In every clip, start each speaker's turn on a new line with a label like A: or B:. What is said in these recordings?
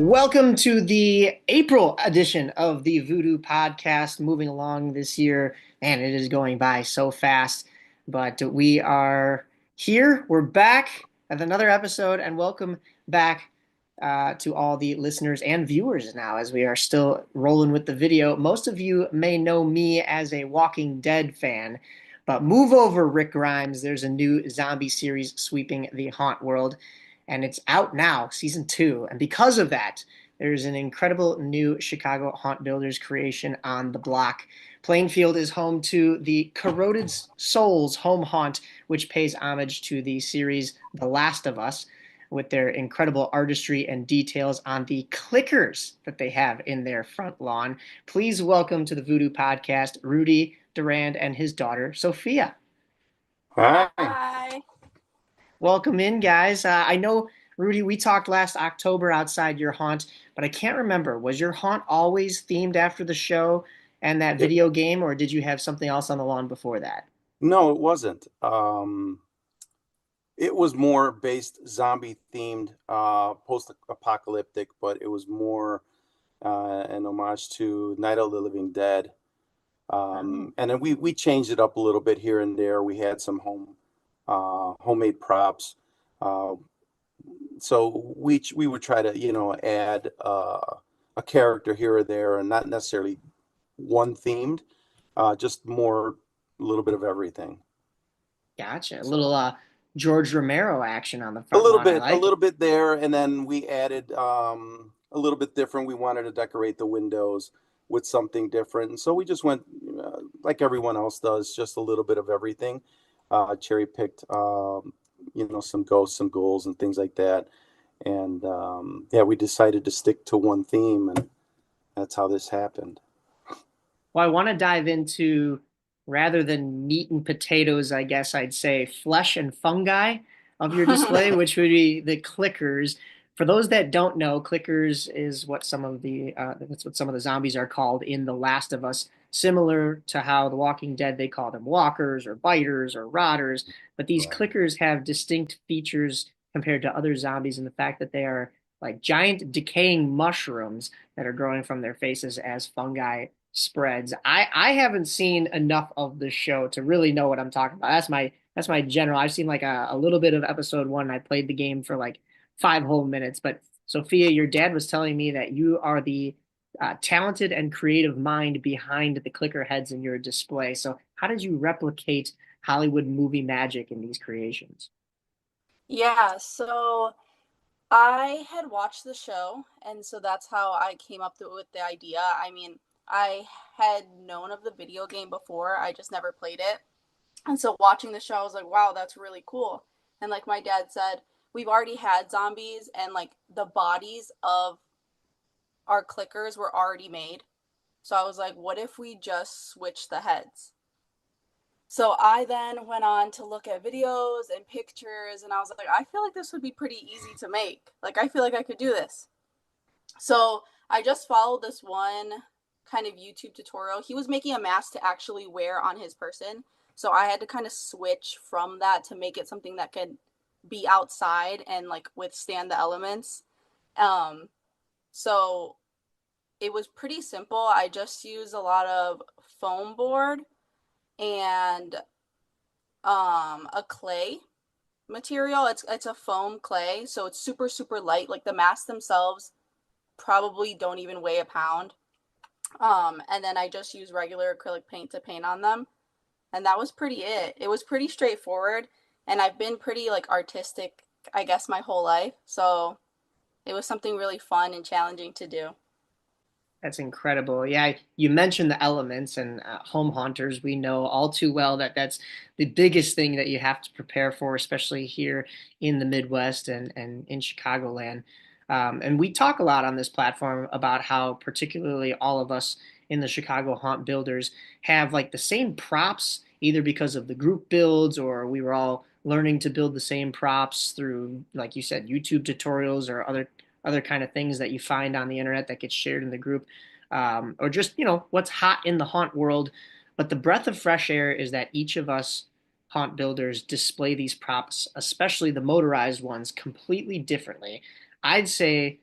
A: Welcome to the April edition of the Voodoo Podcast. Moving along this year, and it is going by so fast. But we are here. We're back with another episode, and welcome back to all the listeners and viewers now, as we are still rolling with the video. Most of you may know me as a Walking Dead fan, but move over, Rick Grimes. There's a new zombie series sweeping the haunt world, and it's out now, season 2. And because of that, there's an incredible new Chicago haunt builders creation on the block. Plainfield is home to the Corroded Souls home haunt, which pays homage to the series The Last of Us, with their incredible artistry and details on the clickers that they have in their front lawn. Please welcome to the Voodoo Podcast, Rudy, Durand, and his daughter, Sophia.
B: Hi.
C: Hi.
A: Welcome in, guys. I know, Rudy, we talked last October outside your haunt, but I can't remember. Was your haunt always themed after the show and that
B: It,
A: video game, or did you have something else on the lawn before that?
B: no, it wasn't. It was more based zombie themed, post-apocalyptic, but it was more an homage to Night of the Living Dead.
A: Oh.
B: And then we changed it up a little bit here and there. We had some homemade props. Uh, so we would try to add a character here or there, and not necessarily one themed, just more a little bit of everything.
A: Gotcha. A little
B: So
A: George Romero action on the front lawn. I
B: a
A: like
B: little
A: it.
B: bit there, and then we added a little bit different. We wanted to decorate the windows with something different, and so we just went like everyone else does, just a little bit of everything. Cherry picked, some ghosts, some ghouls, and things like that. And yeah, we decided to stick to one theme, and that's how this happened.
A: Well, I want to dive into, rather than meat and potatoes, I guess I'd say flesh and fungi of your display, which would be the clickers. For those that don't know, clickers is what some of the that's what some of the zombies are called in The Last of Us, similar to how The Walking Dead they call them walkers or biters or rotters. But these
B: Right.
A: clickers have distinct features compared to other zombies in the fact that they are like giant decaying mushrooms that are growing from their faces as fungi spreads. I haven't seen enough of the show to really know what I'm talking about. That's my general. I've seen like a little bit of episode 1. I played the game for like 5 whole minutes. But Sophia, your dad was telling me that you are the talented and creative mind behind the clicker heads in your display. So how did you replicate Hollywood movie magic in these creations?
C: Yeah, so I had watched the show, and so that's how I came up with the idea. I mean, I had known of the video game before, I just never played it. And so watching the show, I was like, wow, that's really cool. And like my dad said, we've already had zombies, and like the bodies of our clickers were already made. So I was like, what if we just switch the heads? So I then went on to look at videos and pictures, and I was like, I feel like this would be pretty easy to make. Like, I feel like I could do this. So I just followed this one kind of YouTube tutorial. He was making a mask to actually wear on his person. So I had to kind of switch from that to make it something that could be outside and like withstand the elements. Um, so it was pretty simple. I just used a lot of foam board and a clay material. It's a foam clay, so it's super light. Like the masks themselves probably don't even weigh a pound. And then I just use regular acrylic paint to paint on them, and that was pretty it. It was pretty straightforward, and I've been pretty like artistic, I guess, my whole life. So it was something really fun and challenging to do.
A: That's incredible. Yeah, you mentioned the elements and home haunters. We know all too well that that's the biggest thing that you have to prepare for, especially here in the Midwest and in Chicagoland. And we talk a lot on this platform about how, particularly all of us in the Chicago haunt builders have like the same props, either because of the group builds or we were all learning to build the same props through, like you said, YouTube tutorials or other kind of things that you find on the internet that gets shared in the group, or just what's hot in the haunt world. But the breath of fresh air is that each of us haunt builders display these props, especially the motorized ones, completely differently. I'd say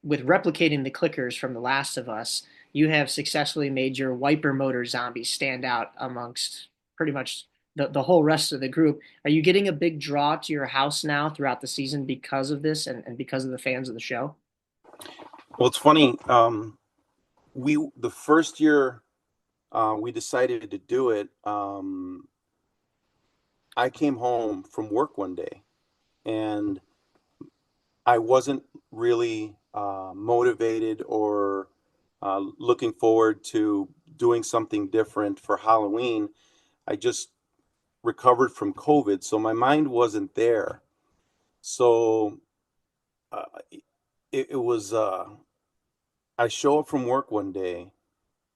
A: with replicating the clickers from The Last of Us, you have successfully made your wiper motor zombies stand out amongst pretty much the whole rest of the group. Are you getting a big draw to your house now throughout the season because of this and because of the fans of the show?
B: Well, it's funny. The first year we decided to do it, I came home from work one day and I wasn't really motivated or looking forward to doing something different for Halloween. I just recovered from COVID, so my mind wasn't there. So uh, it was, I show up from work one day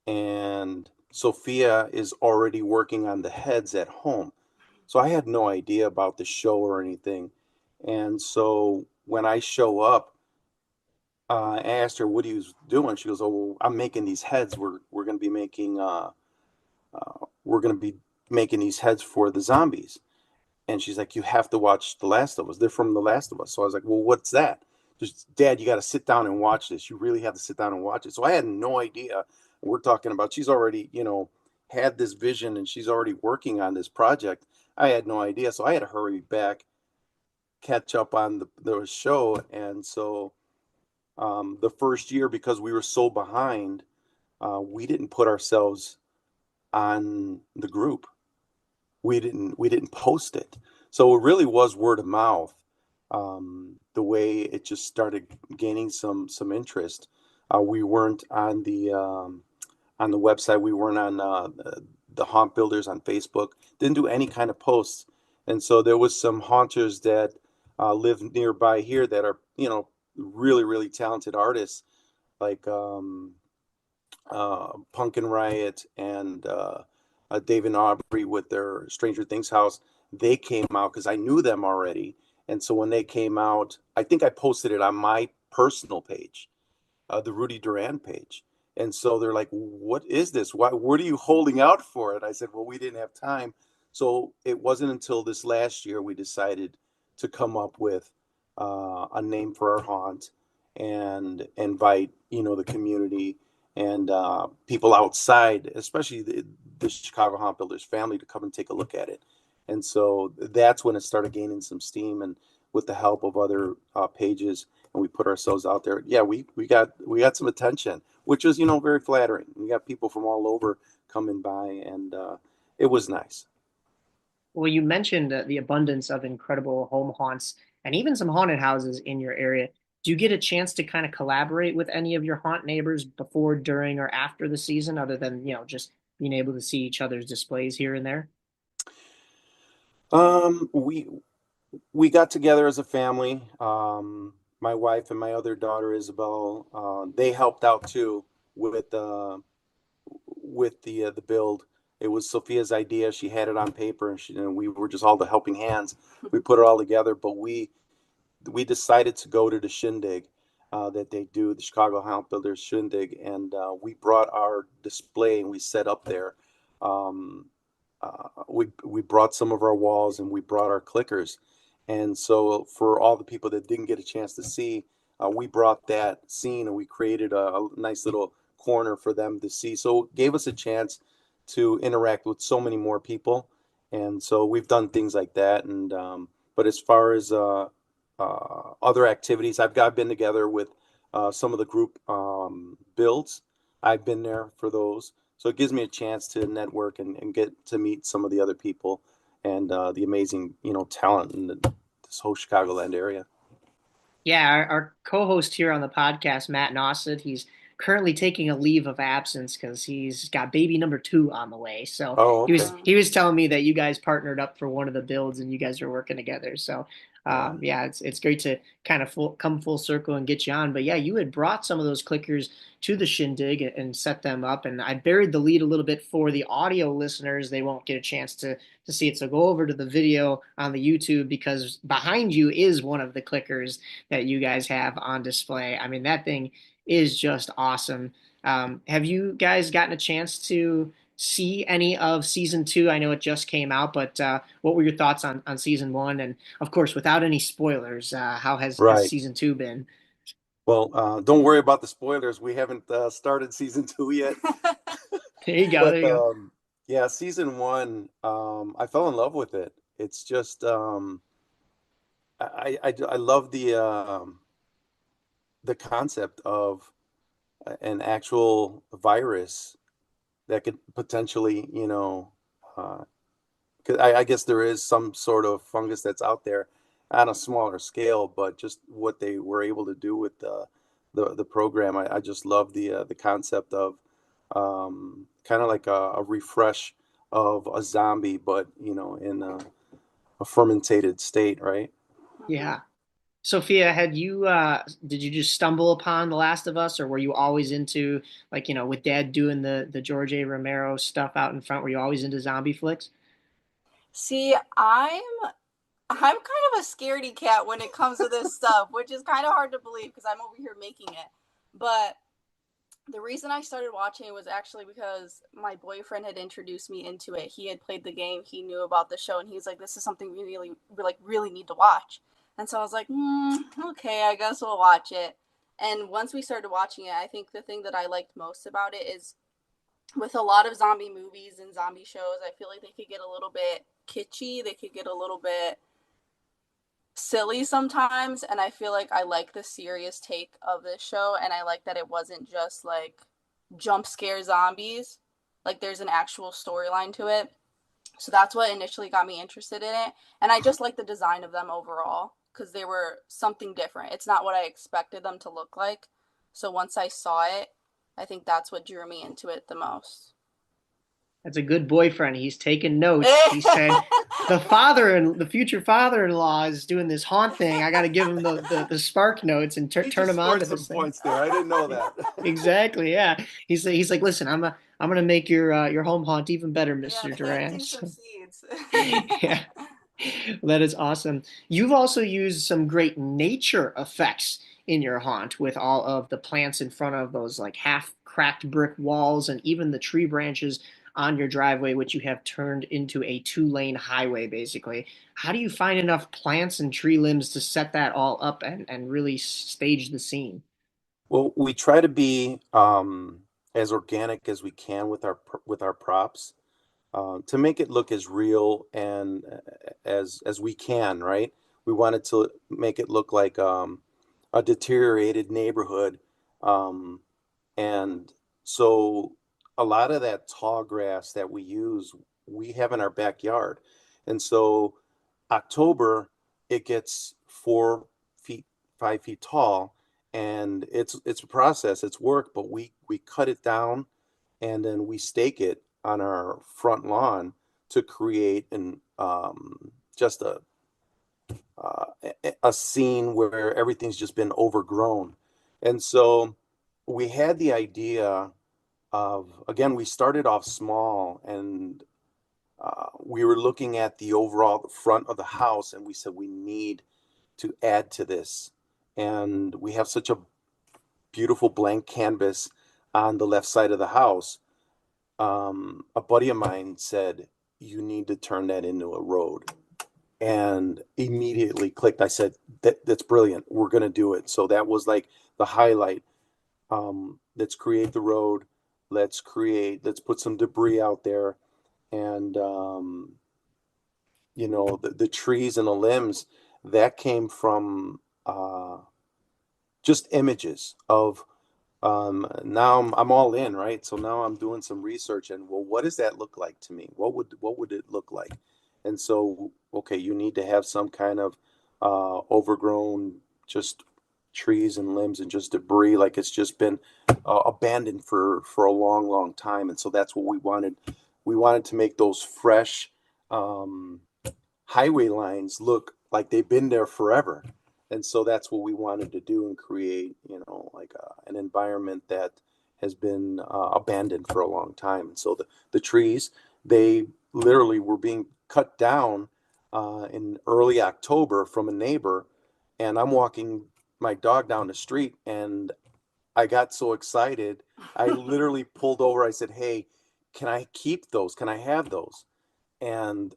B: and Sophia is already working on the heads at home. So I had no idea about the show or anything. And so when I show up, I asked her what he was doing. She goes, "Oh, well, I'm making these heads. We're gonna be making these heads for the zombies." And she's like, "You have to watch The Last of Us. They're from The Last of Us." So I was like, "Well, what's that?" Just, "Dad, you got to sit down and watch this. You really have to sit down and watch it." So I had no idea. We're talking about she's already, had this vision and she's already working on this project. I had no idea. So I had to hurry back, catch up on the show. And so the first year, because we were so behind, we didn't put ourselves on the group. We didn't post it. So it really was word of mouth. The way it just started gaining some interest. We weren't on the website. We weren't on the haunt builders on Facebook. Didn't do any kind of posts. And so there was some haunters that live nearby here that are, really, really talented artists like Pumpkin Riot and Dave and Aubrey with their Stranger Things house. They came out because I knew them already. And so when they came out, I think I posted it on my personal page, the Rudy Durand page. And so they're like, "What is this? What are you holding out for?" And I said, "Well, we didn't have time." So it wasn't until this last year we decided to come up with a name for our haunt and invite, the community and people outside, especially the Chicago Haunt Builders family, to come and take a look at it. And so that's when it started gaining some steam, and with the help of other pages, and we put ourselves out there. Yeah, we got some attention, which was very flattering. We got people from all over coming by, and it was nice.
A: Well, you mentioned the abundance of incredible home haunts and even some haunted houses in your area. Do you get a chance to kind of collaborate with any of your haunt neighbors before, during, or after the season, other than, just being able to see each other's displays here and there?
B: We got together as a family. My wife and my other daughter Isabel, they helped out too with the build. It was Sophia's idea. She had it on paper, and we were just all the helping hands. We put it all together, but we decided to go to the shindig that they do, the Chicago Haunt Builders shindig, and we brought our display and we set up there. We brought some of our walls and we brought our clickers, and so for all the people that didn't get a chance to see, we brought that scene and we created a nice little corner for them to see. So it gave us a chance to interact with so many more people, and so we've done things like that. And but as far as other activities, I've been together with some of the group builds. I've been there for those, so it gives me a chance to network and get to meet some of the other people and the amazing talent in this whole Chicagoland area.
A: Yeah, our co-host here on the podcast, Matt Nosset, he's currently taking a leave of absence because he's got baby number two on the way. So
B: Oh,
A: he was
B: okay.
A: he was telling me that you guys partnered up for one of the builds and you guys are working together. So
B: Yeah.
A: yeah, it's great to kind of come full circle and get you on. But yeah, you had brought some of those clickers to the shindig and set them up, and I buried the lead a little bit for the audio listeners. They won't get a chance to see it. So go over to the video on the YouTube because behind you is one of the clickers that you guys have on display. I mean, that thing is just awesome. Have you guys gotten a chance to see any of season two? I know it just came out, but what were your thoughts on season one? And of course, without any spoilers, how has
B: Right.
A: season two been?
B: Well, don't worry about the spoilers. We haven't started season 2 yet.
A: There you go.
B: But
A: There you go.
B: yeah, season 1, I fell in love with it. It's just I love the concept of an actual virus that could potentially, uh, 'cause I guess there is some sort of fungus that's out there on a smaller scale, but just what they were able to do with the program, I just love the concept of kind of like a refresh of a zombie, but in a fermentated state, right?
A: Yeah. Sophia, did you just stumble upon The Last of Us, or were you always into, like, with Dad doing the George A. Romero stuff out in front, were you always into zombie flicks?
C: See, I'm kind of a scaredy cat when it comes to this stuff, which is kind of hard to believe because I'm over here making it. But the reason I started watching it was actually because my boyfriend had introduced me into it. He had played the game, he knew about the show, and he was like, "This is something we really need to watch." And so I was like, "Okay, I guess we'll watch it." And once we started watching it, I think the thing that I liked most about it is with a lot of zombie movies and zombie shows, I feel like they could get a little bit kitschy. They could get a little bit silly sometimes, and I feel like I like the serious take of this show, and I like that it wasn't just like jump scare zombies. Like there's an actual storyline to it. So that's what initially got me interested in it, and I just like the design of them overall because they were something different. It's not what I expected them to look like. So once I saw it, I think that's what drew me into it the most.
A: That's a good boyfriend. He's taking notes. He said, the future father-in-law is doing this haunt thing. I got to give him the spark notes and
B: He
A: turn
B: just
A: him on
B: scored
A: to
B: some
A: this thing.
B: points there. I didn't know that.
A: Exactly. Yeah. He's like, listen, I'm gonna make your home haunt even better,
C: Yeah,
A: Mr.
C: planting
A: Durand.
C: some
A: So,
C: seeds.
A: yeah. That is awesome. You've also used some great nature effects in your haunt with all of the plants in front of those like half cracked brick walls and even the tree branches on your driveway, which you have turned into a two-lane highway, basically. How do you find enough plants and tree limbs to set that all up and really stage the scene?
B: Well, we try to be as organic as we can with our props, to make it look as real and as we can, right? We wanted to make it look like a deteriorated neighborhood, um, and so a lot of that tall grass that we use, we have in our backyard, and so October it gets 4 feet, 5 feet tall, and it's a process, it's work, but we cut it down and then we stake it on our front lawn to create an just a scene where everything's just been overgrown. And so we had the idea of, again, we started off small, and we were looking at the overall front of the house, and we said we need to add to this. And we have such a beautiful blank canvas on the left side of the house. A buddy of mine said, "You need to turn that into a road." And immediately clicked. I said, that's brilliant. We're going to do it. So that was like the highlight. Let's create the road. Let's put some debris out there. And, the trees and the limbs that came from just images of now I'm all in, right? So now I'm doing some research, and well, what does that look like to me? What would it look like? And so, okay, you need to have some kind of overgrown, just trees and limbs and just debris, like it's just been abandoned for a long, long time. And so that's what we wanted. We wanted to make those fresh um, highway lines look like they've been there forever. And so that's what we wanted to do and create, like an environment that has been abandoned for a long time. And so the trees, they literally were being cut down in early October from a neighbor. And I'm walking my dog down the street, and I got so excited. I literally pulled over. I said, "Hey, can I keep those? Can I have those?" And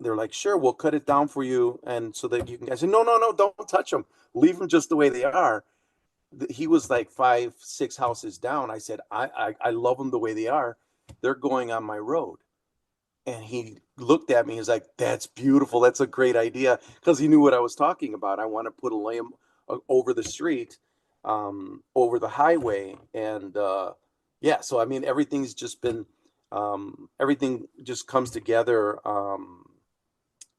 B: they're like, "Sure, we'll cut it down for you, and so that you can." I said, "No, no, no, don't touch them. Leave them just the way they are." he was like 5, 6 houses down. I said, I love them the way they are. They're going on my road. And he looked at me. He's like, "That's beautiful. That's a great idea." Because he knew what I was talking about. I want to put a lamb over the street, over the highway, and yeah. So I mean, everything's just been, everything just comes together,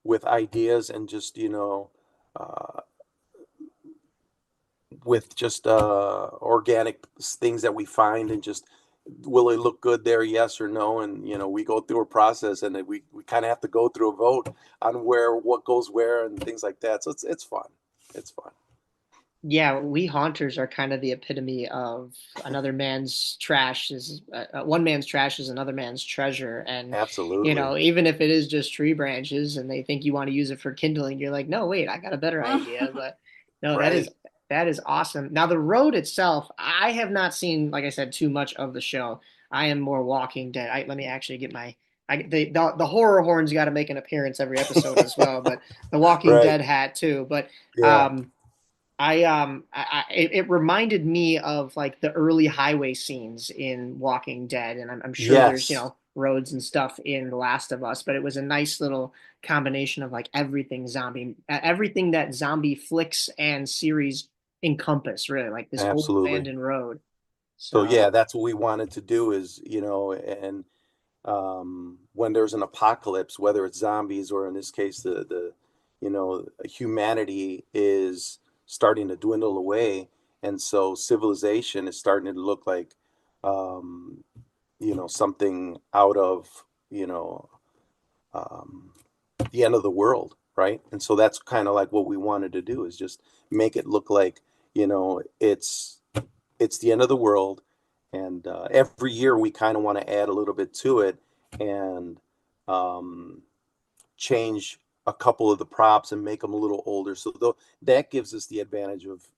B: with ideas and just uh, with just organic things that we find, and just, will it look good there, yes or no? And we go through a process, and then we kind of have to go through a vote on what goes where and things like that. So it's fun. It's fun.
A: Yeah, we haunters are kind of the epitome of another man's trash is one man's trash is another man's treasure. And,
B: Absolutely.
A: even if it is just tree branches and they think you want to use it for kindling, you're like, no, wait, I got a better idea. But no,
B: Right.
A: that is awesome. Now, the road itself, I have not seen, like I said, too much of the show. I am more Walking Dead. Let me actually get my the horror horns got to make an appearance every episode as well, but the Walking
B: Right.
A: Dead hat too. But
B: Yeah.
A: um it reminded me of like the early highway scenes in Walking Dead, and I'm sure there's
B: Yes.
A: roads and stuff in The Last of Us, but it was a nice little combination of like everything zombie, everything that zombie flicks and series encompass, really, like this old
B: Absolutely.
A: abandoned road.
B: So yeah,
A: So
B: that's what we wanted to do, is, and when there's an apocalypse, whether it's zombies or in this case humanity is starting to dwindle away, and so civilization is starting to look like, um, something out of, um, the end of the world, right? And so that's kind of like what we wanted to do, is just make it look like, it's the end of the world. And every year we kind of want to add a little bit to it, and um, change a couple of the props and make them a little older. So that gives us the advantage of,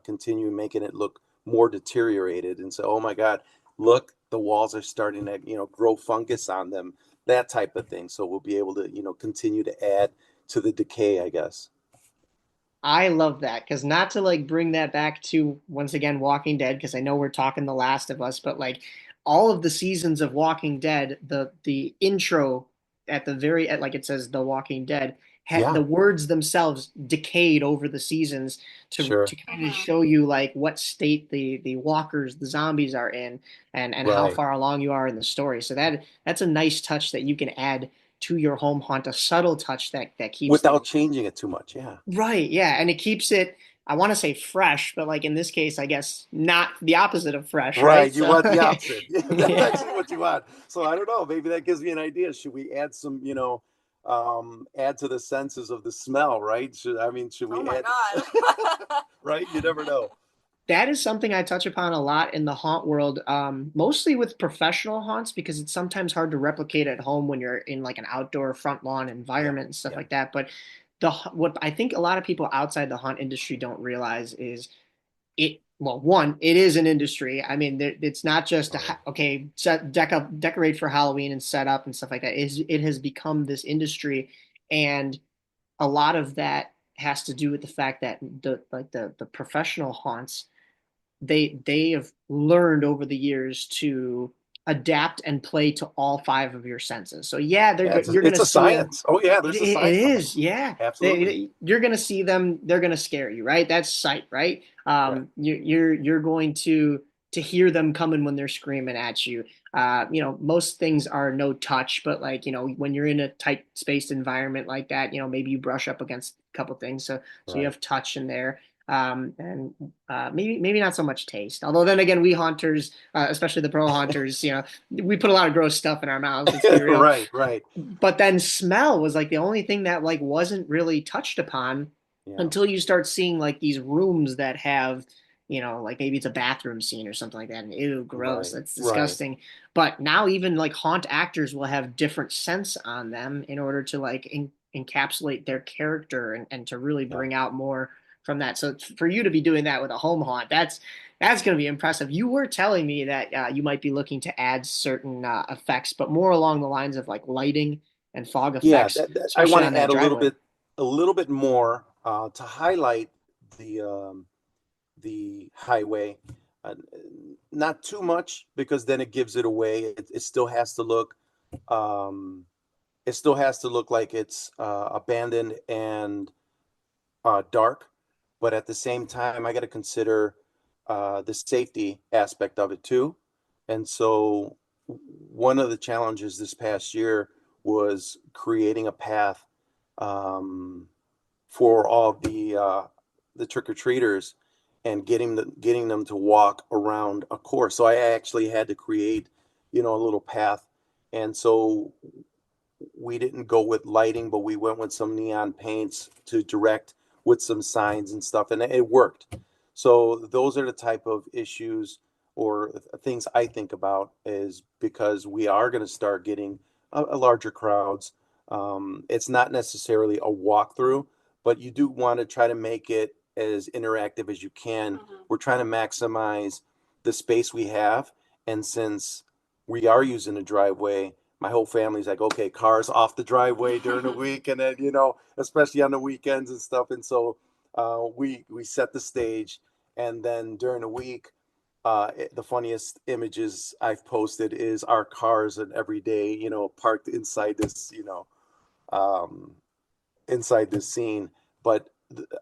B: continuing making it look more deteriorated, and say, oh my God, look, the walls are starting to, grow fungus on them, that type of thing. So we'll be able to, continue to add to the decay, I guess.
A: I love that because not to like bring that back to once again Walking Dead because I know we're talking The Last of Us, but like all of the seasons of Walking Dead, the intro at the very at like it says The Walking Dead, the
B: Yeah,
A: words themselves decayed over the seasons
B: sure.
A: to kind of show you like what state the walkers, the zombies are in, and how
B: Right.
A: far along you are in the story. So that's a nice touch that you can add to your home haunt, a subtle touch that keeps
B: Without
A: things.
B: changing it too much. Yeah.
A: Right, yeah, and it keeps it, I want to say fresh, but like in this case, I guess not the opposite of fresh, right?
B: Right. You
A: So,
B: want the opposite. Yeah, that's
A: yeah.
B: actually what you want. So I don't know. Maybe that gives me an idea. Should we add some, add to the senses of the smell, right? Should
C: Oh
B: we
C: my
B: add,
C: God.
B: right? You never know.
A: That is something I touch upon a lot in the haunt world, mostly with professional haunts because it's sometimes hard to replicate at home when you're in like an outdoor front lawn
B: Yeah.
A: environment and stuff
B: Yeah.
A: like that. But what I think a lot of people outside the haunt industry don't realize is it well one it is an industry. I mean it's not just
B: Right.
A: okay decorate for Halloween and set up and stuff like that. It has become this industry, and a lot of that has to do with the fact that the professional haunts they have learned over the years to adapt and play to all five of your senses. So yeah,
B: Yeah.
A: you're gonna
B: It's a
A: see a
B: science. Oh yeah.
A: it,
B: There's a
A: it
B: science behind
A: is,
B: it.
A: yeah.
B: Absolutely.
A: You're gonna see them. They're gonna scare you, right? That's sight, right?
B: Right.
A: You're going to hear them coming when they're screaming at you. Most things are no touch, but like when you're in a tight spaced environment like that, maybe you brush up against a couple things, so you
B: Right.
A: have touch in there. And maybe not so much taste. Although then again, we haunters, especially the pro haunters, we put a lot of gross stuff in our mouths. Let's be real.
B: Right. Right.
A: But then smell was like the only thing that like wasn't really touched upon
B: Yeah.
A: until you start seeing like these rooms that have, like maybe it's a bathroom scene or something like that. And ew, gross.
B: Right.
A: That's
B: Right.
A: disgusting. But now even like haunt actors will have different scents on them in order to like encapsulate their character and to really
B: Yeah.
A: bring out more from that. So for you to be doing that with a home haunt, that's going to be impressive. You were telling me that you might be looking to add certain effects, but more along the lines of like lighting and fog
B: Yeah,
A: effects,
B: I
A: especially
B: want
A: on
B: to
A: that
B: add
A: driveway.
B: a little bit more to highlight the the highway. Not too much, because then it gives it away. It still has to look, it still has to look like it's abandoned and dark, but at the same time, I got to consider the safety aspect of it too. And so, one of the challenges this past year was creating a path, um, for all the trick or treaters, and getting them to walk around a course. So I actually had to create, a little path, and so we didn't go with lighting, but we went with some neon paints to direct with some signs and stuff, and it worked. So those are the type of issues or things I think about, is because we are going to start getting a larger crowds. It's not necessarily a walkthrough, but you do want to try to make it as interactive as you can. We're trying to maximize the space we have, and since we are using a driveway, my whole family's like, okay, cars off the driveway during the week, and then especially on the weekends and stuff. And so we set the stage, and then during the week, the funniest images I've posted is our cars and every day, parked inside this, um, inside this scene. But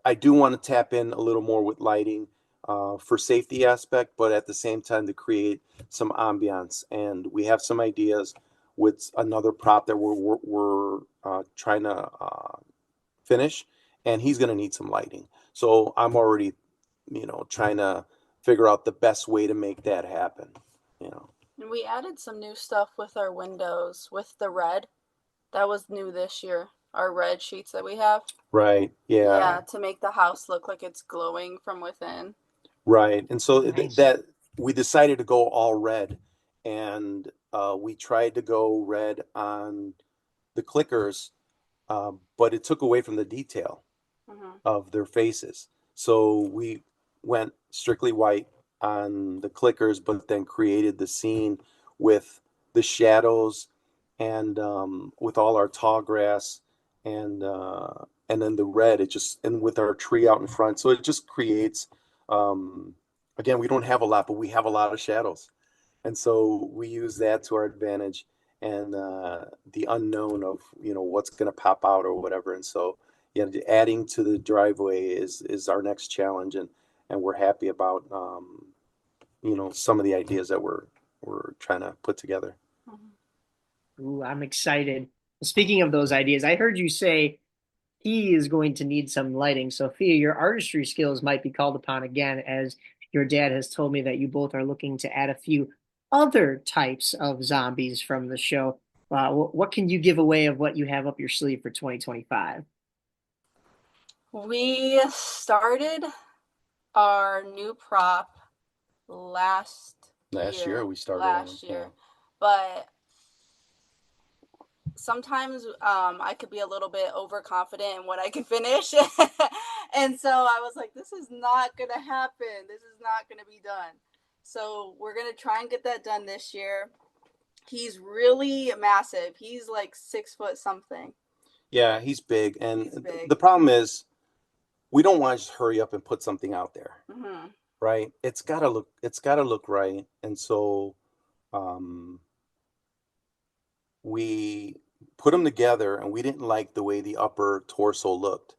B: I do want to tap in a little more with lighting, for safety aspect, but at the same time to create some ambiance. And we have some ideas with another prop that we're trying to finish, and he's going to need some lighting. So I'm already, trying to figure out the best way to make that happen.
C: And we added some new stuff with our windows, with the red. That was new this year. Our red sheets that we have.
B: Right. Yeah.
C: Yeah, to make the house look like it's glowing from within.
B: Right. And so
A: Nice.
B: that we decided to go all red, and we tried to go red on the clickers, but it took away from the detail of their faces. So we went strictly white on the clickers, but then created the scene with the shadows, and with all our tall grass, and then the red. It just, and with our tree out in front, so it just creates. Um, Again, we don't have a lot, but we have a lot of shadows, and so we use that to our advantage, and the unknown of what's going to pop out or whatever. And so yeah, adding to the driveway is our next challenge, and we're happy about some of the ideas that we're trying to put together.
A: Ooh, I'm excited. Speaking of those ideas, I heard you say he is going to need some lighting. Sophia, your artistry skills might be called upon again, as your dad has told me that you both are looking to add a few other types of zombies from the show. What can you give away of what you have up your sleeve for 2025?
C: We started our new prop last
B: year we started
C: last year, but sometimes I could be a little bit overconfident in what I can finish. And so I was like, this is not going to happen. This is not going to be done. So we're going to try and get that done this year. He's really massive. He's like 6 foot something.
B: Yeah, he's big. And the problem is, we don't want to just hurry up and put something out there. Right? It's got to look right. And so we put them together, and we didn't like the way the upper torso looked.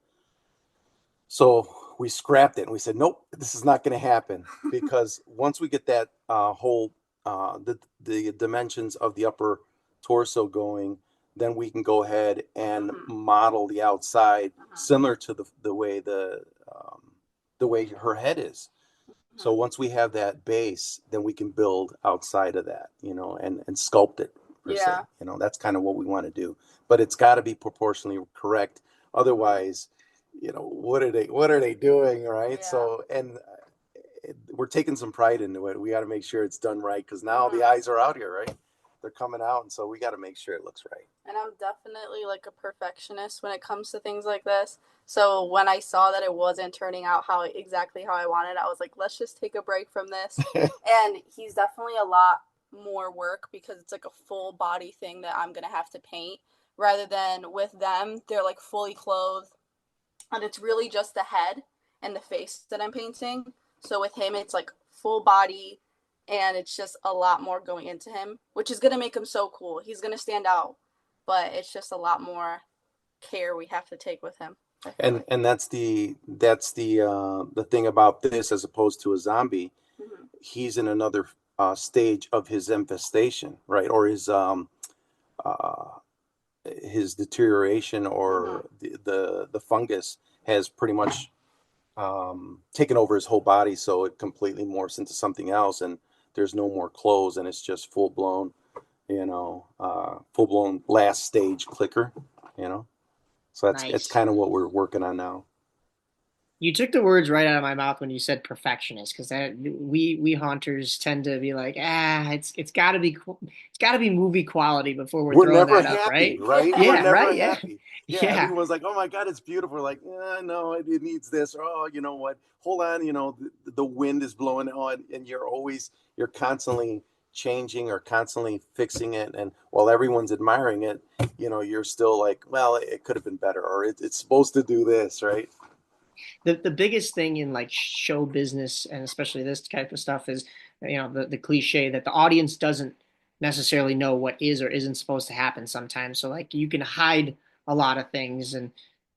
B: So we scrapped it, and we said, nope, this is not going to happen, because once we get that whole the dimensions of the upper torso going, then we can go ahead and model the outside similar to the way the way her head is. So once we have that base, then we can build outside of that, and sculpt it.
C: Yeah.
B: That's kind of what we want to do, but it's got to be proportionally correct. Otherwise, what are they doing, right?
C: Yeah.
B: So, and we're taking some pride into it. We got to make sure it's done right, because now the eyes are out here, right? They're coming out, and so we got to make sure it looks right.
C: And I'm definitely like a perfectionist when it comes to things like this. So when I saw that it wasn't turning out exactly how I wanted, I was like, let's just take a break from this. And he's definitely a lot more work, because it's like a full body thing that I'm going to have to paint, rather than with them, they're like fully clothed, and it's really just the head and the face that I'm painting. So with him, it's like full body, and it's just a lot more going into him, which is going to make him so cool. He's going to stand out, but it's just a lot more care we have to take with him.
B: And that's the thing about this, as opposed to a zombie.
C: Mm-hmm.
B: He's in another stage of his infestation, right? Or uh, his deterioration, or
C: Mm-hmm.
B: the fungus has pretty much taken over his whole body, so it completely morphs into something else, and there's no more clothes, and it's just full blown, full blown last stage clicker, you know. So it's
A: Nice.
B: kind of what we're working on now.
A: You took the words right out of my mouth when you said perfectionist, because that we haunters tend to be like, it's got to be it's got to be movie quality before we're
B: We're
A: throwing
B: never
A: that up,
B: happy,
A: right?
B: right? We're
A: Yeah,
B: never
A: right, yeah,
B: happy. Yeah,
A: yeah.
B: everyone's like, "Oh my God, it's beautiful." We're like, no, it needs this. Or, oh, you know what? Hold on, the wind is blowing on, and you're constantly changing or constantly fixing it. And while everyone's admiring it, you're still like, well, it could have been better, or it's supposed to do this, right?
A: The biggest thing in like show business, and especially this type of stuff, is the cliche that the audience doesn't necessarily know what is or isn't supposed to happen sometimes. So like you can hide a lot of things, and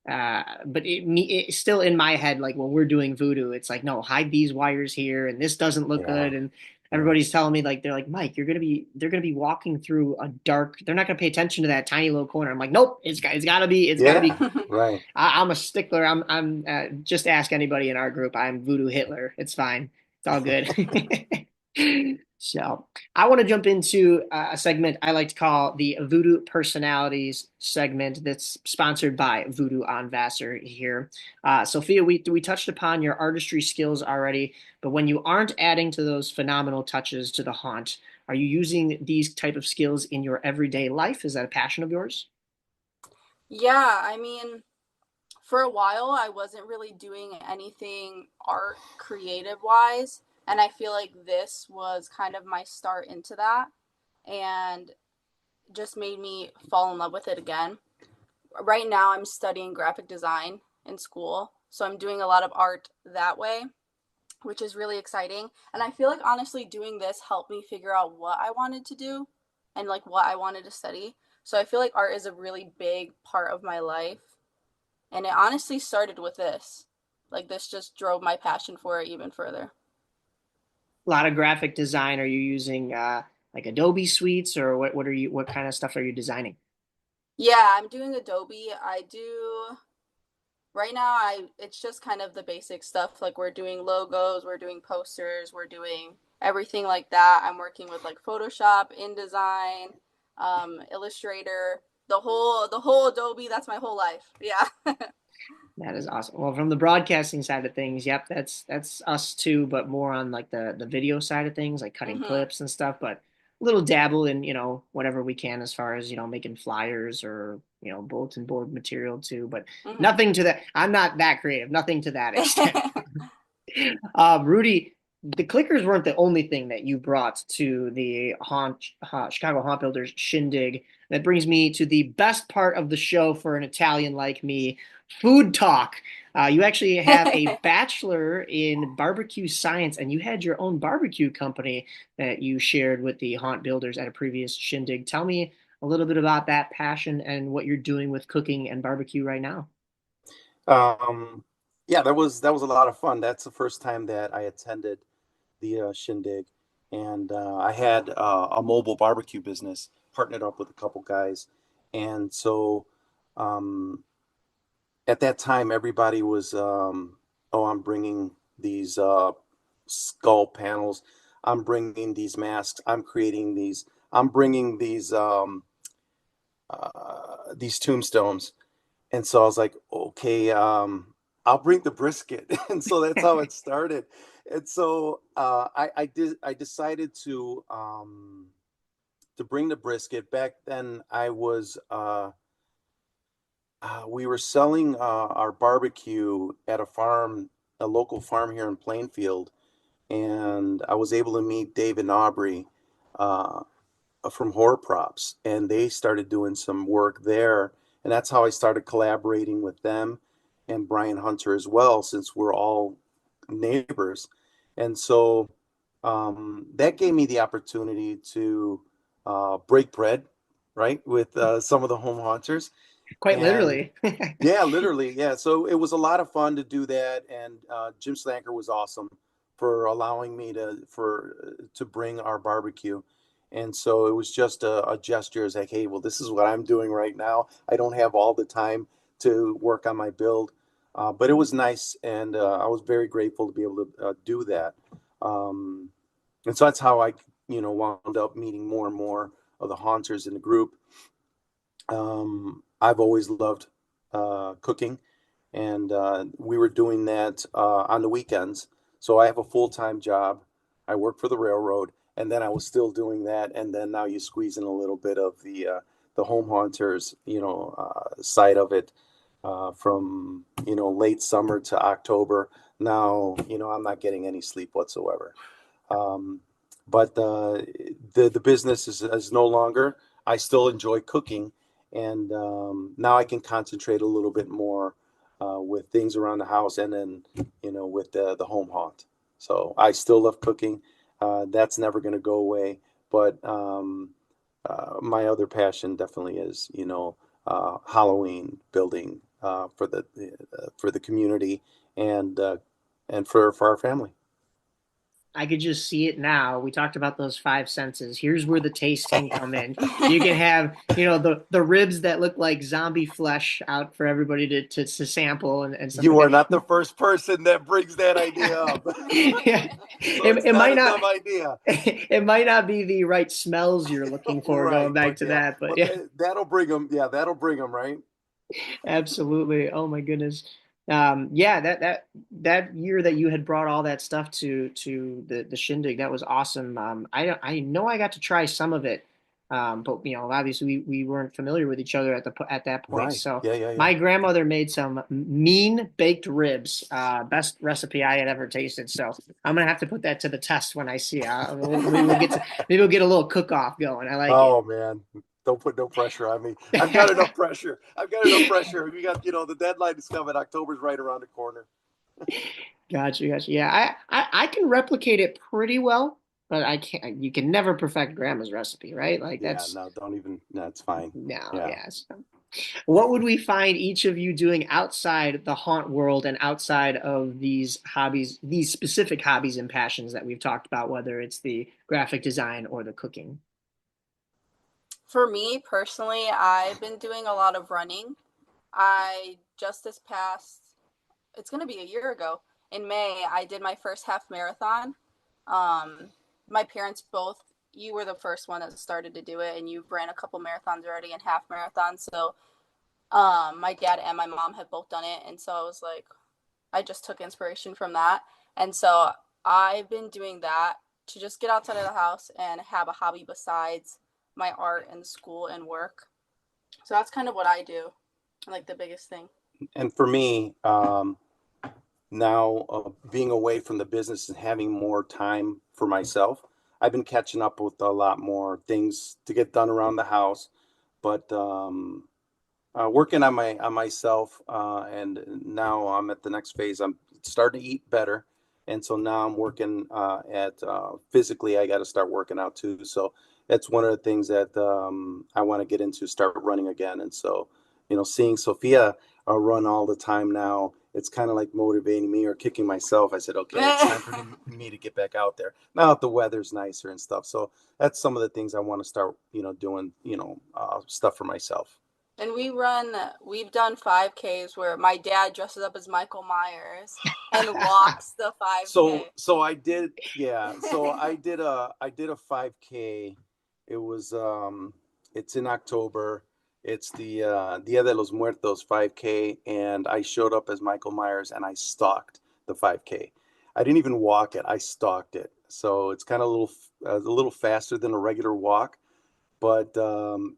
A: but it still in my head, like when we're doing voodoo, it's like, no, hide these wires here, and this doesn't look
B: Yeah,
A: good. And
B: yeah,
A: everybody's telling me, like, they're like, Mike, they're gonna be walking through a dark, they're not gonna pay attention to that tiny little corner. I'm like, nope, it's gotta be.
B: yeah, right.
A: I'm a stickler. I'm just ask anybody in our group. I'm Voodoo Hitler. It's fine. It's all good. So I want to jump into a segment I like to call the Voodoo Personalities segment, that's sponsored by Voodoo on Vassar here. Sophia, we touched upon your artistry skills already, but when you aren't adding to those phenomenal touches to the haunt, are you using these type of skills in your everyday life? Is that a passion of yours?
C: Yeah, I mean, for a while, I wasn't really doing anything art creative wise. And I feel like this was kind of my start into that, and just made me fall in love with it again. Right now, I'm studying graphic design in school. So I'm doing a lot of art that way, which is really exciting. And I feel like honestly, doing this helped me figure out what I wanted to do and like what I wanted to study. So I feel like art is a really big part of my life, and it honestly started with this. Like, this just drove my passion for it even further.
A: A lot of graphic design. Are you using like Adobe suites, or what kind of stuff are you designing?
C: Yeah, I'm doing Adobe. I do right now I it's just kind of the basic stuff. Like, we're doing logos, we're doing posters, we're doing everything like that. I'm working with like Photoshop, InDesign, Illustrator, the whole Adobe. That's my whole life. Yeah.
A: That is awesome. Well, from the broadcasting side of things, yep, that's us too, but more on like the video side of things, like cutting
C: Mhm.
A: clips and stuff, but a little dabble in, whatever we can as far as, making flyers or, bulletin board material too, but
C: Mhm.
A: nothing to that. I'm not that creative, nothing to that extent. Rudy, the clickers weren't the only thing that you brought to the Chicago Haunt Builders shindig. That brings me to the best part of the show for an Italian like me, food talk. You actually have a bachelor in barbecue science, and you had your own barbecue company that you shared with the Haunt Builders at a previous shindig. Tell me a little bit about that passion and what you're doing with cooking and barbecue right now.
B: Um, yeah, that was a lot of fun. That's the first time that I attended the shindig, and I had a mobile barbecue business, partnered up with a couple guys, and so um, at that time everybody was, oh, I'm bringing these skull panels, I'm bringing these masks, I'm creating these, I'm bringing these tombstones. And so I was like, okay, I'll bring the brisket. And so that's how it started. And so I decided to bring the brisket. Back then I was we were selling our barbecue at a farm, a local farm here in Plainfield, and I was able to meet Dave and Aubrey uh, from Horror Props, and they started doing some work there, and that's how I started collaborating with them and Brian Hunter as well, since we're all neighbors. And so that gave me the opportunity to break bread, right, with some of the home haunters.
A: Quite
B: And
A: literally.
B: yeah, literally, yeah. So it was a lot of fun to do that, and Jim Slanker was awesome for allowing me to bring our barbecue. And so it was just a gesture, as like, hey, well, this is what I'm doing right now. I don't have all the time to work on my build, but it was nice, and I was very grateful to be able to do that. Um, and so that's how I, wound up meeting more and more of the haunters in the group. I've always loved cooking, and we were doing that on the weekends. So I have a full-time job. I work for the railroad, and then I was still doing that. And then now you squeeze in a little bit of the home haunters, side of it, from late summer to October. Now, I'm not getting any sleep whatsoever. Um, but the business is no longer. I still enjoy cooking, and now I can concentrate a little bit more with things around the house, and then with the home haunt. So I still love cooking. That's never going to go away. But my other passion definitely is Halloween building for the community, and for our family.
A: I could just see it now. We talked about those five senses. Here's where the tasting come in. You can have, the ribs that look like zombie flesh out for everybody to sample and stuff like
B: You are not the
A: that.
B: first person that brings that idea up.
A: Yeah.
B: So it's
A: It
B: not
A: might
B: a
A: not
B: dumb idea.
A: it might not be the right smells you're looking for going
B: Right,
A: back
B: but
A: to
B: yeah,
A: that, but
B: but
A: yeah.
B: that'll bring them. Yeah, that'll bring them, right?
A: Absolutely. Oh my goodness. Yeah, that year that you had brought all that stuff to the shindig, that was awesome. I know I got to try some of it, but obviously we weren't familiar with each other at that point.
B: Right.
A: So
B: Yeah, yeah, yeah.
A: my grandmother made some mean baked ribs, best recipe I had ever tasted. So I'm gonna have to put that to the test when I see it. Maybe we'll get a little cook off going. I like it.
B: Oh man, don't put no pressure on me. I've got enough pressure. I've got enough pressure. We got, the deadline is coming. October's right around the corner.
A: Gotcha. Yeah, I can replicate it pretty well, but I can't. You can never perfect grandma's recipe, right? Like
B: Yeah,
A: that's
B: no, don't even. That's fine.
A: no,
B: Yeah.
A: yeah. So what would we find each of you doing outside the haunt world and outside of these hobbies, these specific hobbies and passions that we've talked about, whether it's the graphic design or the cooking?
C: For me personally, I've been doing a lot of running. I just this past, it's going to be a year ago, in May, I did my first half marathon. Um, my parents both, you were the first one that started to do it, and you've ran a couple marathons already and half marathons. So my dad and my mom have both done it. And so I was like, I just took inspiration from that. And so I've been doing that to just get outside of the house and have a hobby besides my art and school and work. So that's kind of what I do, like the biggest thing.
B: And for me, now being away from the business and having more time for myself, I've been catching up with a lot more things to get done around the house. But working on myself, and now I'm at the next phase. I'm starting to eat better, and so now I'm working at physically. I got to start working out too. So that's one of the things that I want to get into. Start running again, and so seeing Sophia run all the time now, it's kind of like motivating me or kicking myself. I said, okay, it's time for me to get back out there now that the weather's nicer and stuff. So that's some of the things I want to start, doing, stuff for myself.
C: And we've done 5Ks where my dad dresses up as Michael Myers and walks the
B: So
C: 5K.
B: so I did, yeah. So I did a 5K. It was it's in October. It's the Dia de los Muertos 5K, and I showed up as Michael Myers and I stalked the 5K. I didn't even walk it. I stalked it. So it's kind of a little faster than a regular walk, but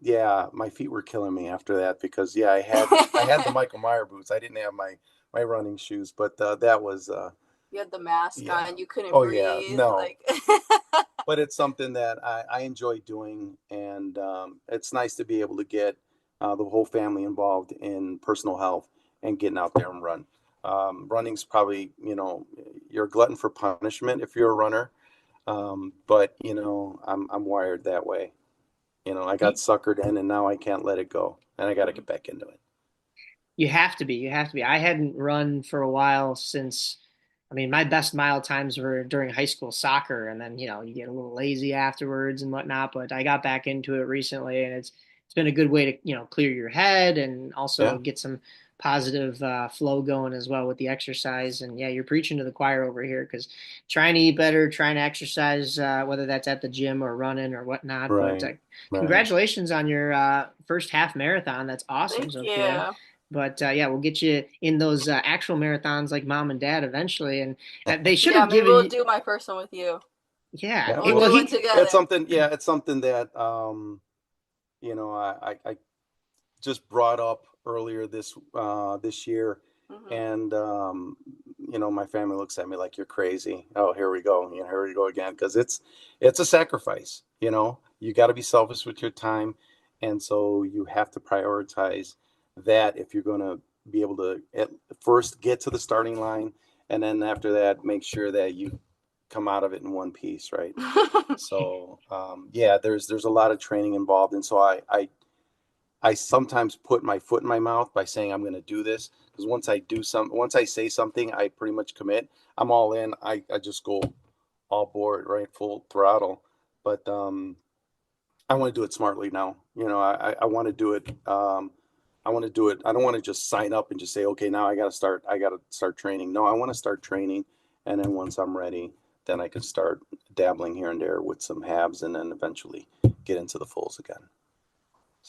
B: yeah, my feet were killing me after that because yeah, I had the Michael Myers boots. I didn't have my running shoes, but that was
C: You had the mask
B: yeah.
C: on, you couldn't
B: Oh yeah,
C: breathe.
B: no.
C: Like,
B: But it's something that I enjoy doing, and it's nice to be able to get the whole family involved in personal health and getting out there and run. Running's probably, you're a glutton for punishment if you're a runner. But I'm wired that way. I got suckered in and now I can't let it go. And I got to get back into it.
A: You have to be. You have to be. I hadn't run for a while since, I mean, my best mile times were during high school soccer, and then you get a little lazy afterwards and whatnot. But I got back into it recently, and it's been a good way to clear your head and also
B: Yeah.
A: get some positive flow going as well with the exercise. And yeah, you're preaching to the choir over here because trying to eat better, trying to exercise, whether that's at the gym or running or whatnot. But
B: Right. Right.
A: congratulations on your first half marathon. That's awesome,
C: Thank
A: Sophia.
C: you.
A: But yeah, we'll get you in those actual marathons like mom and dad eventually. And they should
C: Yeah,
A: have
C: maybe
A: given
C: we'll
A: you,
C: do my first one with you.
A: yeah.
B: Yeah.
C: We'll
A: Well,
C: do
B: Well,
C: one
A: he,
B: it's
C: together.
B: something, yeah, it's something that, I just brought up earlier this year,
C: Hmm.
B: and my family looks at me like you're crazy. Oh, here we go. Here we go again. Because it's a sacrifice. You got to be selfish with your time, and so you have to prioritize that if you're going to be able to at first get to the starting line, and then after that, make sure that you come out of it in one piece, right? So yeah, there's a lot of training involved, and so I sometimes put my foot in my mouth by saying I'm going to do this, because once I say something, I pretty much commit. I'm all in. I just go all board, right, full throttle. But I want to do it smartly now. I want to do it. I want to do it. I don't want to just sign up and just say, okay, now I got to start. I got to start training. No, I want to start training, and then once I'm ready, then I can start dabbling here and there with some halves, and then eventually get into the fulls again.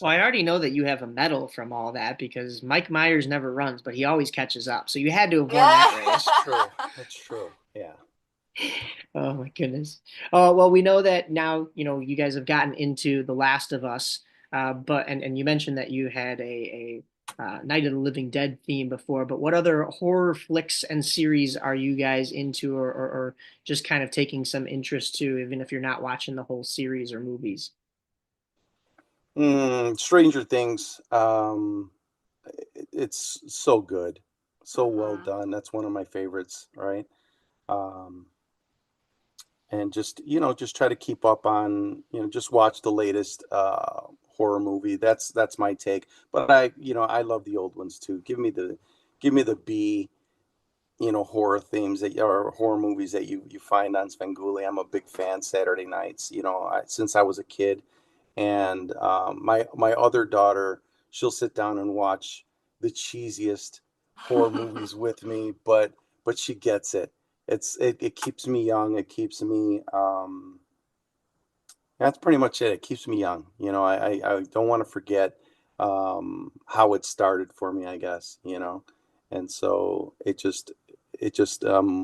A: well, I
B: So.
A: already know that you have a medal from all that because Mike Myers never runs, but he always catches up. So you had to have won that race.
B: That's true. That's true. Yeah.
A: Oh my goodness. Oh well, we know that now. You guys have gotten into The Last of Us, but and you mentioned that you had a Night of the Living Dead theme before. But what other horror flicks and series are you guys into, or just kind of taking some interest to, even if you're not watching the whole series or movies?
B: Stranger Things. It's so good, so well
C: Hmm.
B: done. That's one of my favorites, right? Um, and just try to keep up on, just watch the latest horror movie. That's my take. But I love the old ones too. Give me the B, horror themes that or horror movies that you find on Svengoolie. I'm a big fan. Saturday nights, since I was a kid, and my other daughter, she'll sit down and watch the cheesiest horror movies with me, but she gets it. It keeps me young. It keeps me That's pretty much it. It keeps me young. I don't want to forget how it started for me, I guess, and so it just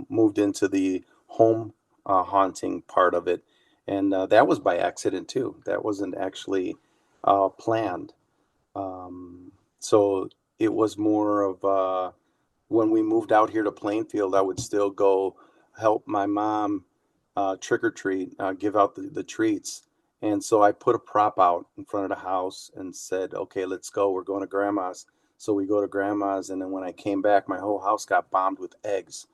B: moved into the home haunting part of it, and that was by accident too. That wasn't actually planned. So it was more of when we moved out here to Plainfield, I would still go help my mom trick or treat, give out the treats. And so I put a prop out in front of the house and said, okay, let's go. We're going to grandma's. So we go to grandma's. And then when I came back, my whole house got bombed with eggs.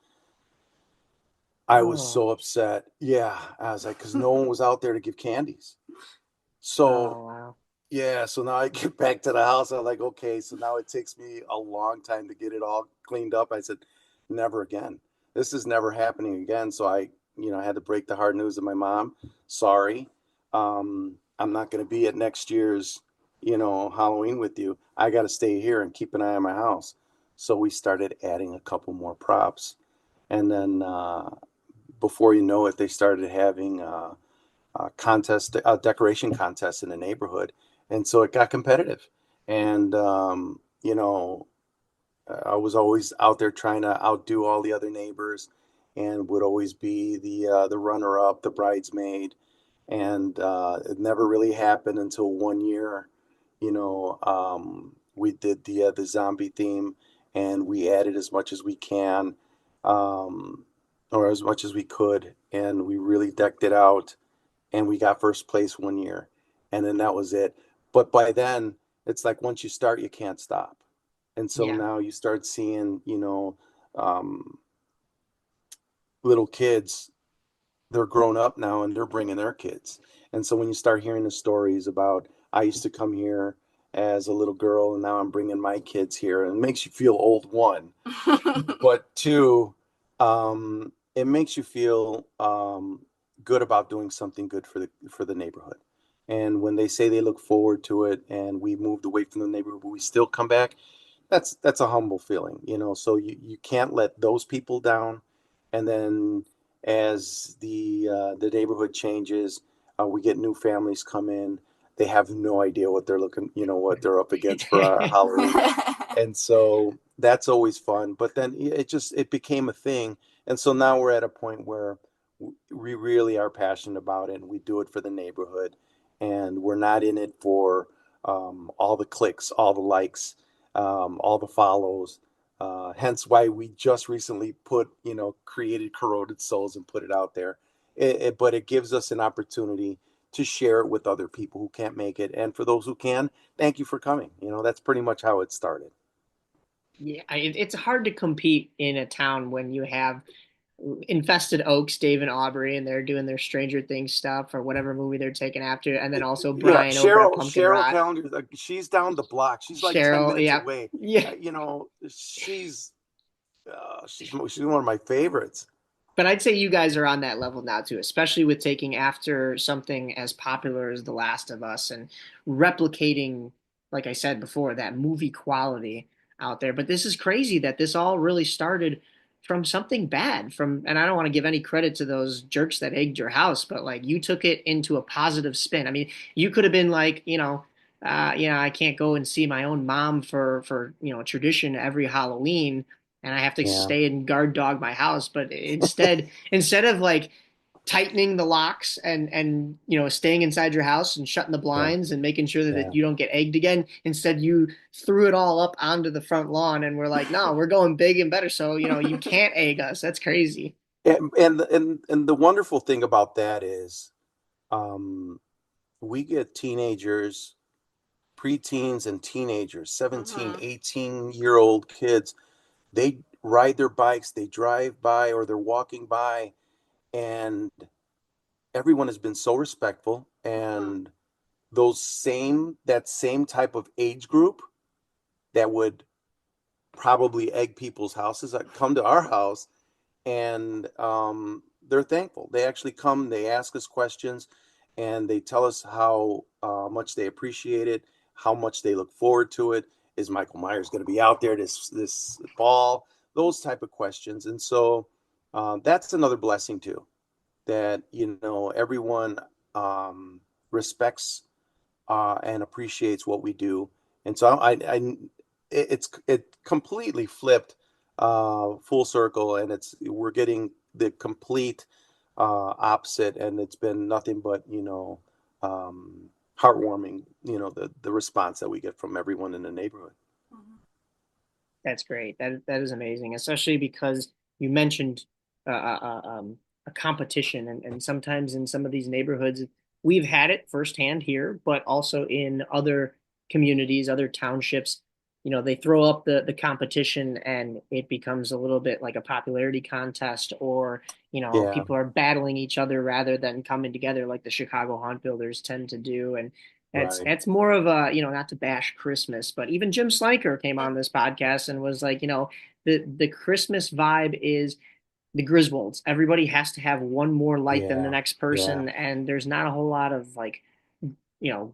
B: I was
A: Oh,
B: so upset. Yeah. I was like, because no one was out there to give candies. So
A: oh wow.
B: yeah, so now I get back to the house. I'm like, okay, so now it takes me a long time to get it all cleaned up. I said, never again. This is never happening again. So I had to break the hard news to my mom. Sorry. I'm not going to be at next year's, Halloween with you. I got to stay here and keep an eye on my house. So we started adding a couple more props. And then before you know it, they started having decoration contests in the neighborhood, and so it got competitive. And I was always out there trying to outdo all the other neighbors, and would always be the runner up, the bridesmaid, and it never really happened until one year. We did the zombie theme, and we added as much as we can, um, or as much as we could, and we really decked it out, and we got first place one year, and then that was it. But by then, it's like once you start, you can't stop, and so
A: Yeah.
B: now you start seeing, um, little kids, they're grown up now and they're bringing their kids. And so when you start hearing the stories about, I used to come here as a little girl and now I'm bringing my kids here, and it makes you feel old, one. But two, it makes you feel good about doing something good for the neighborhood. And when they say they look forward to it, and we moved away from the neighborhood, but we still come back, that's a humble feeling, you know. So you can't let those people down. And then as the neighborhood changes, we get new families come in. They have no idea what they're looking, you know, what they're up against for our Halloween, and so that's always fun. But then it became a thing, and so now we're at a point where we really are passionate about it, and we do it for the neighborhood, and we're not in it for all the clicks, all the likes, all the follows. Hence why we just recently created Corroded Souls and put it out there. But it gives us an opportunity to share it with other people who can't make it, and for those who can, thank you for coming. You know, that's pretty much how it started.
A: Yeah, it's hard to compete in a town when you have Infested Oaks, Dave and Aubrey, and they're doing their Stranger Things stuff or whatever movie they're taking after, and then also
B: Yeah,
A: Brian over at Pumpkin
B: Cheryl
A: Rot.
B: Calendar, she's down the block. She's like 10
A: Cheryl,
B: minutes
A: yeah,
B: away.
A: yeah.
B: You know, she's one of my favorites.
A: But I'd say you guys are on that level now too, especially with taking after something as popular as The Last of Us and replicating, like I said before, that movie quality out there. But this is crazy that this all really started from something bad from, and I don't want to give any credit to those jerks that egged your house, but like you took it into a positive spin. I mean, you could have been like, I can't go and see my own mom for tradition every Halloween, and I have to
B: Yeah,
A: stay and guard dog my house. But instead of like tightening the locks and staying inside your house and shutting the
B: yeah,
A: blinds and making sure that
B: yeah.
A: you don't get egged again, instead you threw it all up onto the front lawn and we're like, no, we're going big and better. So you can't egg us. That's crazy.
B: And the wonderful thing about that is, um, we get teenagers, preteens and teenagers, 17,
C: Mhm.
B: 18-year-old kids. They ride their bikes, they drive by, or they're walking by, and everyone has been so respectful.
C: Mhm.
B: And that same type of age group that would probably egg people's houses that come to our house, and they're thankful. They actually come, they ask us questions, and they tell us how much they appreciate it, how much they look forward to it. Is Michael Myers going to be out there this fall? Those type of questions. And so that's another blessing too, that everyone respects and appreciates what we do. And so it completely flipped full circle, and we're getting the complete opposite, and it's been nothing but heartwarming. The response that we get from everyone in the neighborhood.
C: Mhm.
A: That's great. That is amazing, especially because you mentioned a competition, and sometimes in some of these neighborhoods, we've had it firsthand here, but also in other communities, other townships. They throw up the competition, and it becomes a little bit like a popularity contest, or
B: Yeah,
A: people are battling each other rather than coming together like the Chicago Haunt Builders tend to do, and that's
B: right.
A: that's more of a, not to bash Christmas, but even Jim Sliker came on this podcast and was like, the Christmas vibe is the Griswolds. Everybody has to have one more light than the
B: Yeah,
A: next
B: yeah,
A: person, and there's not a whole lot of like,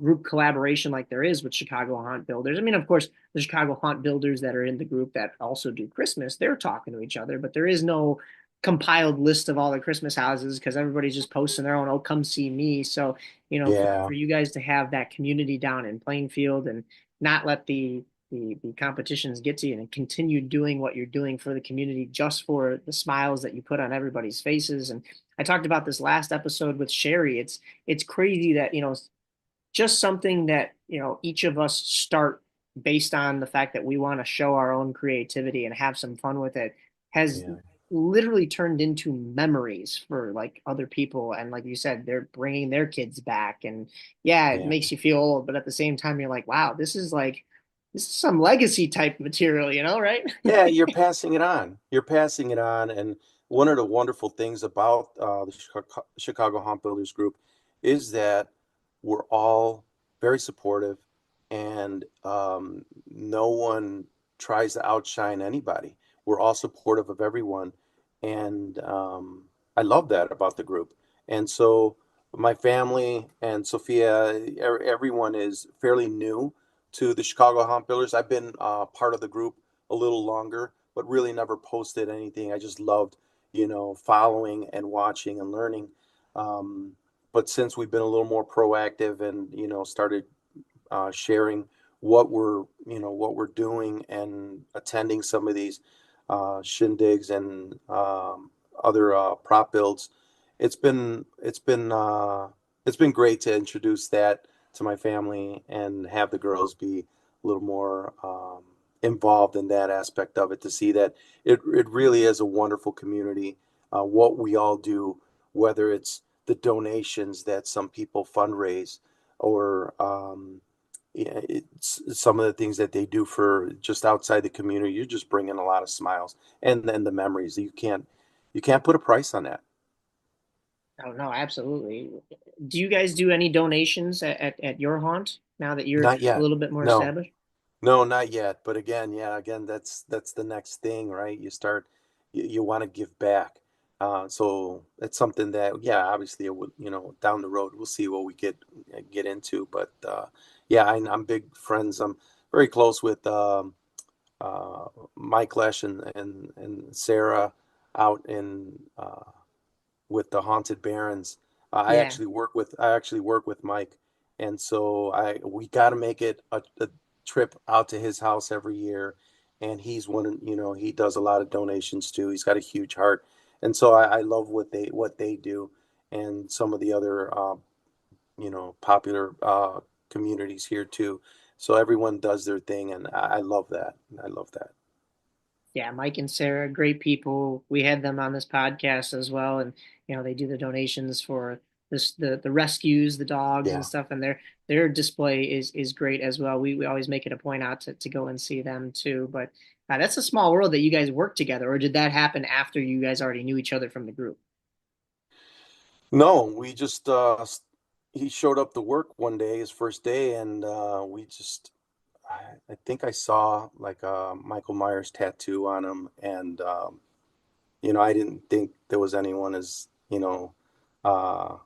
A: group collaboration like there is with Chicago Haunt Builders. I mean, of course, the Chicago Haunt Builders that are in the group that also do Christmas, they're talking to each other, but there is no compiled list of all the Christmas houses because everybody's just posting their own, oh, come see me. So,
B: yeah,
A: for you guys to have that community down in Plainfield and not let the competitions get to you and continue doing what you're doing for the community just for the smiles that you put on everybody's faces. And I talked about this last episode with Sherry. It's crazy that, just something that each of us start based on the fact that we want to show our own creativity and have some fun with it has
B: yeah,
A: literally turned into memories for like other people, and like you said, they're bringing their kids back, and yeah, it
B: yeah,
A: makes you feel old, but at the same time you're like, wow, this is like This is some legacy type material, right?
B: Yeah, you're passing it on. You're passing it on. And one of the wonderful things about the Chicago Haunt Builders Group is that we're all very supportive, and no one tries to outshine anybody. We're all supportive of everyone. And I love that about the group. And so my family and Sophia, everyone is fairly new to the Chicago Haunt Builders. I've been part of the group a little longer, but really never posted anything. I just loved, following and watching and learning. Um, but since we've been a little more proactive and, started sharing what we're doing and attending some of these shindigs and other prop builds, it's been it's been it's been great to introduce that to my family and have the girls be a little more involved in that aspect of it, to see that it really is a wonderful community. What we all do, whether it's the donations that some people fundraise, or yeah, it's some of the things that they do for just outside the community. You're just bringing a lot of smiles, and then the memories. You can't put a price on that.
A: Oh no, absolutely. Do you guys do any donations at your haunt now that you're
B: Not
A: a
B: yet.
A: little bit more
B: No.
A: established?
B: No, not yet. But again, yeah, again, that's the next thing, right? You want to give back. So it's something that, yeah, obviously, it would, down the road, we'll see what we get into. But yeah, I'm big friends. I'm very close with uh, Mike Lesh and Sarah out in with the Haunted Barons.
A: Yeah.
B: I actually work with Mike, and so I we got to make it a trip out to his house every year. And he's he does a lot of donations too. He's got a huge heart, and so I love what they do, and some of the other popular communities here too. So everyone does their thing, and I love that. I love that.
A: Yeah, Mike and Sarah, great people. We had them on this podcast as well, and they do the donations for the rescues, the dogs and
B: Yeah.
A: stuff, and their display is great as well. We always make it a point out to go and see them too. But that's a small world that you guys work together, or did that happen after you guys already knew each other from the group?
B: No, we just he showed up to work one day, his first day, and I think I saw like a Michael Myers tattoo on him, and I didn't think there was anyone as uh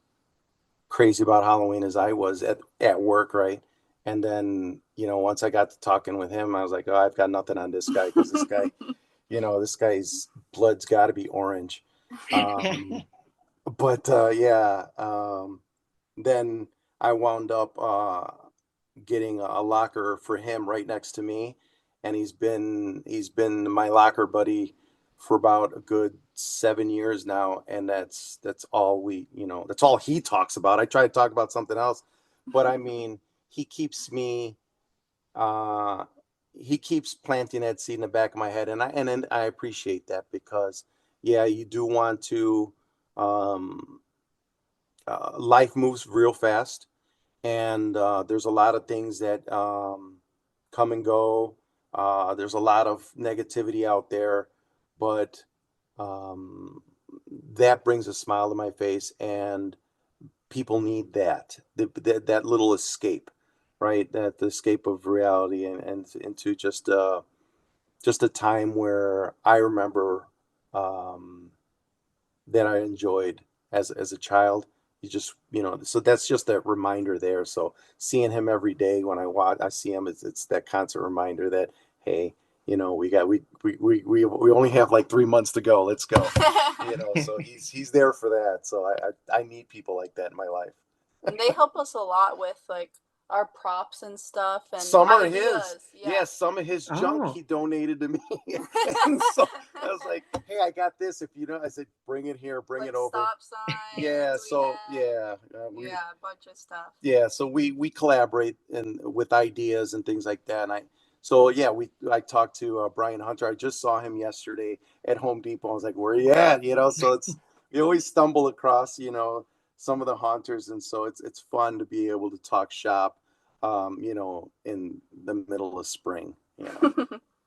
B: crazy about Halloween as I was at work, right? And then once I got to talking with him, I was like, oh, I've got nothing on this guy, because this guy, this guy's blood's got to be orange. Um, but yeah, then I wound up getting a locker for him right next to me, and he's been my locker buddy for about a good 7 years now, and that's all that's all he talks about. I try to talk about something else, but I mean, he keeps me uh he keeps planting that seed in the back of my head, and I appreciate that, because yeah, you do want to um life moves real fast, and there's a lot of things that come and go. There's a lot of negativity out there, but um, that brings a smile to my face, and people need that little escape, right? That the escape of reality, and into just a time where I remember um, that I enjoyed as a child. You just so that's just a reminder there. So seeing him every day when I see him, it's that constant reminder that, hey, we only have like 3 months to go. Let's go. So he's there for that. So I need people like that in my life.
C: And they help us a lot with like our props and stuff and
B: Some are his.
C: ideas.
B: Yeah,
C: Yeah.
B: some of his junk
A: Oh,
B: he donated to me. And so I was like, hey, I got this. If I said, bring it here, bring
C: Like
B: it over.
C: stop signs
B: Yeah,
C: we
B: so
C: had.
B: yeah,
C: Yeah, a bunch of stuff.
B: yeah, so we collaborate and with ideas and things like that. And so yeah, I talked to Brian Hunter. I just saw him yesterday at Home Depot. I was like, where are you at? So you always stumble across some of the haunters, and so it's fun to be able to talk shop in the middle of spring, you know.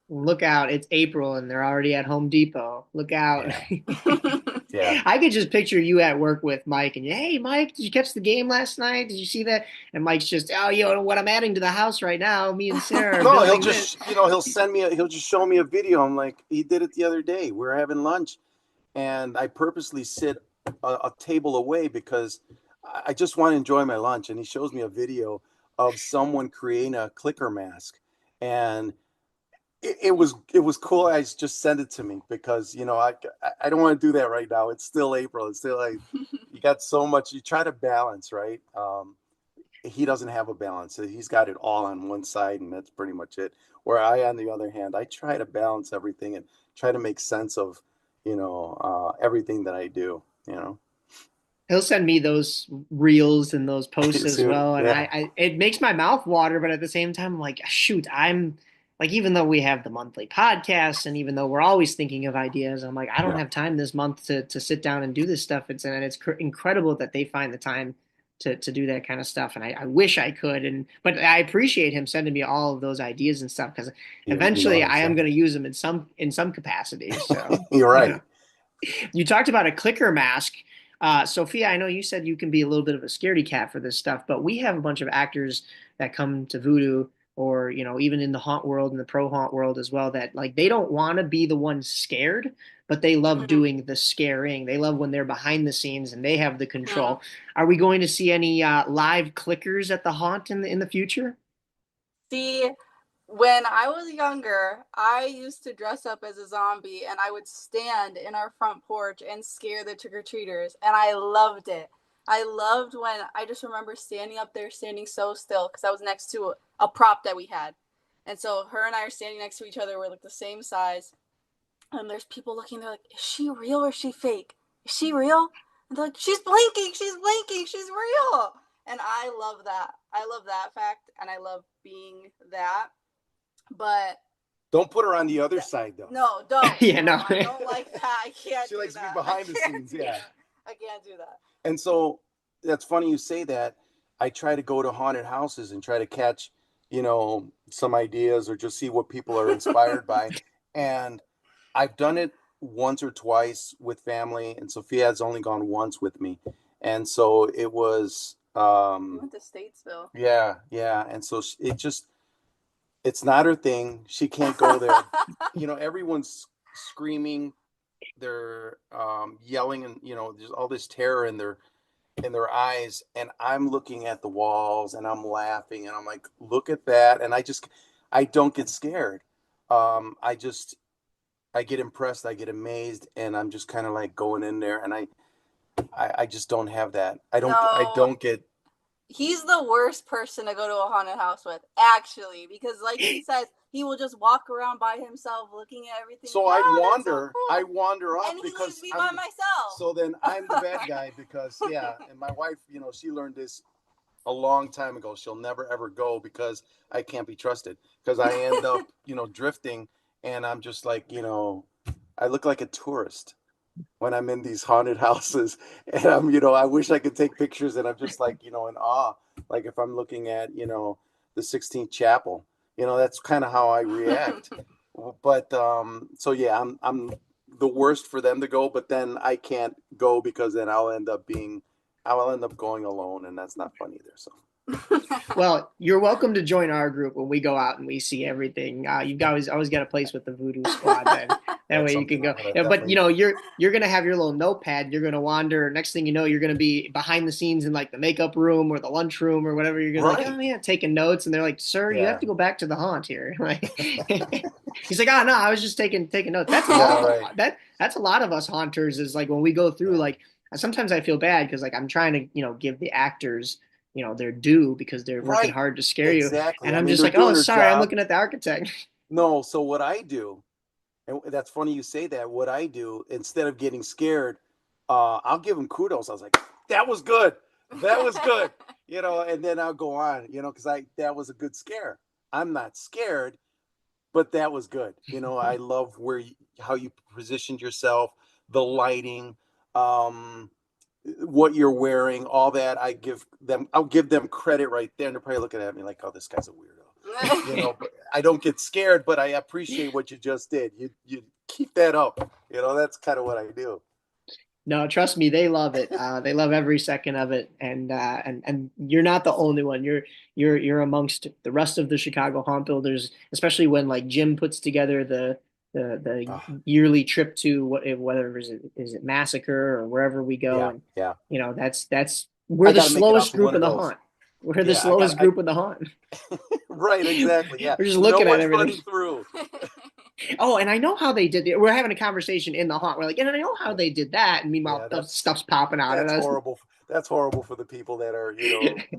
A: Look out, it's April and they're already at Home Depot. Look out.
B: Yeah. Yeah.
A: I could just picture you at work with Mike and hey, Mike, did you catch the game last night? Did you see that? And Mike's just, oh, what I'm adding to the house right now, me and Sarah are
B: No, he'll
A: building this.
B: just, he'll just show me a video. I'm like, he did it the other day. We're having lunch and I purposely sit a table away because I just want to enjoy my lunch. And he shows me a video of someone creating a clicker mask. And it was cool. I just sent it to me because I don't want to do that right now. It's still April. It's still like you got so much. You try to balance, right? He doesn't have a balance. He's got it all on one side, and that's pretty much it. Where on the other hand, I try to balance everything and try to make sense of everything that I do.
A: He'll send me those reels and those posts as well, and
B: Yeah,
A: it makes my mouth water, but at the same time, I'm like, shoot, I'm like, even though we have the monthly podcast, and even though we're always thinking of ideas, I'm like, I don't
B: yeah,
A: have time this month to sit down and do this stuff. It's incredible that they find the time to do that kind of stuff, and I wish I could, but I appreciate him sending me all of those ideas and stuff because
B: you know
A: eventually
B: what I'm
A: I am
B: saying.
A: going to use them in some capacity. So,
B: You're
A: you
B: right.
A: know. You talked about a clicker mask. Sophia, I know you said you can be a little bit of a scaredy cat for this stuff, but we have a bunch of actors that come to Voodoo or, even in the haunt world and the pro haunt world as well that like they don't want to be the ones scared, but they love
C: Mhm,
A: doing the scaring. They love when they're behind the scenes and they have the
C: mhm.
A: control. Are we going to see any live clickers at the haunt in the future?
C: See, when I was younger, I used to dress up as a zombie and I would stand in our front porch and scare the trick or treaters. And I loved it. I loved when I just remember standing up there, standing so still because I was next to a prop that we had. And so her and I are standing next to each other. We're like the same size. And there's people looking, they're like, is she real or is she fake? Is she real? And they're like, she's blinking, she's real. And I love that. I love that fact. And I love being that. But
B: Don't put her on the other side though.
C: no, don't.
A: Yeah,
C: No,
A: no.
C: I don't like that. I can't
B: She
C: do
B: likes to be
C: that.
B: behind the scenes. Yeah.
C: I can't do that.
B: And so that's funny you say that. I try to go to haunted houses and try to catch, some ideas or just see what people are inspired by. And I've done it once or twice with family, and Sophia has only gone once with me. And so it was,
C: You went to Statesville.
B: yeah, yeah. And so it's not her thing. She can't go there. Everyone's screaming, they're yelling, and there's all this terror in their eyes, and I'm looking at the walls and I'm laughing and I'm like, look at that. And I don't get scared. I get impressed, I get amazed, and I'm just kind of like going in there, and I just don't have that. I
C: No,
B: don't get.
C: he's the worst person to go to a haunted house with, actually, because like he says, he will just walk around by himself looking at everything.
B: So
C: Wow,
B: I
C: that's so
B: wander, I
C: cool.
B: wander off
C: And he leaves
B: because
C: me by
B: so then I'm the bad guy because yeah, and my wife, she learned this a long time ago. She'll never ever go because I can't be trusted because I end up, drifting, and I'm just like, I look like a tourist when I'm in these haunted houses, and I wish I could take pictures, and I'm just like, in awe, like if I'm looking at, the 16th chapel, that's kind of how I react. But so yeah, I'm the worst for them to go, but then I can't go because then I'll end up going alone, and that's not fun either. So
A: Well, you're welcome to join our group when we go out and we see everything. You've always got a place with the Voodoo Squad. Then that
B: that's
A: way you can
B: something I'm
A: go.
B: gonna
A: Yeah, but
B: definitely.
A: you're gonna have your little notepad. You're gonna wander. Next thing you know, you're gonna be behind the scenes in like the makeup room or the lunch room or whatever. You're gonna like,
B: Right.
A: oh yeah, taking notes, and they're like, sir, you have
B: Yeah.
A: to go back to the haunt here. Like, he's like, oh no, I was just taking notes. That's
B: Yeah.
A: all.
B: Right.
A: That's a lot of us haunters is like when we go through
B: Yeah.
A: like. Sometimes I feel bad because like I'm trying to give the actors their due because they're working
B: Right.
A: hard to scare you.
B: Exactly.
A: And
B: I
A: I'm
B: mean,
A: just
B: they're
A: like, oh,
B: doing their
A: sorry, I'm
B: job.
A: looking at the architect.
B: No. So what I do, and that's funny you say that. What I do instead of getting scared, I'll give them kudos. I was like, that was good. That was good. And then I'll go on. Because that was a good scare. I'm not scared, but that was good. I love how you positioned yourself, the lighting, um, what you're wearing, all that. I'll give them credit right there. And they're probably looking at me like, oh, this guy's a weirdo. But I don't get scared, but I appreciate what you just did. You keep that up. That's kind of what I do.
A: No, trust me, they love it. They love every second of it, and you're not the only one. You're amongst the rest of the Chicago Haunt Builders, especially when like Jim puts together the
B: Oh,
A: yearly trip to whether is it Massacre or wherever we go,
B: yeah,
A: and
B: yeah.
A: that's we're
B: I
A: the
B: got to make it out
A: slowest
B: to
A: group
B: one
A: in
B: of
A: the
B: those.
A: haunt. We're the
B: Yeah, I got.
A: slowest group in the haunt.
B: Right, exactly. Yeah,
A: We're just
B: no
A: looking at
B: one's
A: everything.
B: running through.
A: Oh, and I know how they did it. We're having a conversation in the haunt. We're like, and I know how
B: Yeah,
A: they did that. And meanwhile,
B: yeah.
A: stuff's popping out at
B: That's
A: us.
B: horrible. That's horrible for the people that are,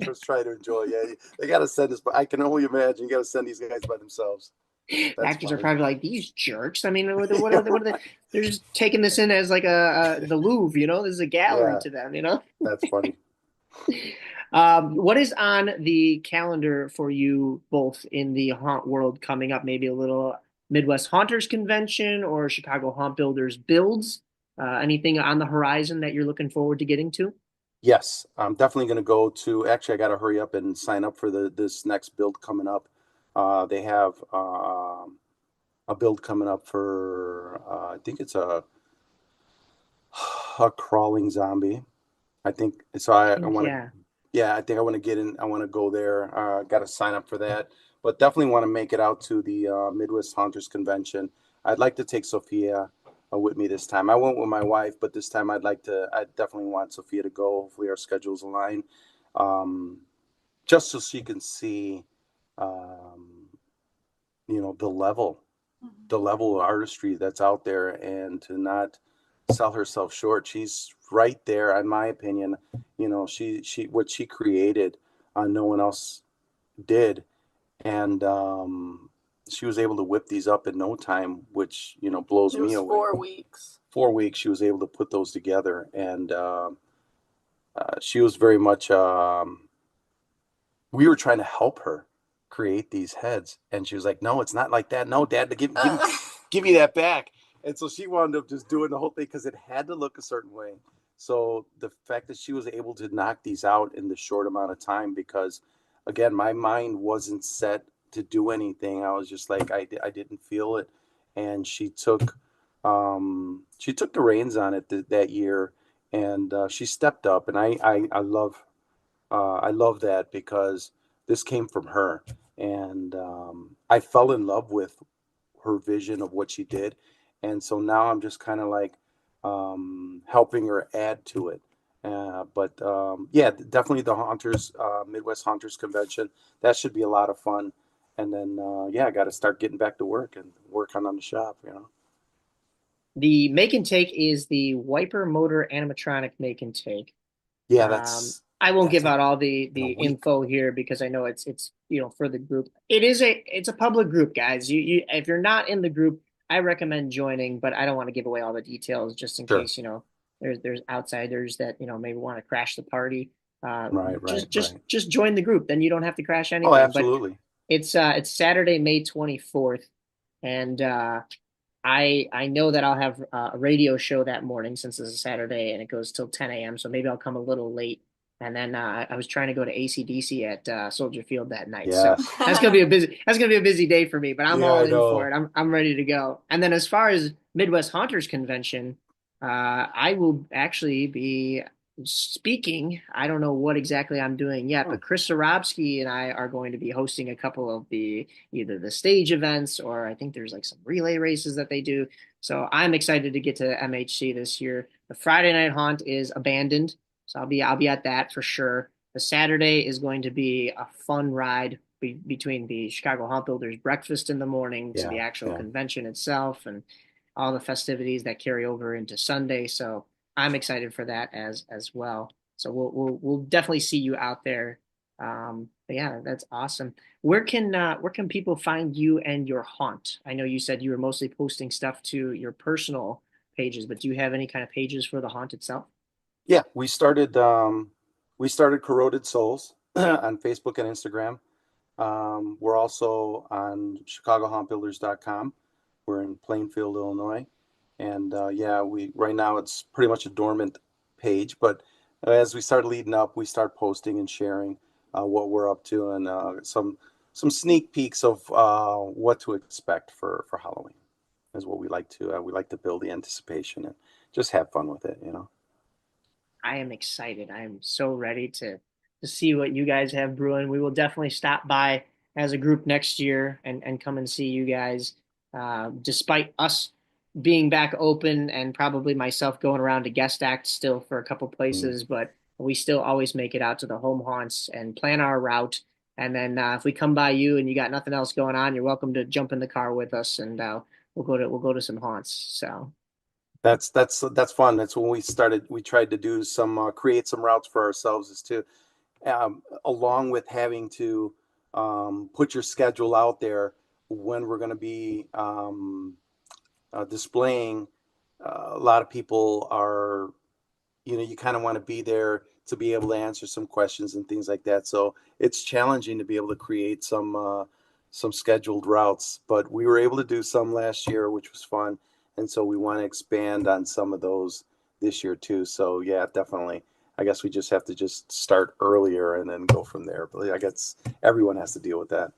B: just trying to enjoy. Yeah, they got to send us, but I can only imagine you got to send these guys by themselves.
A: The
B: That's
A: actors are
B: funny.
A: probably like, these jerks. I mean, what
B: Yeah,
A: are they?
B: right.
A: They're just taking this in as like the Louvre, This is a gallery
B: Yeah,
A: to them,
B: that's funny.
A: What is on the calendar for you both in the haunt world coming up? Maybe a little Midwest Haunters Convention or Chicago Haunt Builders builds? Anything on the horizon that you're looking forward to getting to?
B: Yes, I'm definitely going to go to. Actually, I got to hurry up and sign up for this next build coming up. They have a build coming up for. I think it's a crawling zombie. I think so.
A: I
B: I
A: think,
B: want to.
A: yeah.
B: Yeah, I think I want to get in. I want to go there. Got to sign up for that, but definitely want to make it out to the Midwest Hunters Convention. I'd like to take Sophia with me this time. I went with my wife, but this time I'd like to. I definitely want Sophia to go. Hopefully our schedules align, um, just so she can see, um, the level of artistry that's out there, and to not sell herself short. She's right there, in my opinion. She what she created, no one else did, and she was able to whip these up in no time, which blows
C: It
B: me
C: was
B: away.
C: 4 weeks.
B: 4 weeks, she was able to put those together, and she was very much. We were trying to help her create these heads, and she was like, "No, it's not like that. No, Dad, give me that back." And so she wound up just doing the whole thing because it had to look a certain way. So the fact that she was able to knock these out in the short amount of time, because again, my mind wasn't set to do anything. I was just like, I didn't feel it, and she took the reins on it that year, and she stepped up, and I love that because this came from her, and I fell in love with her vision of what she did, and so now I'm just kind of like helping her add to it. But yeah, definitely the Haunters Midwest Haunters Convention. That should be a lot of fun. And then yeah, I got to start getting back to work and work on the shop.
A: The make and take is the Wiper Motor animatronic make and take.
B: Yeah, that's
A: I won't
B: that's
A: give
B: in,
A: out all the
B: in a week.
A: info here because I know it's for the group. It's a public group, guys. You if you're not in the group, I recommend joining, but I don't want to give away all the details just in
B: Sure.
A: case there's outsiders that maybe want to crash the party. Uh,
B: Right, right,
A: just just
B: right.
A: just join the group, then you don't have to crash
B: Oh,
A: anything. But
B: absolutely.
A: it's Saturday, May 24th, and I know that I'll have a radio show that morning since it's a Saturday and it goes till 10 a.m. So maybe I'll come a little late. And then I was trying to go to AC/DC at Soldier Field that night. So
B: Yes.
A: that's gonna be a busy day for me, but I'm
B: Yeah,
A: all
B: I
A: in for
B: know.
A: it. I'm ready to go. And then as far as Midwest Haunters Convention, I will actually be speaking. I don't know what exactly I'm doing yet,
B: Hmm.
A: but Chris Sarabsky and I are going to be hosting a couple of either the stage events or I think there's like some relay races that they do. So I'm excited to get to MHC this year. The Friday night haunt is abandoned, so I'll be at that for sure. The Saturday is going to be a fun ride between the Chicago Haunt Builders breakfast in the morning to the
B: Yeah,
A: actual
B: yeah.
A: convention itself and all the festivities that carry over into Sunday. So I'm excited for that as well. So we'll definitely see you out there. But yeah, that's awesome. Where can people find you and your haunt? I know you said you were mostly posting stuff to your personal pages, but do you have any kind of pages for the haunt itself?
B: Yeah, we started Corroded Souls on Facebook and Instagram. We're also on chicagohauntbuilders.com. We're in Plainfield, Illinois. And yeah, we right now it's pretty much a dormant page, but as we start leading up, we start posting and sharing what we're up to, and some sneak peeks of what to expect for Halloween is what we like to build the anticipation and just have fun with it, you know.
A: I am excited. I am so ready to see what you guys have brewing. We will definitely stop by as a group next year and come and see you guys. Despite us being back open and probably myself going around to guest act still for a couple
B: Mm.
A: places, but we still always make it out to the home haunts and plan our route. And then if we come by you and you got nothing else going on, you're welcome to jump in the car with us and we'll go to some haunts. So
B: That's fun. That's when we started. We tried to do some create some routes for ourselves, is to along with having to put your schedule out there when we're going to be displaying. A lot of people are, you know, you kind of want to be there to be able to answer some questions and things like that. So it's challenging to be able to create some scheduled routes, but we were able to do some last year, which was fun. And so we want to expand on some of those this year too. So yeah, definitely. I guess we just have to just start earlier and then go from there. But I guess everyone has to deal with that.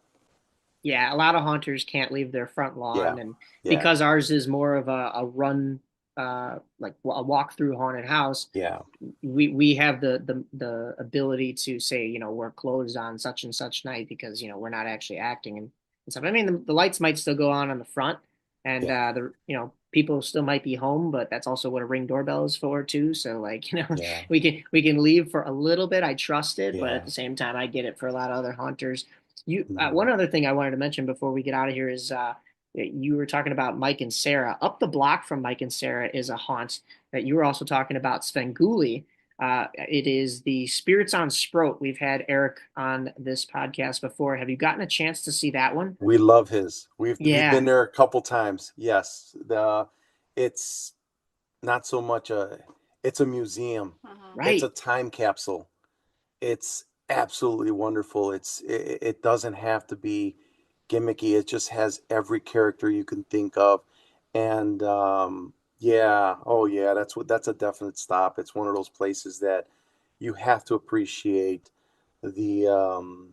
A: yeah, a lot of haunters can't leave their front
B: Yeah.
A: lawn, and
B: Yeah.
A: because ours is more of a run, like a walk through haunted house,
B: Yeah.
A: we have the ability to say, we're closed on such and such night because we're not actually acting and stuff. I mean, the lights might still go on the front, and
B: Yeah.
A: the people still might be home, but that's also what a ring doorbell is for too. So like
B: Yeah.
A: we can leave for a little bit. I trust it, but at
B: Yeah.
A: the same time, I get it for a lot of other haunters. One
B: Mhm.
A: other thing I wanted to mention before we get out of here is you were talking about Mike and Sarah. Up the block from Mike and Sarah is a haunt that you were also talking about, Svengoolie. It is the Spirits on Sproat. We've had Eric on this podcast before. Have you gotten a chance to see that one?
B: We love his. We've
A: Yeah,
B: been there a couple times. Yes. It's not so much it's a museum.
C: Mhm.
B: It's a
A: right.
B: time capsule. It's absolutely wonderful. It doesn't have to be gimmicky. It just has every character you can think of. And yeah, oh yeah, that's a definite stop. It's one of those places that you have to appreciate the um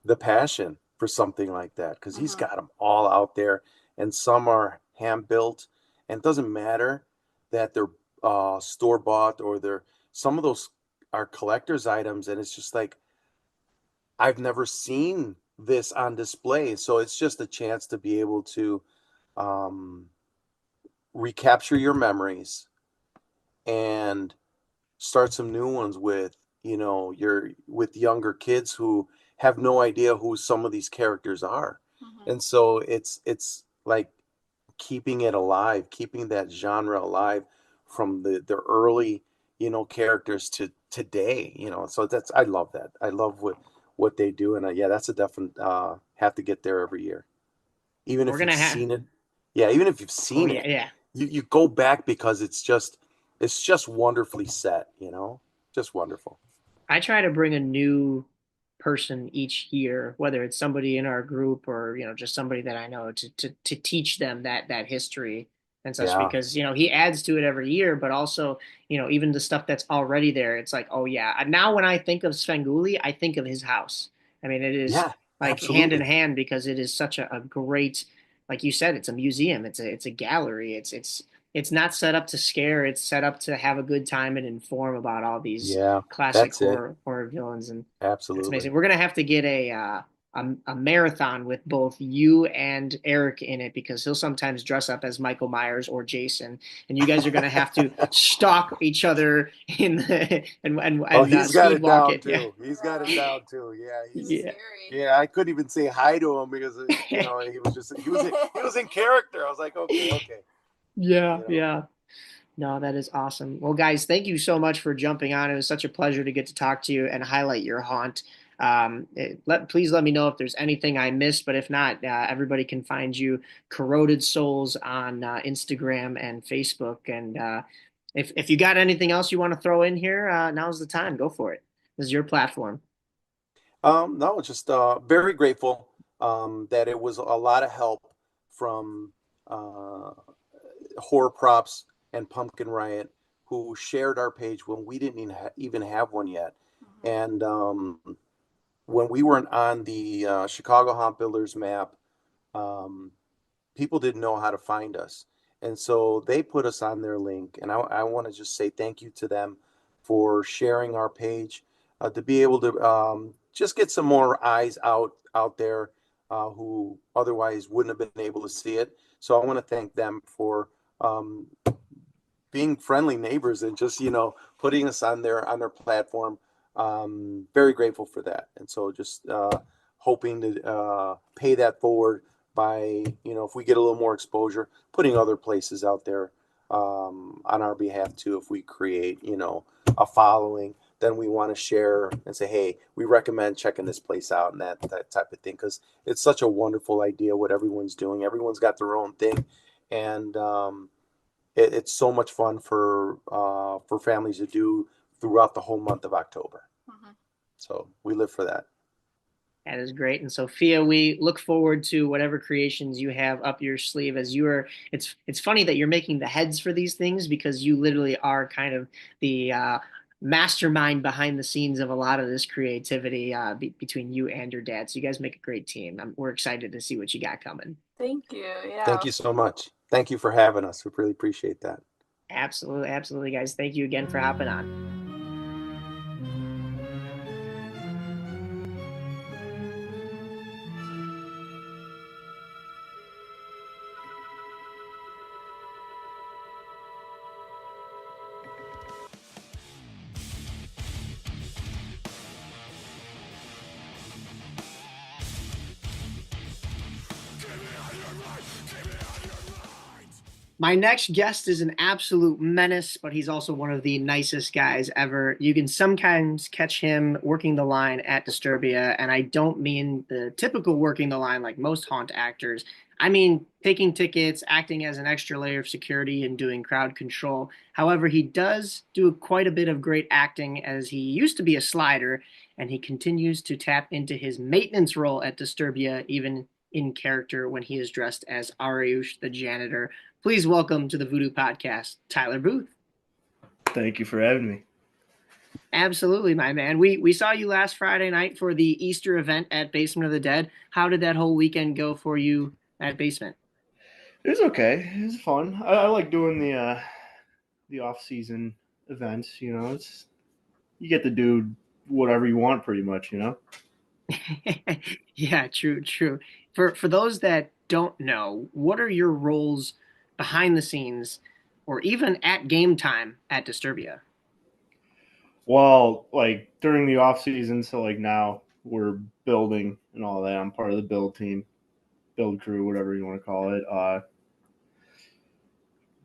B: the passion for something like that, because he's
C: Mhm.
B: got them all out there, and some are hand built, and it doesn't matter that they're store bought, or they're some of those are collector's items, and it's just like I've never seen this on display. So it's just a chance to be able to um, recapture your memories and start some new ones with, your with younger kids who have no idea who some of these characters are.
C: Mhm.
B: And so it's like keeping it alive, keeping that genre alive from the early, characters to today, so that's I love that. I love what they do. And yeah, that's a definite have to get there every year, even
A: We're
B: if you've
A: gonna have.
B: seen it. Yeah, even if you've
A: Oh
B: seen
A: yeah,
B: it,
A: yeah.
B: you go back because it's just wonderfully set, just wonderful.
A: I try to bring a new person each year, whether it's somebody in our group or just somebody that I know to teach them that history and such
B: Yeah.
A: because he adds to it every year, but also even the stuff that's already there. It's like, oh yeah, now when I think of Svengoolie, I think of his house. I mean, it is
B: Yeah,
A: like hand in
B: absolutely.
A: hand because it is such a great, like you said, it's a museum, it's a gallery, it's not set up to scare, it's set up to have a good time and inform about all these
B: Yeah,
A: classic
B: that's it.
A: horror villains, and that's
B: Absolutely.
A: amazing. We're gonna have to get a marathon with both you and Eric in it because he'll sometimes dress up as Michael Myers or Jason, and you guys are gonna have to stalk each other in the
B: Oh,
A: and
B: he's got
A: speed
B: it
A: walk
B: down
A: it. Yeah,
B: too. He's got it
C: Right.
B: down too. Yeah,
C: He's
B: he's
A: yeah,
C: scary.
B: yeah. I couldn't even say hi to him because he was in character. I was like, okay, okay,
A: yeah,
B: you know.
A: yeah. No, that is awesome. Well, guys, thank you so much for jumping on. It was such a pleasure to get to talk to you and highlight your haunt. Please let me know if there's anything I missed, but if not, everybody can find you Corroded Souls on Instagram and Facebook. And if you got anything else you want to throw in here, now's the time. Go for it. This is your platform.
B: No, just very grateful that it was a lot of help from Horror Props and Pumpkin Riot, who shared our page when we didn't even have one yet. And when we weren't on the Chicago Haunt Builders map, um, people didn't know how to find us. And so they put us on their link. And I want to just say thank you to them for sharing our page, to be able to just get some more eyes out there who otherwise wouldn't have been able to see it. So I want to thank them for um, being friendly neighbors and just, putting us on their platform. Very grateful for that. And so just hoping to pay that forward by, if we get a little more exposure, putting other places out there on our behalf too. If we create, a following, then we want to share and say, hey, we recommend checking this place out and that type of thing. Because it's such a wonderful idea what everyone's doing. Everyone's got their own thing. And it's so much fun for families to do throughout the whole month of October. So we live for that.
A: That is great. And Sophia, we look forward to whatever creations you have up your sleeve as you are. It's funny that you're making the heads for these things because you literally are kind of the mastermind behind the scenes of a lot of this creativity between you and your dad. So you guys make a great team. We're excited to see what you got coming.
C: Thank you. Yeah.
B: Thank you so much. Thank you for having us. We really appreciate that.
A: Absolutely, absolutely, guys. Thank you again for hopping on. My next guest is an absolute menace, but he's also one of the nicest guys ever. You can sometimes catch him working the line at Disturbia, and I don't mean the typical working the line like most haunt actors. I mean taking tickets, acting as an extra layer of security, and doing crowd control. However, he does do quite a bit of great acting as he used to be a slider, and he continues to tap into his maintenance role at Disturbia, even in character when he is dressed as Areush, the janitor. Please welcome to the Voodoo Podcast, Tyler Booth.
D: Thank you for having me.
A: Absolutely, my man. We saw you last Friday night for the Easter event at Basement of the Dead. How did that whole weekend go for you at Basement?
D: It was okay. It was fun. I like doing the off season events. It's you get to do whatever you want, pretty much.
A: Yeah, true, true. For those that don't know, what are your roles behind the scenes, or even at game time at Disturbia?
D: Well, like during the off season, so like now we're building and all that. I'm part of the build team, build crew, whatever you want to call it.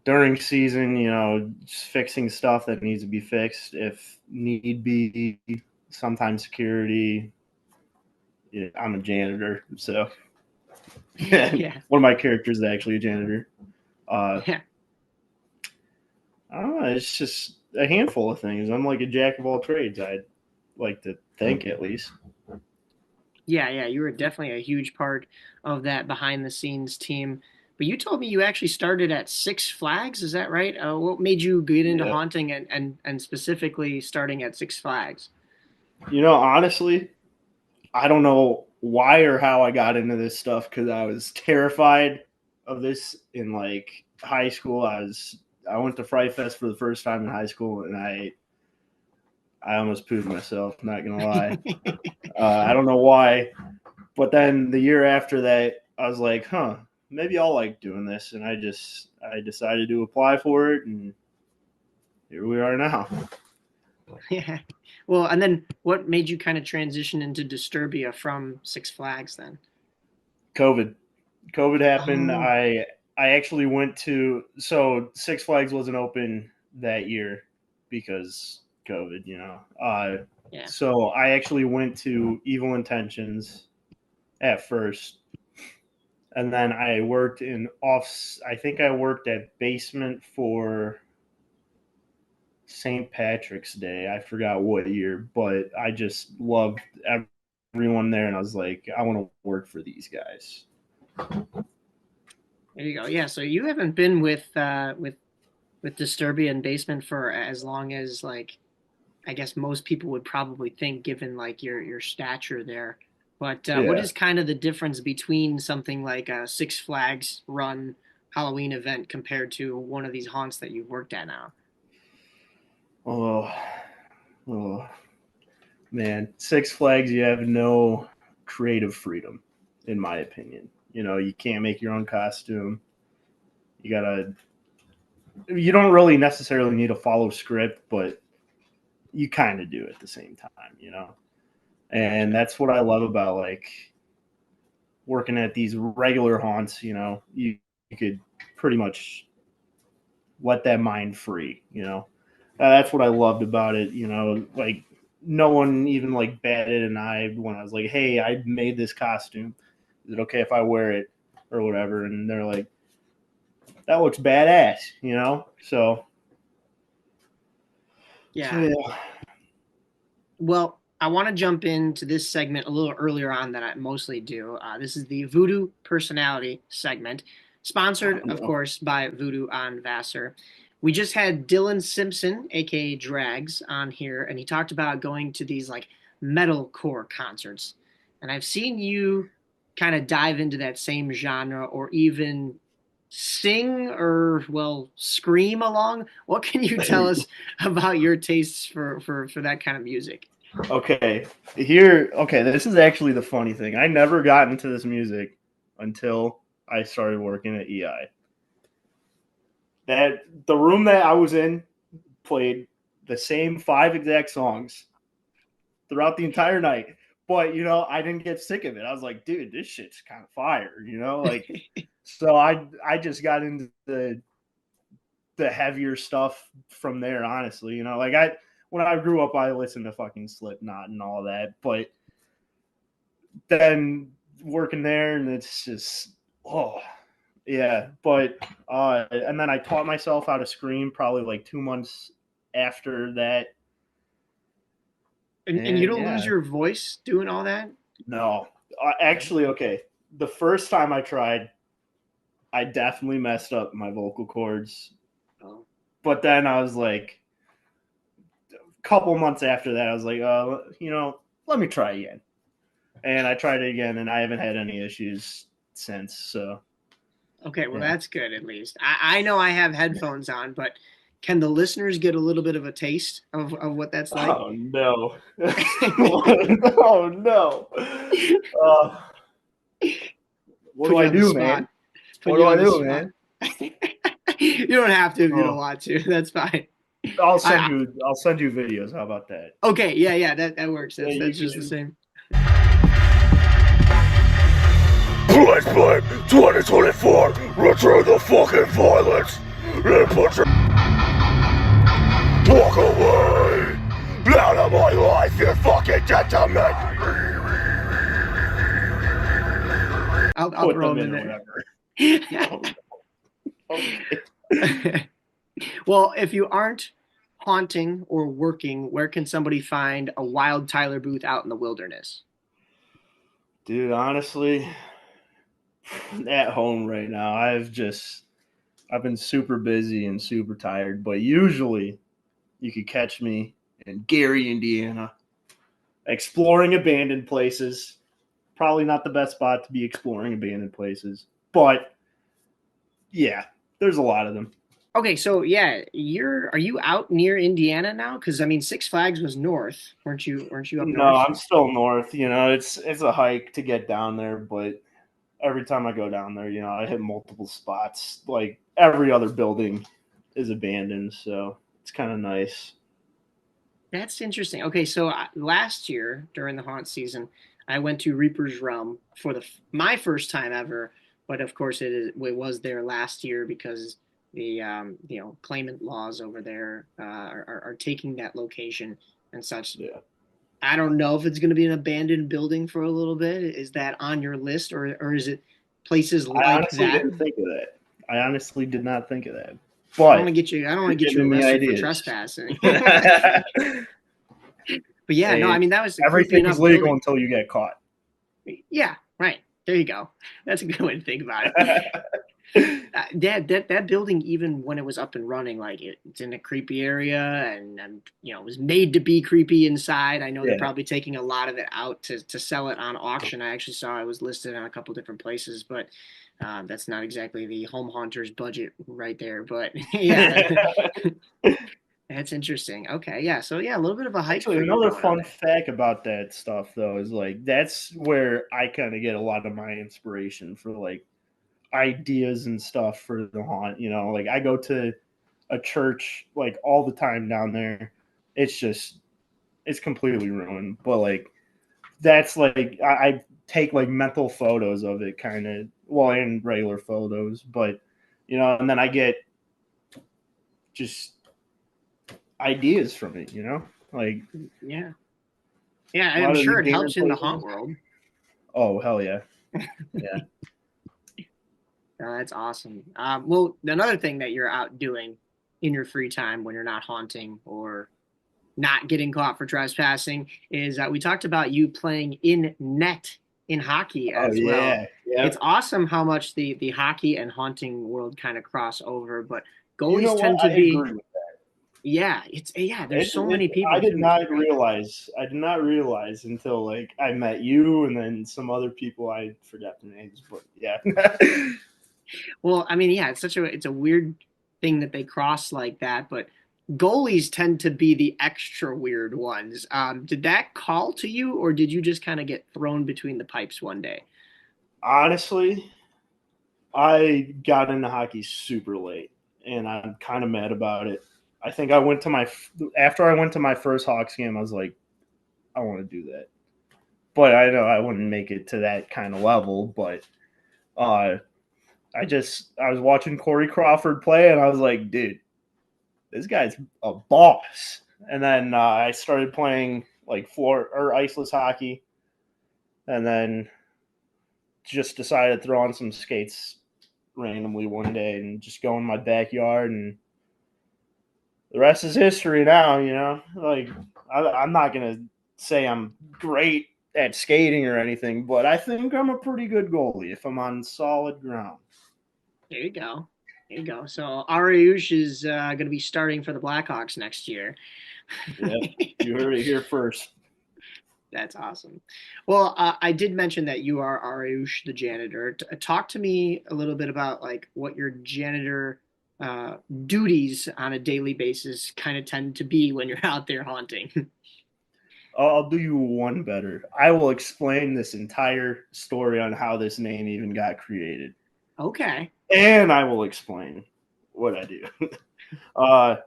D: During season, just fixing stuff that needs to be fixed if need be. Sometimes security. Yeah, I'm a janitor, so
A: Yeah.
D: one of my characters is actually a janitor.
A: Yeah.
D: I don't know. It's just a handful of things. I'm like a jack of all trades. I'd like to think, at least.
A: Yeah, you were definitely a huge part of that behind the scenes team. But you told me you actually started at Six Flags, is that right? What made you get into
D: Yeah.
A: haunting and specifically starting at Six Flags?
D: Honestly, I don't know why or how I got into this stuff because I was terrified of this in like high school. I went to Fright Fest for the first time in high school, and I almost pooed myself. Not gonna lie, I don't know why, but then the year after that, I was like, maybe I'll like doing this, and I decided to apply for it, and here we are now.
A: Yeah. Well, and then what made you kind of transition into Disturbia from Six Flags then?
D: COVID happened.
A: Oh.
D: I actually went to Six Flags wasn't open that year because COVID,
A: Yeah.
D: So I actually went to Evil Intentions at first, and then I worked I think I worked at Basement for St. Patrick's Day. I forgot what year, but I just loved everyone there, and I was like, I want to work for these guys.
A: There you go. Yeah, so you haven't been with with Disturbia and Basement for as long as like I guess most people would probably think, given like your stature there. But what
D: Yeah.
A: is kind of the difference between something like a Six Flags run Halloween event compared to one of these haunts that you've worked at now?
D: Oh, oh man, Six Flags, you have no creative freedom, in my opinion. You know, you can't make your own costume. You don't really necessarily need to follow script, but you kind of do at the same time, you know? And that's what I love about like working at these regular haunts, you know, you could pretty much let that mind free, you know? That's what I loved about it, you know, like no one even like batted an eye when I was like, hey, I made this costume. Is it okay if I wear it or whatever? And they're like, that looks badass, you know? So
A: Yeah.
D: yeah.
A: Well, I want to jump into this segment a little earlier on than I mostly do. This is the Voodoo Personality segment, sponsored, of course, by Voodoo on Vassar. We just had Dylan Simpson, A.K.A Drags, on here, and he talked about going to these like metalcore concerts. And I've seen you kind of dive into that same genre or even sing or, well, scream along. What can you tell us about your tastes for that kind of music?
D: Okay, this is actually the funny thing. I never got into this music until I started working at EI. That the room that I was in played the same 5 exact songs throughout the entire night. But, you know, I didn't get sick of it. I was like, dude, this shit's kind of fire, you know? Like, so I just got into the heavier stuff from there, honestly. You know, like when I grew up, I listened to fucking Slipknot and all that. But then working there, and it's just, oh, yeah. But, and then I taught myself how to scream probably like 2 months after that.
A: And you don't
D: yeah.
A: lose your voice doing all that?
D: No, actually, okay. The first time I tried, I definitely messed up my vocal cords.
A: Oh.
D: But then I was like, a couple months after that, I was like, you know, let me try again. And I tried it again, and I haven't had any issues since. So,
A: Okay, well,
D: yeah.
A: that's good at least. I know I have headphones on, but can the listeners get a little bit of a taste of what that's like?
D: Oh, no. Oh, no. What do I do, man? What do I do, man?
A: You don't have to if you don't
D: Oh.
A: want to. That's fine.
D: I'll send you videos. How about that?
A: Okay, yeah, that works.
D: Yeah,
A: That's just the same.
E: Plainfield 2024, return the fucking violence and put your walk away out of my life, you're fucking dead to me.
A: I'll
D: Put
A: throw
D: them
A: them
D: in
A: there.
D: whatever. Okay.
A: Well, if you aren't haunting or working, where can somebody find a wild Tyler Booth out in the wilderness?
D: Dude, honestly, at home right now. I've been super busy and super tired, but usually you could catch me in Gary, Indiana, exploring abandoned places. Probably not the best spot to be exploring abandoned places, but yeah, there's a lot of them.
A: Okay, so yeah, are you out near Indiana now? Because I mean, Six Flags was north, weren't you? Weren't you up
D: No,
A: north?
D: I'm still north. You know, it's a hike to get down there, but every time I go down there, you know, I hit multiple spots. Like every other building is abandoned, so it's kind of nice.
A: That's interesting. Okay, so last year during the haunt season, I went to Reaper's Realm for my first time ever. But of course, it was there last year because the claimant laws over there are taking that location and such.
D: Yeah.
A: I don't know if it's going to be an abandoned building for a little bit. Is that on your list, or is it places
D: I
A: like
D: honestly
A: that?
D: didn't think of that. I honestly did not think of that.
A: I
D: But
A: don't want to get you arrested for trespassing. But yeah, no, I mean that was a creepy
D: everything's
A: enough
D: legal
A: building.
D: until you get caught.
A: Yeah, right. There you go. That's a good way to think about it. That building, even when it was up and running, like it's in a creepy area, and it was made to be creepy inside. I know they're
D: Yeah.
A: probably taking a lot of it out to sell it on auction. I actually saw it was listed on a couple different places, but that's not exactly the home hunters budget right there. But yeah, that's interesting. Okay, yeah. So yeah, a little bit of a hike
D: Actually,
A: for you
D: another
A: going on
D: fun
A: there.
D: fact about that stuff, though, is like that's where I kind of get a lot of my inspiration for like ideas and stuff for the haunt. Like I go to a church like all the time down there. It's completely ruined, but like that's like I take like mental photos of it, kind of, well, and regular photos, but and then I get just ideas from it. Like
A: Yeah, yeah.
D: a lot
A: I'm
D: of the
A: sure it
D: demon
A: helps in the haunt
D: places.
A: world.
D: Oh hell yeah, yeah.
A: That's awesome. Well, another thing that you're out doing in your free time when you're not haunting or not getting caught for trespassing is we talked about you playing in net in hockey
D: Oh
A: as well.
D: yeah, yeah.
A: It's awesome how much the hockey and haunting world kind of cross over, but
D: You know
A: goalies
D: what?
A: tend to
D: I
A: be,
D: agree with that.
A: yeah. There's so many
D: I
A: people
D: did
A: too. It's
D: not
A: great.
D: realize. I did not realize until like I met you and then some other people. I forgot their names, but yeah.
A: Well, I mean, yeah, it's a weird thing that they cross like that, but goalies tend to be the extra weird ones. Did that call to you, or did you just kind of get thrown between the pipes one day?
D: Honestly, I got into hockey super late, and I'm kind of mad about it. I think after I went to my first Hawks game, I was like, I want to do that, but I know I wouldn't make it to that kind of level. But uh, I was watching Corey Crawford play, and I was like, dude, this guy's a boss. And then I started playing like floor or iceless hockey, and then just decided to throw on some skates randomly one day and just go in my backyard, and the rest is history now. Like I'm not gonna say I'm great at skating or anything, but I think I'm a pretty good goalie if I'm on solid ground.
A: There you go. There you go. So Areush is going to be starting for the Blackhawks next year.
D: Yeah, you heard it here first.
A: That's awesome. Well, I did mention that you are Areush, the janitor. Talk to me a little bit about like what your janitor uh, duties on a daily basis kind of tend to be when you're out there haunting.
D: I'll do you one better. I will explain this entire story on how this name even got created.
A: Okay.
D: And I will explain what I do. uh,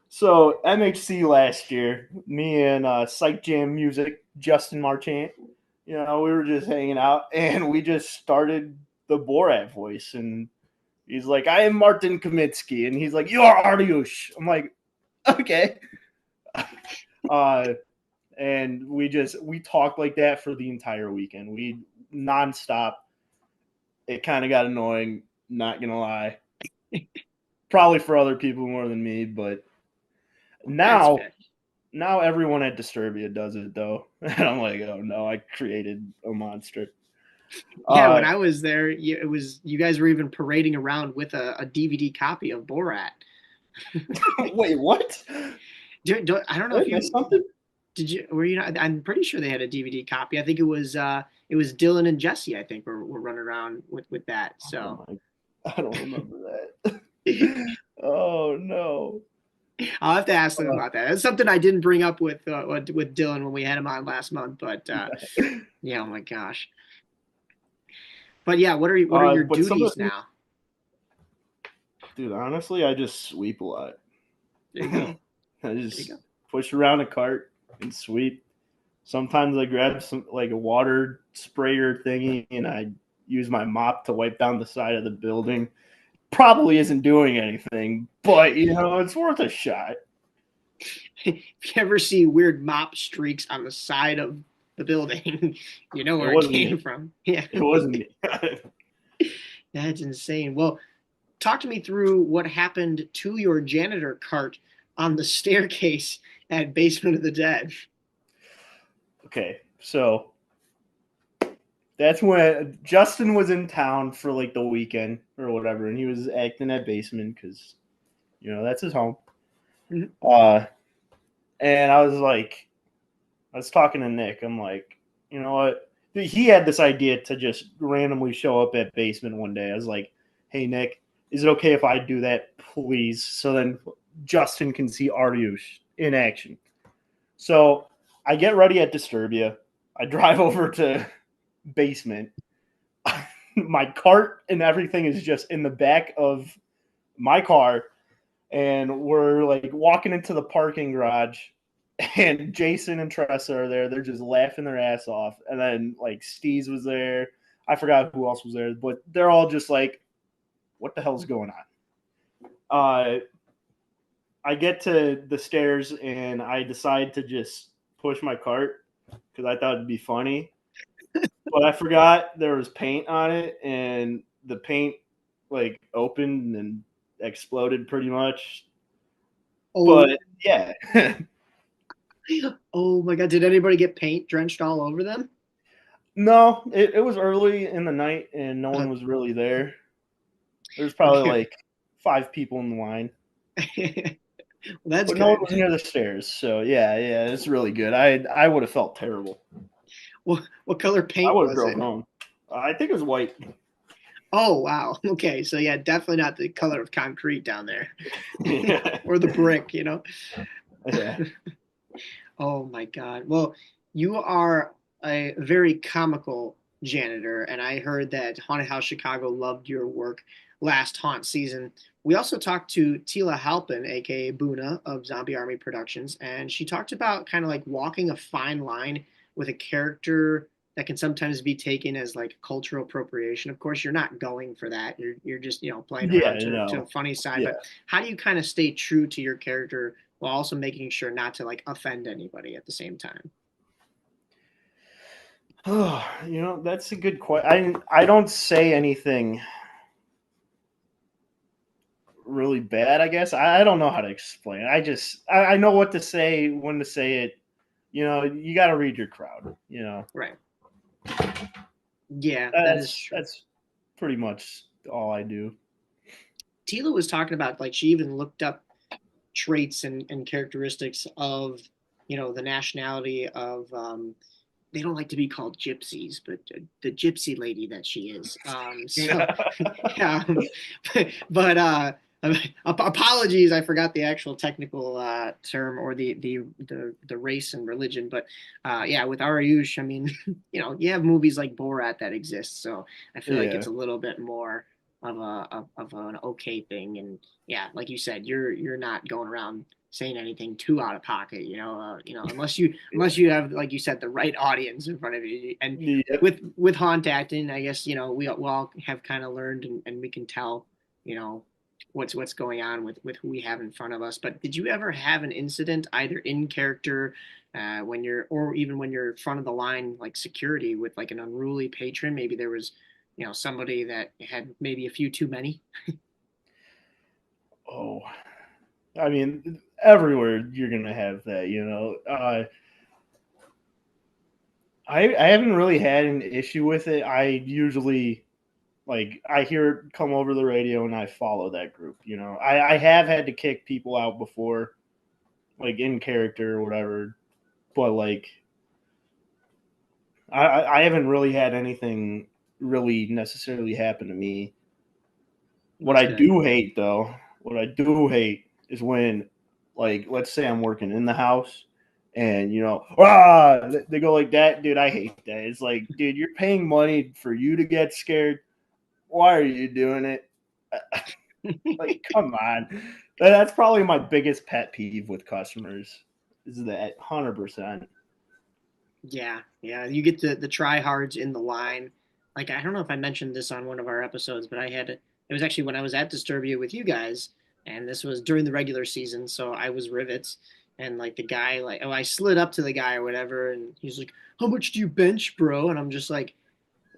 D: so MHC last year, me and Psych Jam Music, Justin Marchant, we were just hanging out, and we just started the Borat voice, and he's like, "I am Martin Kamitsky," and he's like, "You are Areush." I'm like, "Okay." And we talked like that for the entire weekend. We nonstop. It kind of got annoying, not gonna lie. Probably for other people more than me, but now everyone at Disturbia does it though. And I'm like, oh no, I created a monster.
A: Yeah, when I was there, it was you guys were even parading around with a DVD copy of Borat.
D: Wait, what?
A: I don't know if you
D: something.
A: did you were you not, I'm pretty sure they had a DVD copy. I think it was Dylan and Jesse, I think were running around with that. So
D: I don't remember that. Oh no.
A: I'll have to ask them about that. That's something I didn't bring up with Dylan when we had him on last month, but yeah, oh my gosh. But yeah, what are your duties now?
D: Dude, honestly, I just sweep a lot.
A: There you go.
D: I just push around a cart and sweep. Sometimes I grab some like a water sprayer thingy and I use my mop to wipe down the side of the building. Probably isn't doing anything, but it's worth a shot.
A: If you ever see weird mop streaks on the side of the building, you know where it came from. Yeah.
D: It wasn't me.
A: That's insane. Well, talk to me through what happened to your janitor cart on the staircase at Basement of the Dead.
D: Okay, so that's when Justin was in town for like the weekend or whatever, and he was acting at Basement because, you know, that's his home.
A: Mhm.
D: And I was talking to Nick. I'm like, you know what? He had this idea to just randomly show up at Basement one day. I was like, hey, Nick, is it okay if I do that, please? So then Justin can see Areush in action. So I get ready at Disturbia. I drive over to Basement. My cart and everything is just in the back of my car. And we're like walking into the parking garage, and Jason and Tressa are there. They're just laughing their ass off. And then like Steez was there. I forgot who else was there, but they're all just like, what the hell's going on? I get to the stairs and I decide to just push my cart because I thought it'd be funny. But I forgot there was paint on it, and the paint like opened and exploded pretty much.
A: Oh,
D: But yeah.
A: oh my God! Did anybody get paint drenched all over them?
D: No, it was early in the night and no one
A: Uh,
D: was really there. There's probably
A: okay.
D: like 5 people in the line,
A: Well, that's
D: but no one
A: good.
D: was near the stairs. So yeah, it's really good. I would have felt terrible.
A: What color
D: I
A: paint
D: would have
A: was
D: drove
A: it?
D: home. I think it was white.
A: Oh wow. Okay, so yeah, definitely not the color of concrete down there,
D: Yeah,
A: or the brick.
D: yeah.
A: Oh my God. Well, you are a very comical janitor, and I heard that Haunted House Chicago loved your work last haunt season. We also talked to Tila Halpin, aka Buna of Zombie Army Productions, and she talked about kind of like walking a fine line with a character that can sometimes be taken as like cultural appropriation. Of course, you're not going for that. You're just, playing
D: Yeah,
A: around to a
D: no.
A: funny side,
D: Yeah.
A: but how do you kind of stay true to your character while also making sure not to like offend anybody at the same time?
D: Oh, that's a good question. I don't say anything really bad, I guess. I don't know how to explain it. I know what to say, when to say it. You got to read your crowd.
A: Right. Yeah, that is
D: That's
A: true.
D: that's pretty much all I do.
A: Tila was talking about like she even looked up traits and characteristics of the nationality of they don't like to be called gypsies, but the gypsy lady that she is. So, yeah, but apologies, I forgot the actual technical term or the race and religion. But yeah, with Areush, I mean, you have movies like Borat that exist, so I feel like it's
D: Yeah.
A: a little bit more of an okay thing. And yeah, like you said, you're not going around saying anything too out of pocket, unless you have, like you said, the right audience in front of you. And
D: Yep.
A: with haunt acting, I guess we all have kind of learned, and we can tell, what's going on with who we have in front of us. But did you ever have an incident either in character, when you're, or even when you're front of the line like security, with like an unruly patron? Maybe there was somebody that had maybe a few too many.
D: Oh, I mean, everywhere you're gonna have that. I haven't really had an issue with it. I usually I hear it come over the radio and I follow that group. I have had to kick people out before, like in character or whatever, but I haven't really had anything really necessarily happen to me. What
A: That's
D: I
A: good.
D: do hate though, what I do hate is when, let's say I'm working in the house and they go like that, dude. I hate that. It's like, dude, you're paying money for you to get scared. Why are you doing it? Like, come on. That's probably my biggest pet peeve with customers, is that 100%.
A: Yeah, you get the tryhards in the line. Like, I don't know if I mentioned this on one of our episodes, but it was actually when I was at Disturbia with you guys, and this was during the regular season, so I was rivets, and like the guy, like, oh, I slid up to the guy or whatever, and he's like, "How much do you bench, bro?" And I'm just like,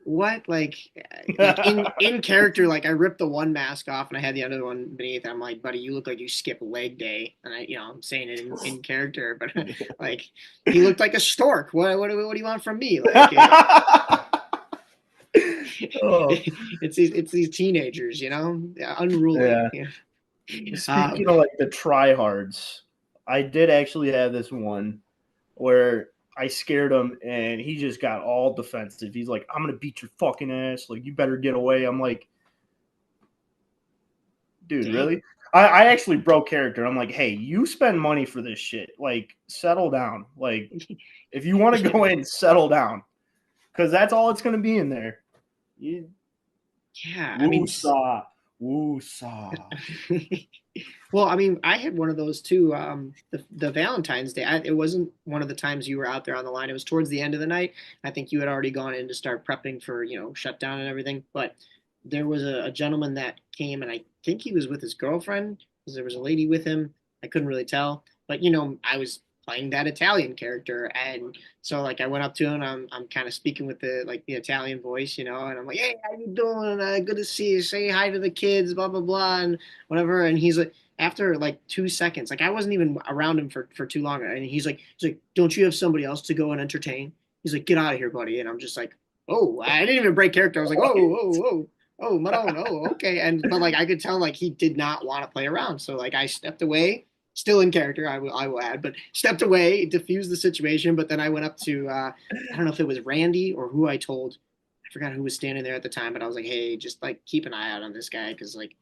A: what? Like in character, like I ripped the one mask off and I had the other one beneath. I'm like, buddy, you look like you skip leg day. And I'm saying it in character, but like he looked like a stork. What do you want from me? Like,
D: Oh,
A: It's these teenagers, you know, unruly.
D: yeah.
A: Yeah.
D: Speaking of like the tryhards, I did actually have this one where I scared him and he just got all defensive. He's like, "I'm gonna beat your fucking ass. Like, you better get away." I'm like, dude,
A: Dang.
D: really? I actually broke character. I'm like, hey, you spend money for this shit. Like, settle down. Like, if you want to go in, settle down. Because that's all it's going to be in there. You,
A: Yeah, I mean,
D: woo-saw. Woo-saw.
A: well, I mean, I had one of those too. The Valentine's Day. It wasn't one of the times you were out there on the line. It was towards the end of the night. I think you had already gone in to start prepping for, shutdown and everything. But there was a gentleman that came, and I think he was with his girlfriend because there was a lady with him. I couldn't really tell, but I was playing that Italian character, and so like I went up to him. I'm kind of speaking with the Italian voice, and I'm like, "Hey, how you doing? Good to see you. Say hi to the kids, blah blah blah, and whatever." And he's like, after like 2 seconds, like I wasn't even around him for too long, and he's like, "Don't you have somebody else to go and entertain?" He's like, "Get out of here, buddy." And I'm just like, "Oh, I didn't even break character." I was like, "Whoa, whoa, whoa." Oh, Madonna. Oh, okay. But like I could tell like he did not want to play around. So like I stepped away, still in character, I will add, but stepped away, diffused the situation. But then I went up to I don't know if it was Randy or who I told. I forgot who was standing there at the time, but I was like, hey, just like keep an eye out on this guy because like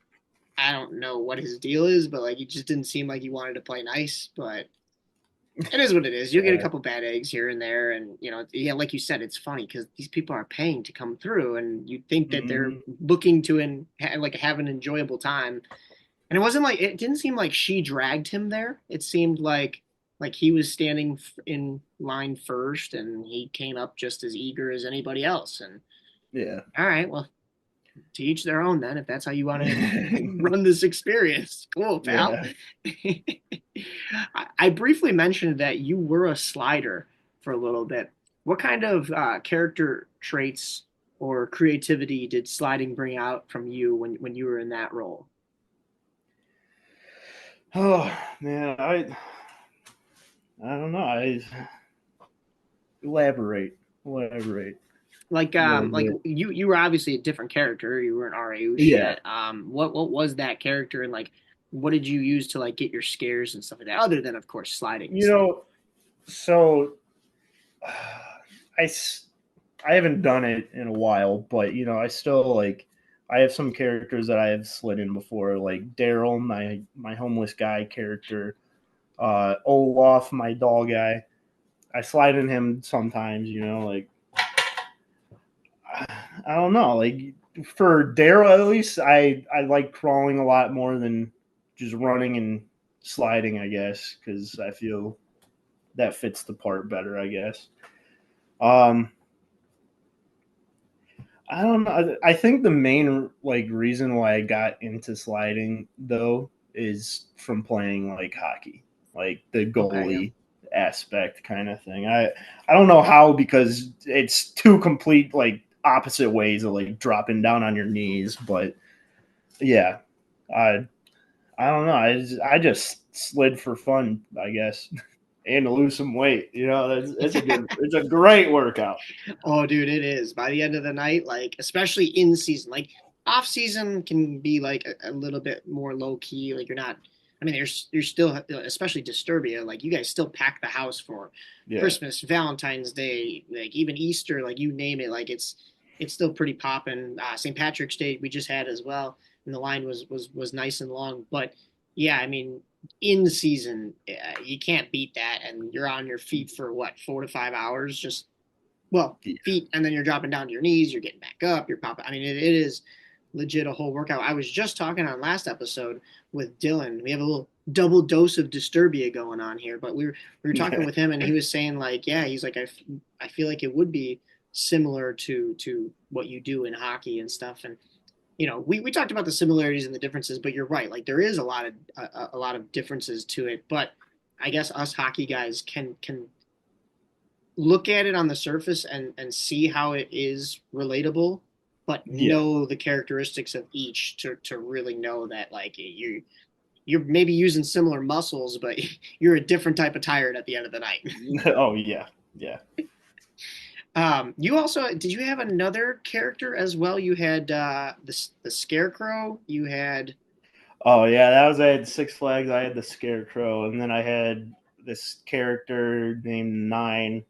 A: I don't know what his deal is, but like he just didn't seem like he wanted to play nice. But it is what it is. You'll get a couple bad eggs here and there, and yeah, like you said, it's funny because these people are paying to come through, and you think that they're looking to like have an enjoyable time. And it didn't seem like she dragged him there. It seemed like he was standing in line first, and he came up just as eager as anybody else. And
D: Yeah.
A: all right, well, to each their own then, if that's how you want to run this experience. Cool, pal.
D: Yeah.
A: I briefly mentioned that you were a slider for a little bit. What kind of character traits or creativity did sliding bring out from you when you were in that role?
D: Oh man, I don't know. I elaborate.
A: Like
D: A little
A: like
D: bit.
A: you were obviously a different character. You were an Areush
D: Yeah.
A: yet. What was that character, and like what did you use to like get your scares and stuff like that? Other than of course sliding and
D: You
A: stuff.
D: know, so I I haven't done it in a while, but I still like I have some characters that I have slid in before, like Daryl, my homeless guy character, Olaf, my dog guy. I slide in him sometimes, like I don't know, like for Daryl at least, I like crawling a lot more than just running and sliding, I guess, because I feel that fits the part better, I guess. Um, I don't know. I think the main like reason why I got into sliding though is from playing like hockey, like the
A: Okay, yeah.
D: goalie aspect kind of thing. I don't know how because it's two complete like opposite ways of like dropping down on your knees, but yeah, I don't know. I just slid for fun, I guess, and to lose some weight. It's a great workout.
A: Oh, dude, it is. By the end of the night, like especially in season, like off season can be like a little bit more low key. Like you're not. I mean, you're still, especially Disturbia. Like you guys still pack the house for
D: Yeah,
A: Christmas, Valentine's Day, like even Easter. Like you name it. Like it's still pretty popping. St. Patrick's Day we just had as well, and the line was nice and long. But yeah, I mean, in season, you can't beat that, and you're on your feet for what 4 to 5 hours, just well,
D: yeah,
A: feet, and then you're dropping down to your knees, you're getting back up, you're popping. I mean, it is legit a whole workout. I was just talking on last episode with Dylan. We have a little double dose of Disturbia going on here, but we were talking
D: yeah.
A: with him, and he was saying like, yeah, he's like, I feel like it would be similar to what you do in hockey and stuff, and we talked about the similarities and the differences, but you're right. Like there is a lot of differences to it, but I guess us hockey guys can look at it on the surface and see how it is relatable, but
D: Yeah.
A: know the characteristics of each to really know that like you're maybe using similar muscles, but you're a different type of tired at the end of the night.
D: Oh yeah, yeah.
A: You also did you have another character as well? You had the Scarecrow. You had
D: Oh yeah, that was I had Six Flags. I had the Scarecrow, and then I had this character named Nine,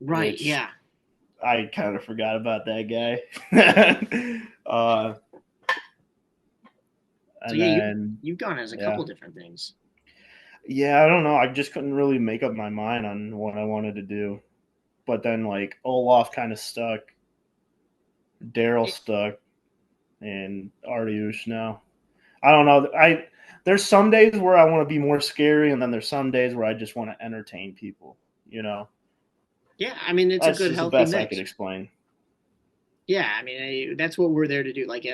A: right,
D: which
A: yeah.
D: I kind of forgot about that guy.
A: So
D: And
A: yeah,
D: then
A: you've gone as a
D: yeah,
A: couple different things.
D: yeah, I don't know. I just couldn't really make up my mind on what I wanted to do. But then like Olaf kind of stuck, Daryl stuck, and Areush now. I don't know. There's some days where I want to be more scary, and then there's some days where I just want to entertain people. You know,
A: Yeah, I mean it's a
D: that's
A: good
D: just the
A: healthy
D: best I could
A: mix.
D: explain.
A: Yeah, I mean that's what we're there to do. Like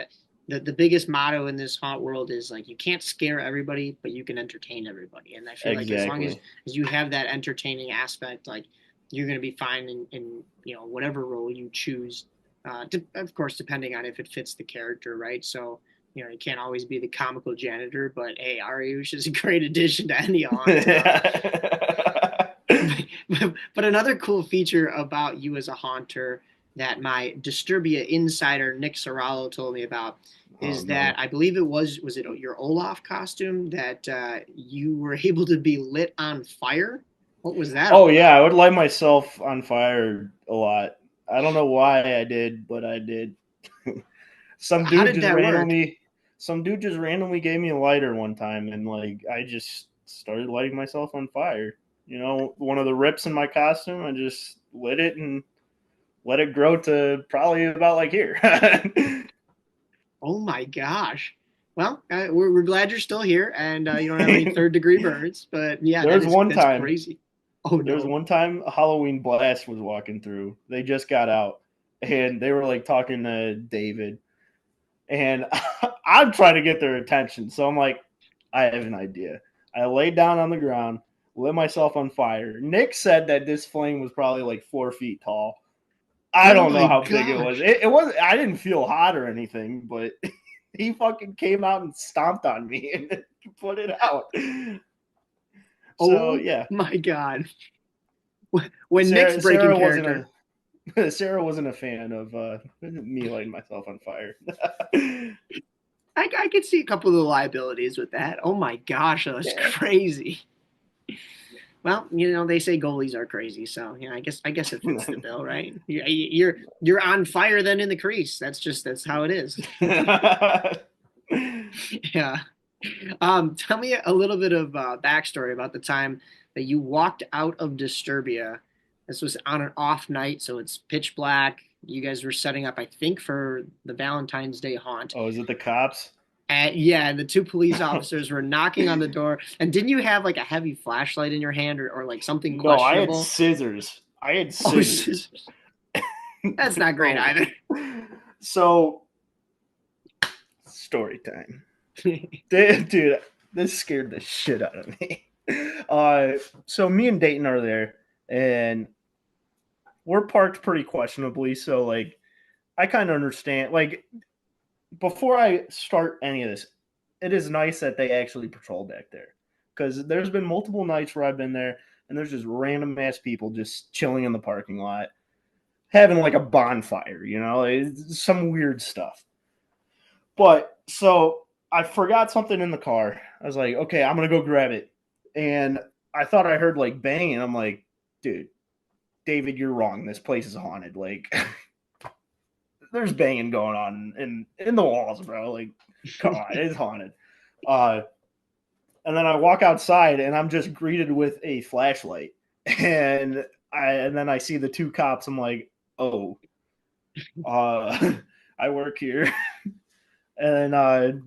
A: the biggest motto in this haunt world is like you can't scare everybody, but you can entertain everybody. And I feel like as long
D: Exactly.
A: as you have that entertaining aspect, like you're going to be fine in whatever role you choose. Of course, depending on if it fits the character, right? So you can't always be the comical janitor, but hey, Areush is a great addition to any haunt. But another cool feature about you as a haunter that my Disturbia insider Nick Serralo told me about
D: Oh
A: is that
D: no.
A: I believe was it your Olaf costume that you were able to be lit on fire? What was that
D: Oh
A: all
D: yeah,
A: about?
D: I would light myself on fire a lot. I don't know why I did, but I did. some
A: How
D: dude
A: did
D: just
A: that work?
D: randomly some dude just randomly gave me a lighter one time, and like I just started lighting myself on fire. One of the rips in my costume, I just lit it and let it grow to probably about like here.
A: Oh my gosh. Well, we're glad you're still here and you don't have any third degree burns, but yeah,
D: there's one
A: that's
D: time
A: crazy. Oh
D: There's
A: no.
D: one time a Halloween blast was walking through. They just got out and they were like talking to David. And I'm trying to get their attention. So I'm like, I have an idea. I laid down on the ground, lit myself on fire. Nick said that this flame was probably like 4 feet tall. I
A: Oh
D: don't know
A: my
D: how big it was.
A: gosh.
D: It was I didn't feel hot or anything, but he fucking came out and stomped on me and put it out. So
A: Oh
D: yeah.
A: my God. When Nick's
D: Sarah
A: breaking
D: Sarah wasn't
A: character,
D: a Sarah wasn't a fan of me lighting myself on fire.
A: I could see a couple of the liabilities with that. Oh my gosh, that's
D: Yeah.
A: crazy. Well, they say goalies are crazy, so I guess it fits the bill, right? You're on fire then in the crease. That's how it is. Yeah. Tell me a little bit of backstory about the time that you walked out of Disturbia. This was on an off night, so it's pitch black. You guys were setting up, I think, for the Valentine's Day haunt.
D: Oh, is it the cops?
A: And yeah, the two police officers were knocking on the door. And didn't you have like a heavy flashlight in your hand or like something
D: No, I had
A: questionable?
D: scissors. I had
A: Oh,
D: scissors.
A: that's not great
D: Oh.
A: either.
D: So, story time. Dude, this scared the shit out of me. So me and Dayton are there, and we're parked pretty questionably. So, like, I kind of understand. Like, before I start any of this, it is nice that they actually patrol back there, because there's been multiple nights where I've been there and there's just random ass people just chilling in the parking lot, having like a bonfire, it's some weird stuff. But so I forgot something in the car. I was like, okay, I'm gonna go grab it, and I thought I heard like banging. I'm like, dude, David, you're wrong. This place is haunted. Like, there's banging going on in the walls, bro. Like, come on, it's haunted. Uh, and then I walk outside and I'm just greeted with a flashlight, and then I see the two cops. I'm like, oh, I work here, and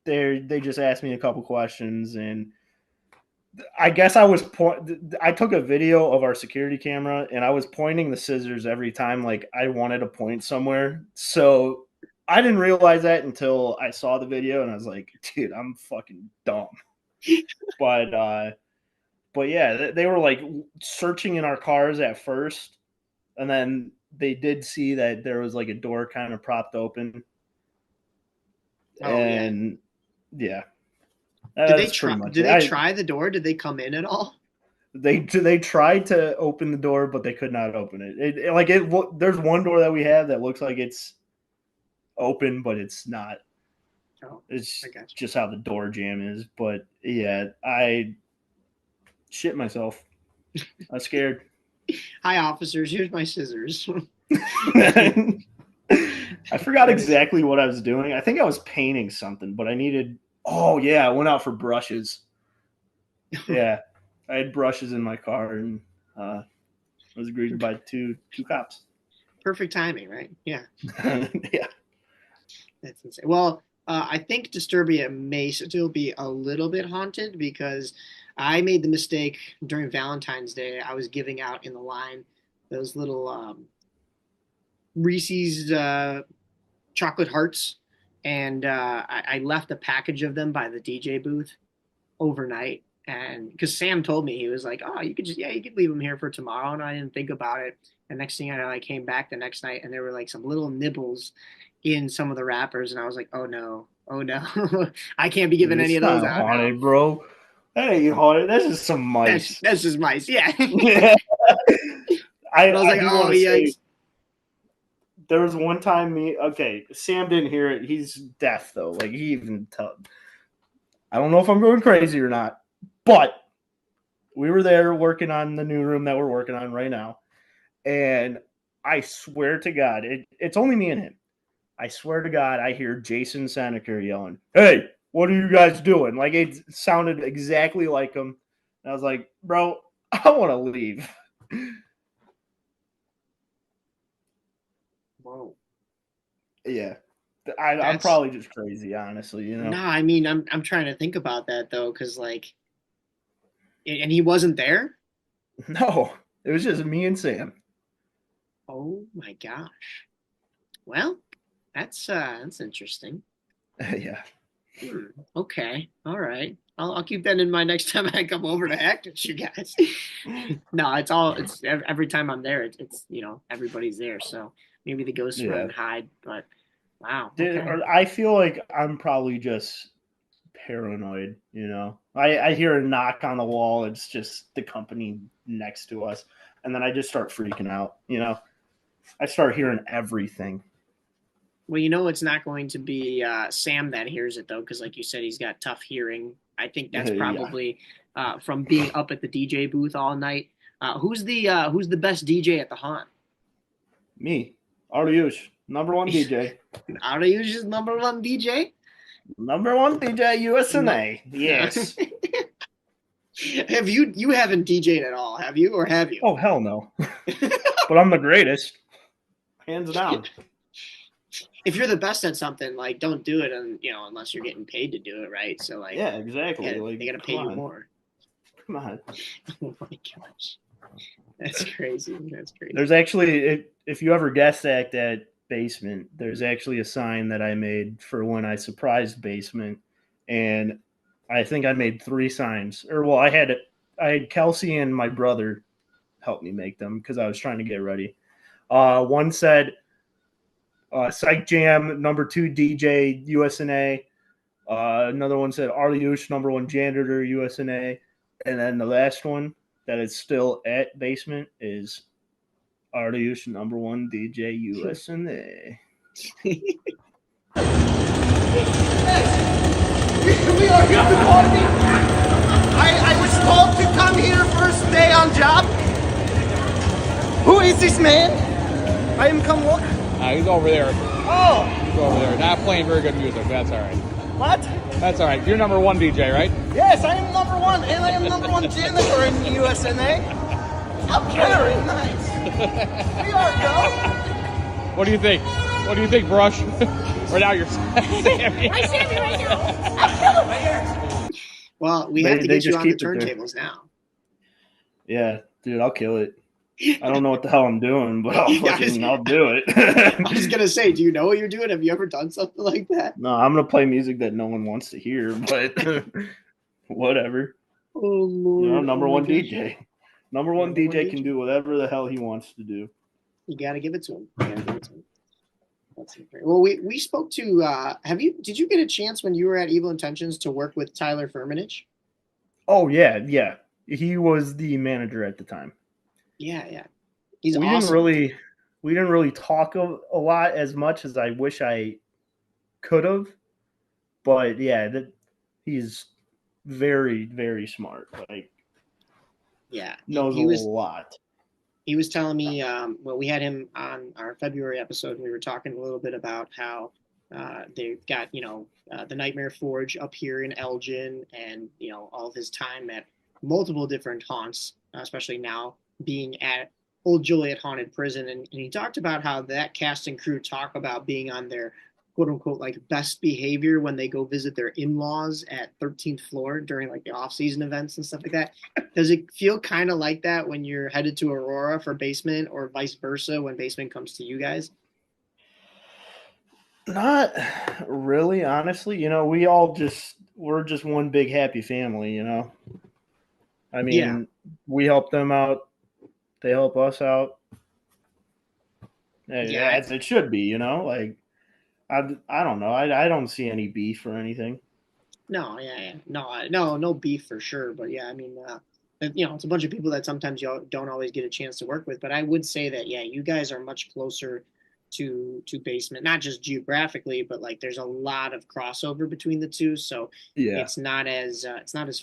D: they just asked me a couple questions, and I guess I took a video of our security camera, and I was pointing the scissors every time like I wanted to point somewhere. So I didn't realize that until I saw the video, and I was like, dude, I'm fucking dumb. But yeah, they were like searching in our cars at first, and then they did see that there was like a door kind of propped open,
A: Oh yeah.
D: and yeah,
A: Did they
D: that's pretty
A: try?
D: much
A: Did
D: it.
A: they try the door? Did they come in at all?
D: They tried to open the door, but they could not open it. There's one door that we have that looks like it's open, but it's not.
A: Oh,
D: It's
A: I got you.
D: just how the door jam is. But yeah, I shit myself. I'm scared.
A: Hi, officers. Here's my scissors.
D: I forgot exactly what I was doing. I think I was painting something, but I needed. Oh yeah, I went out for brushes. Yeah, I had brushes in my car, and I was greeted by two cops.
A: Perfect timing, right? Yeah.
D: Yeah.
A: That's insane. Well, I think Disturbia may still be a little bit haunted because I made the mistake during Valentine's Day. I was giving out in the line those little Reese's chocolate hearts, and I left a package of them by the DJ booth overnight. And because Sam told me, he was like, "Oh, you could leave them here for tomorrow," and I didn't think about it. And next thing I know, I came back the next night, and there were like some little nibbles in some of the wrappers, and I was like, "Oh no, I can't be giving any of those out
D: haunted,
A: now."
D: bro. That ain't haunted. That's just some mice.
A: That's just mice, yeah.
D: Yeah. I
A: was like,
D: do
A: "Oh,
D: want to say,
A: yikes!"
D: there was one time Sam didn't hear it. He's deaf though. Like he even I don't know if I'm going crazy or not, but we were there working on the new room that we're working on right now, and I swear to God, it's only me and him. I swear to God, I hear Jason Seneca yelling, "Hey, what are you guys doing?" Like it sounded exactly like him. And I was like, "Bro, I want to leave."
A: Whoa.
D: Yeah. I'm probably just crazy, honestly. You know.
A: No, I mean, I'm trying to think about that though, because like, and he wasn't there.
D: No, it was just me and Sam.
A: Oh my gosh. Well, that's interesting.
D: Yeah.
A: Okay. All right. I'll keep that in mind next time I come over to act with you guys. No, it's every time I'm there, it's everybody's there. So maybe the ghosts run and hide, but wow. Okay.
D: I feel like I'm probably just paranoid, you know. I hear a knock on the wall, it's just the company next to us, and then I just start freaking out, you know. I start hearing everything.
A: Well, it's not going to be Sam that hears it though, because like you said, he's got tough hearing. I think that's probably from being up at the DJ booth all night. Who's the best DJ at the haunt?
D: Me, Areush, number one DJ.
A: Areush is number one DJ.
D: Number one DJ, USA. Yes.
A: Have you haven't DJ'd at all, have you, or have you?
D: Oh hell no. But I'm the greatest, hands down.
A: If you're the best at something, like don't do it, unless you're getting paid to do it, right? So like,
D: yeah, exactly.
A: They gotta pay you more.
D: Come on.
A: Oh my gosh, that's crazy. That's crazy.
D: There's actually, if you ever guest act at Basement, there's actually a sign that I made for when I surprised Basement, and I think I made 3 signs. I had Kelsey and my brother help me make them because I was trying to get ready. One said Psych Jam number 2 DJ USNA. Another one said Areush number 1 janitor USNA, and then the last one that is still at Basement is Areush number 1 DJ USNA.
F: We are here to party. I was told to come here first day on job. Who is this man? I am come look.
G: He's over there.
F: Oh!
G: He's over there. Not playing very good music, but that's all right.
F: What?
G: That's all right. You're number 1 DJ, right?
F: Yes, I am number 1, and I am number 1 janitor in the USNA. How very nice. We are go.
G: What do you think? What do you think, Brush? Or now you're Sammy.
F: I'm Sammy right now. I'm killing right here.
A: Well, we have to get you on the turntables now.
D: Yeah, dude, I'll kill it. I don't know what the hell I'm doing, but I'll do it.
A: I was gonna say, do you know what you're doing? Have you ever done something like that?
D: No, I'm gonna play music that no one wants to hear, but whatever.
A: Oh Lord!
D: Number 1 DJ. Number 1 DJ can do whatever the hell he wants to do.
A: You gotta give it to him. That's great. Well, we spoke to. Did you get a chance when you were at Evil Intentions to work with Tyler Areush?
D: Oh yeah. he was the manager at the time.
A: Yeah. He's
D: we
A: awesome.
D: We didn't really talk a lot as much as I wish I could have. But yeah, he's very, very smart. Like, knows
A: he
D: a
A: was
D: lot.
A: he was telling me, well, we had him on our February episode, and we were talking a little bit about how they've got, the Nightmare Forge up here in Elgin, and, all of his time at multiple different haunts, especially now being at Old Joliet Haunted Prison. And he talked about how that cast and crew talk about being on their quote unquote like best behavior when they go visit their in-laws at 13th floor during like the off-season events and stuff like that. Does it feel kind of like that when you're headed to Aurora for basement, or vice versa when basement comes to you guys?
D: Not really, honestly. We're just one big happy family, I mean, we help them out, they help us out. As it should be, like I don't know. I don't see any beef or anything.
A: No, yeah. No beef for sure. But yeah, I mean, it's a bunch of people that sometimes you don't always get a chance to work with. But I would say that, yeah, you guys are much closer to basement, not just geographically, but like there's a lot of crossover between the two. So
D: Yeah,
A: it's not as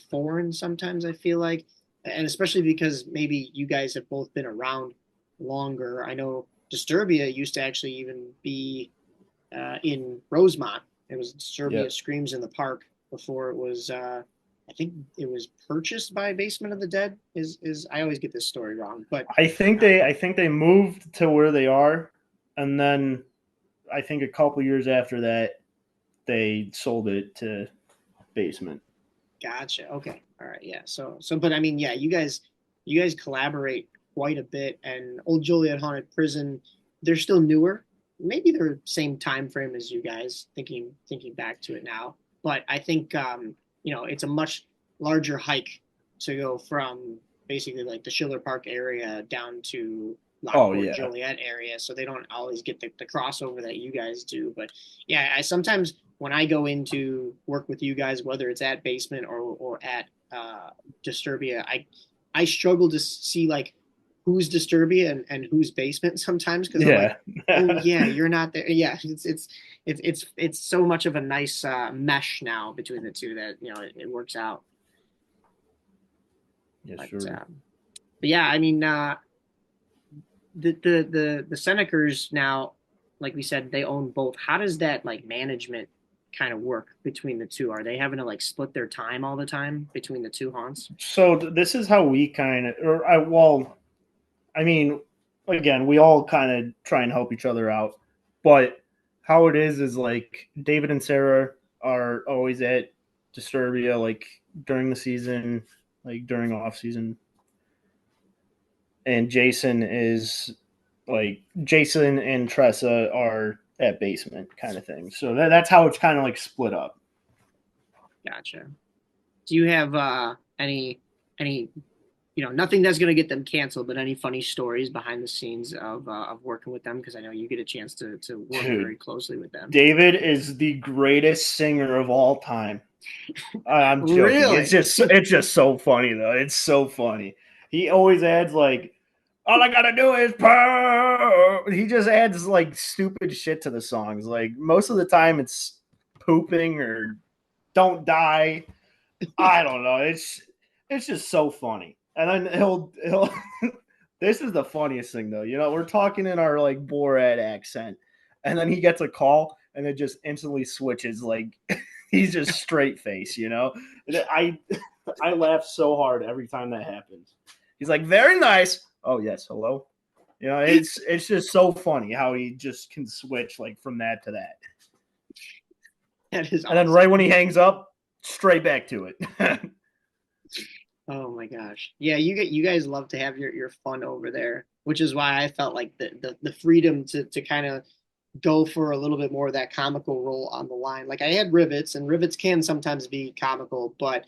A: foreign sometimes, I feel like, and especially because maybe you guys have both been around longer. I know Disturbia used to actually even be in Rosemont. It was Disturbia Screams in the Park before it was. I think it was purchased by Basement of the Dead. Is I always get this story wrong, but
D: I think they moved to where they are, and then I think a couple years after that they sold it to Basement.
A: Gotcha. Okay. All right. Yeah. So, but I mean, yeah, you guys collaborate quite a bit, and Old Joliet Haunted Prison, they're still newer. Maybe they're same time frame as you guys. Thinking back to it now, but I think it's a much larger hike to go from basically like the Schiller Park area down to Lockport, Joliet area. So they don't always get the crossover that you guys do. But yeah, I sometimes when I go into work with you guys, whether it's at Basement or at Disturbia, I struggle to see like who's Disturbia and who's Basement sometimes, because I'm like, oh yeah, you're not there. Yeah, it's so much of a nice mesh now between the two that it works out.
D: Yeah,
A: but,
D: sure.
A: But yeah, I mean, the Senecers now, like we said, they own both. How does that like management kind of work between the two? Are they having to like split their time all the time between the two haunts?
D: So this is how we kind of, I mean, again, we all kind of try and help each other out, but how it is like David and Sarah are always at Disturbia, like during the season, like during off season, and Jason and Tressa are at Basement kind of thing. So that's how it's kind of like split up.
A: Gotcha. Do you have any nothing that's going to get them canceled, but any funny stories behind the scenes of working with them? Because I know you get a chance to work very closely with them.
D: David is the greatest singer of all time. I'm joking.
A: Really?
D: It's just so funny though. It's so funny. He always adds like, all I gotta do is purr. He just adds like stupid shit to the songs. Like most of the time it's pooping or don't die. I don't know. It's just so funny. And then he'll this is the funniest thing though. We're talking in our like Borat accent, and then he gets a call and it just instantly switches. Like he's just straight face, I laugh so hard every time that happens. He's like, very nice. Oh yes, hello. It's just so funny how he just can switch like from that to that.
A: That is
D: awesome. And then right when he hangs up, straight back to it.
A: Oh my gosh. Yeah, you guys love to have your fun over there, which is why I felt like the freedom to kind of go for a little bit more of that comical role on the line. Like I had Rivets, and Rivets can sometimes be comical, but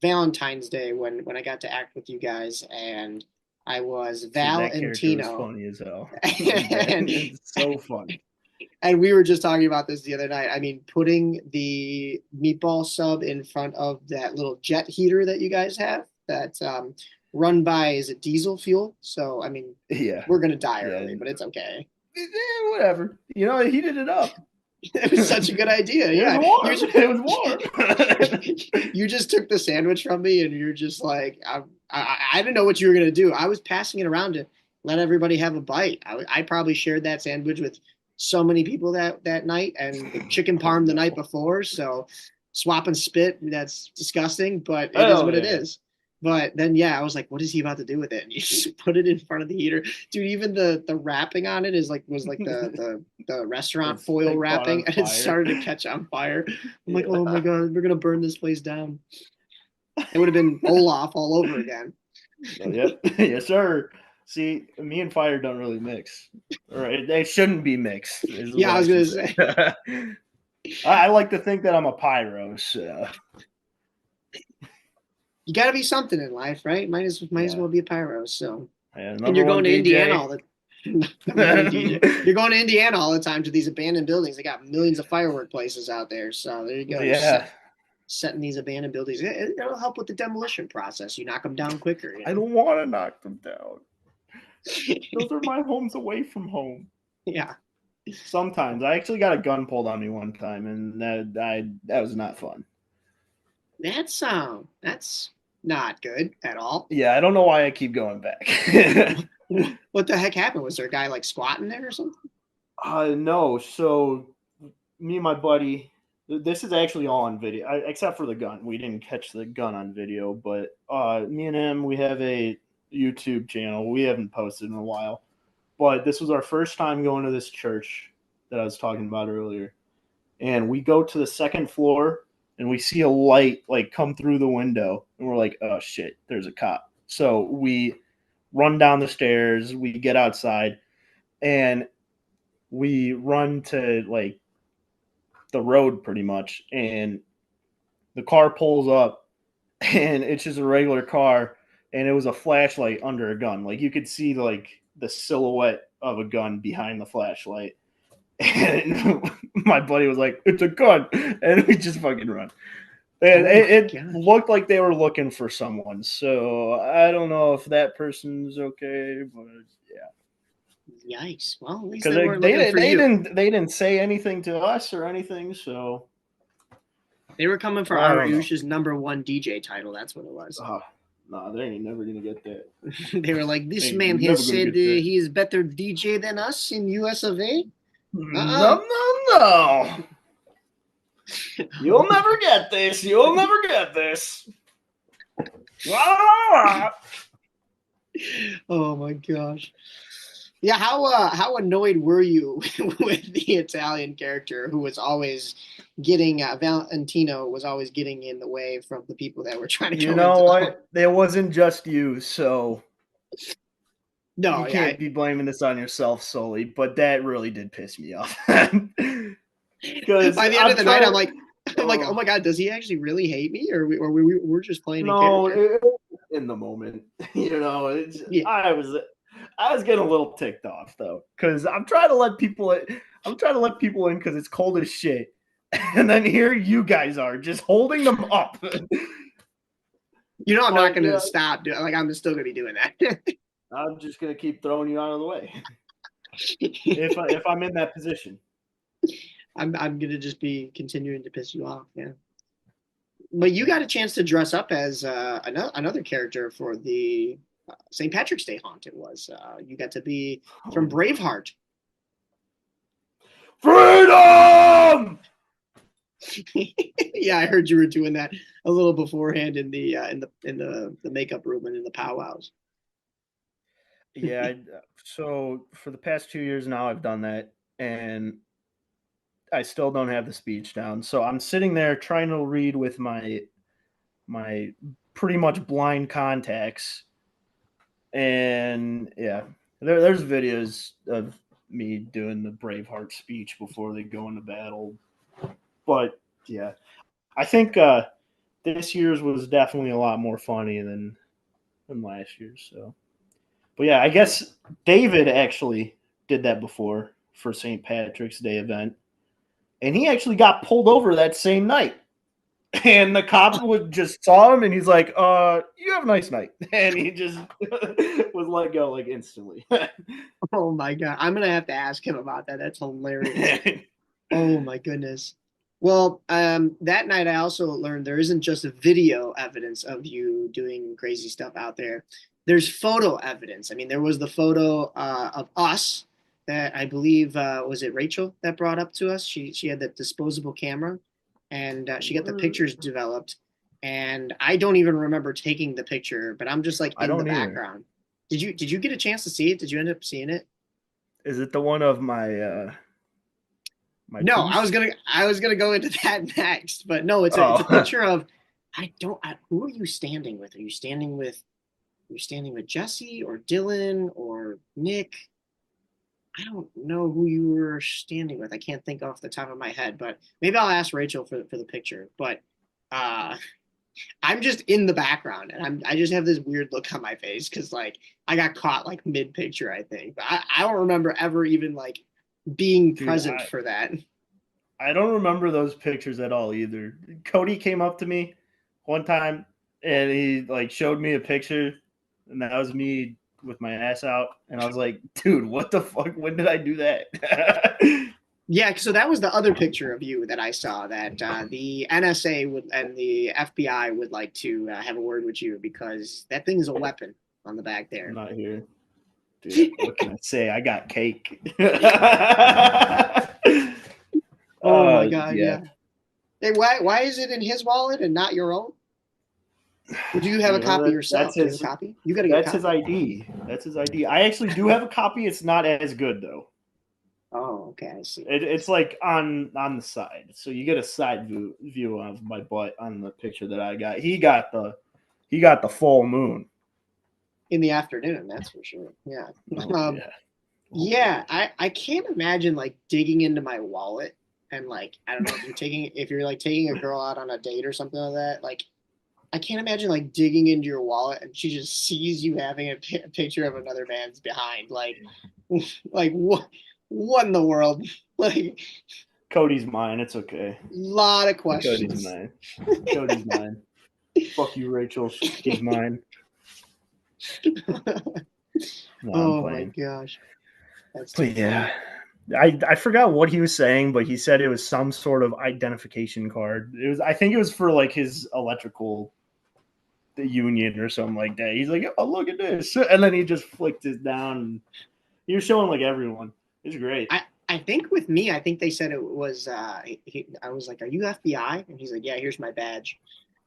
A: Valentine's Day when I got to act with you guys, and I was Val and Tino.
D: Was funny as hell. It's so funny.
A: And we were just talking about this the other night. I mean, putting the meatball sub in front of that little jet heater that you guys have that's run by, is it diesel fuel? So, I mean,
D: Yeah.
A: we're going to die
D: Yeah.
A: early, but it's okay.
D: Whatever. You know, he heated it up.
A: It was such a good idea. Yeah.
D: It was warm.
A: You just took the sandwich from me and you're just like, I didn't know what you were going to do. I was passing it around to let everybody have a bite. I probably shared that sandwich with so many people that night, and the chicken parm the night before. So swap and spit, that's disgusting, but it is what it is. But then, I was like, what is he about to do with it? And you just put it in front of the heater. Dude, even the wrapping on it was like the restaurant foil wrapping, and it started to catch on fire. I'm like, oh my God, we're going to burn this place down. It would have been Olaf all over again.
D: Yep. Yes, sir. See, me and fire don't really mix. Or they shouldn't be mixed.
A: Yeah, I was going to say.
D: I like to think that I'm a pyro, so.
A: You got to be something in life, right? Might as well be a pyro. So,
D: and
A: you're going to Indiana all the you're going to Indiana all the time to these abandoned buildings. They got millions of firework places out there. So there you go.
D: Yeah.
A: Setting these abandoned buildings, it'll help with the demolition process. You knock them down quicker. You know?
D: I don't want to knock them down. Those are my homes away from home.
A: Yeah.
D: Sometimes I actually got a gun pulled on me one time, and that was not fun.
A: That's not good at all.
D: Yeah, I don't know why I keep going back.
A: What the heck happened? Was there a guy like squatting there or something?
D: No. So me and my buddy, this is actually all on video, except for the gun. We didn't catch the gun on video, but me and him, we have a YouTube channel. We haven't posted in a while, but this was our first time going to this church that I was talking about earlier. And we go to the second floor and we see a light like come through the window, and we're like, oh shit, there's a cop. So we run down the stairs, we get outside, and we run to like the road pretty much, and the car pulls up, and it's just a regular car, and it was a flashlight under a gun. Like you could see like the silhouette of a gun behind the flashlight. And my buddy was like, it's a gun. And we just fucking run. And it looked like they were looking for someone. So I don't know if that person's okay, but yeah.
A: Yikes. Well, at least they weren't looking for you.
D: They didn't say anything to us or anything, so.
A: They were coming for Areush's #1 DJ title. That's what it was.
D: No, they ain't never gonna get that.
A: They were like, this man here said he is better DJ than us in US of A.
D: No. You'll never get this. You'll never get this.
A: Oh my gosh. Yeah, how annoyed were you with the Italian character who was always getting Valentino was always getting in the way from the people that were trying to go?
D: You know what? It wasn't just you, so
A: no,
D: you can't be blaming this on yourself solely. But that really did piss me off.
A: Because by the end of the night, I'm like, oh my God, does he actually really hate me, or we're just playing a character?
D: In the moment, you know, I was getting a little ticked off though, because I'm trying to let people in because it's cold as shit, and then here you guys are just holding them up.
A: You know, I'm not going to stop. Like, I'm still going to be doing that.
D: I'm just going to keep throwing you out of the way if I'm in that position.
A: I'm going to just be continuing to piss you off. Yeah. But you got a chance to dress up as another character for the St. Patrick's Day Haunted. You got to be from Braveheart.
D: Freedom!
A: Yeah, I heard you were doing that a little beforehand in the makeup room and in the powwows.
D: Yeah, so for the past 2 years now, I've done that, and I still don't have the speech down. So I'm sitting there trying to read with my pretty much blind contacts, and yeah, there's videos of me doing the Braveheart speech before they go into battle. But yeah, I think this year's was definitely a lot more funny than last year's. So, but yeah, I guess David actually did that before for St. Patrick's Day event, and he actually got pulled over that same night. And the cop would just saw him, and he's like, you have a nice night. And he just was let go like instantly.
A: Oh my God. I'm gonna have to ask him about that. That's hilarious. Oh my goodness. Well, that night I also learned there isn't just a video evidence of you doing crazy stuff out there. There's photo evidence. I mean, there was the photo of us that I believe was it Rachel that brought up to us. She had that disposable camera, and she got the pictures developed. And I don't even remember taking the picture, but I'm just like in the background. Did you get a chance to see it? Did you end up seeing it?
D: Is it the one of my
A: no,
D: piece?
A: I was gonna go into that next, but no, it's a picture of who are you standing with? Are you standing with Jesse or Dylan or Nick? I don't know who you were standing with. I can't think off the top of my head, but maybe I'll ask Rachel for the picture. But I'm just in the background, and I just have this weird look on my face because like I got caught like mid picture, I think. But I don't remember ever even like being present for that.
D: I don't remember those pictures at all either. Cody came up to me one time and he like showed me a picture, and that was me with my ass out, and I was like, dude, what the fuck? When did I do that?
A: Yeah, so that was the other picture of you that I saw that the NSA and the FBI would like to have a word with you because that thing is a weapon on the back there.
D: I'm not here. Dude, what can I say? I got cake.
A: Oh my God, yeah. Hey, why is it in his wallet and not your own? Would you have a copy yourself?
D: That's his
A: copy? You got to get a copy.
D: His ID. That's his ID. I actually do have a copy. It's not as good though.
A: Oh, okay, I see.
D: It's like on the side, so you get a side view of my butt on the picture that I got. He got the full moon
A: in the afternoon. That's for sure. Yeah.
D: Yeah.
A: I can't imagine like digging into my wallet and like I don't know if you're like taking a girl out on a date or something like that. Like I can't imagine like digging into your wallet and she just sees you having a picture of another man's behind. Like what in the world? Like
D: Cody's mine. It's okay.
A: Lot of questions.
D: Cody's mine. Fuck you, Rachel. She's mine. No,
A: oh my gosh.
D: But yeah. I forgot what he was saying, but he said it was some sort of identification card. I think it was for like his electrical union or something like that. He's like, oh, look at this. And then he just flicked it down. And he was showing like everyone. It's great.
A: I think with me, I think they said it was, I was like, are you FBI? And he's like, yeah, here's my badge.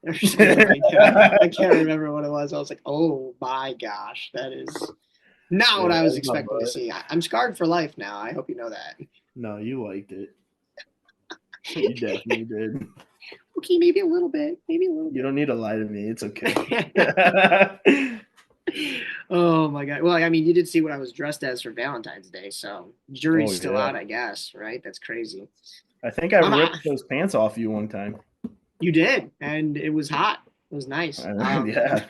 A: Or something like that. I can't remember what it was. I was like, oh my gosh, that is not what I was expecting to see. I'm scarred for life now. I hope you know that.
D: No, you liked it. You definitely did.
A: Okay, maybe a little bit.
D: You don't need to lie to me. It's okay.
A: Oh my God. Well, I mean, you did see what I was dressed as for Valentine's Day, so jury's still out, I guess, right? That's crazy.
D: I think I ripped those pants off you one time.
A: You did, and it was hot. It was nice.
D: Yeah.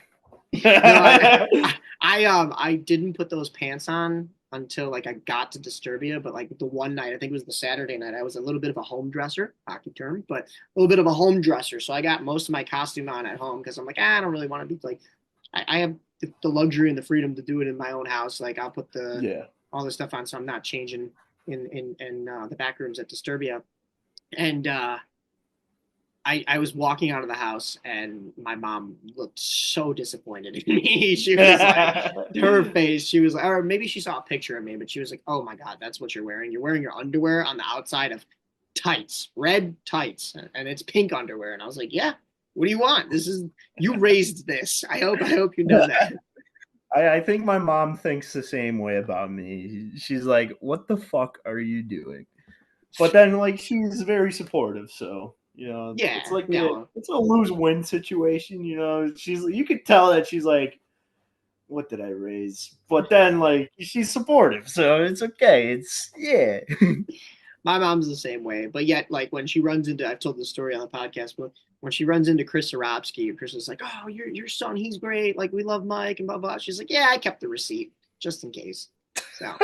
A: I didn't put those pants on until like I got to Disturbia, but like the one night, I think it was the Saturday night, I was a little bit of a home dresser, hockey term, but a little bit of a home dresser. So I got most of my costume on at home because I'm like, I don't really want to be like, I have the luxury and the freedom to do it in my own house. Like I'll put all the stuff on, so I'm not changing in the back rooms at Disturbia. And I was walking out of the house and my mom looked so disappointed in me. She was like, her face, she was like, or maybe she saw a picture of me, but she was like, oh my God, that's what you're wearing. You're wearing your underwear on the outside of tights, red tights, and it's pink underwear. And I was like, yeah, what do you want? You raised this. I hope you know that.
D: I think my mom thinks the same way about me. She's like, what the fuck are you doing? But then like, she's very supportive. So, you know, it's like it's a lose-win situation. You know, you could tell that she's like, what did I raise? But then like, she's supportive. So it's okay.
A: My mom's the same way, but yet, like when she runs into, I've told the story on the podcast, but when she runs into Chris Sarabsky, Chris is like, "Oh, your son, he's great. Like we love Mike and blah blah." She's like, "Yeah, I kept the receipt just in case." So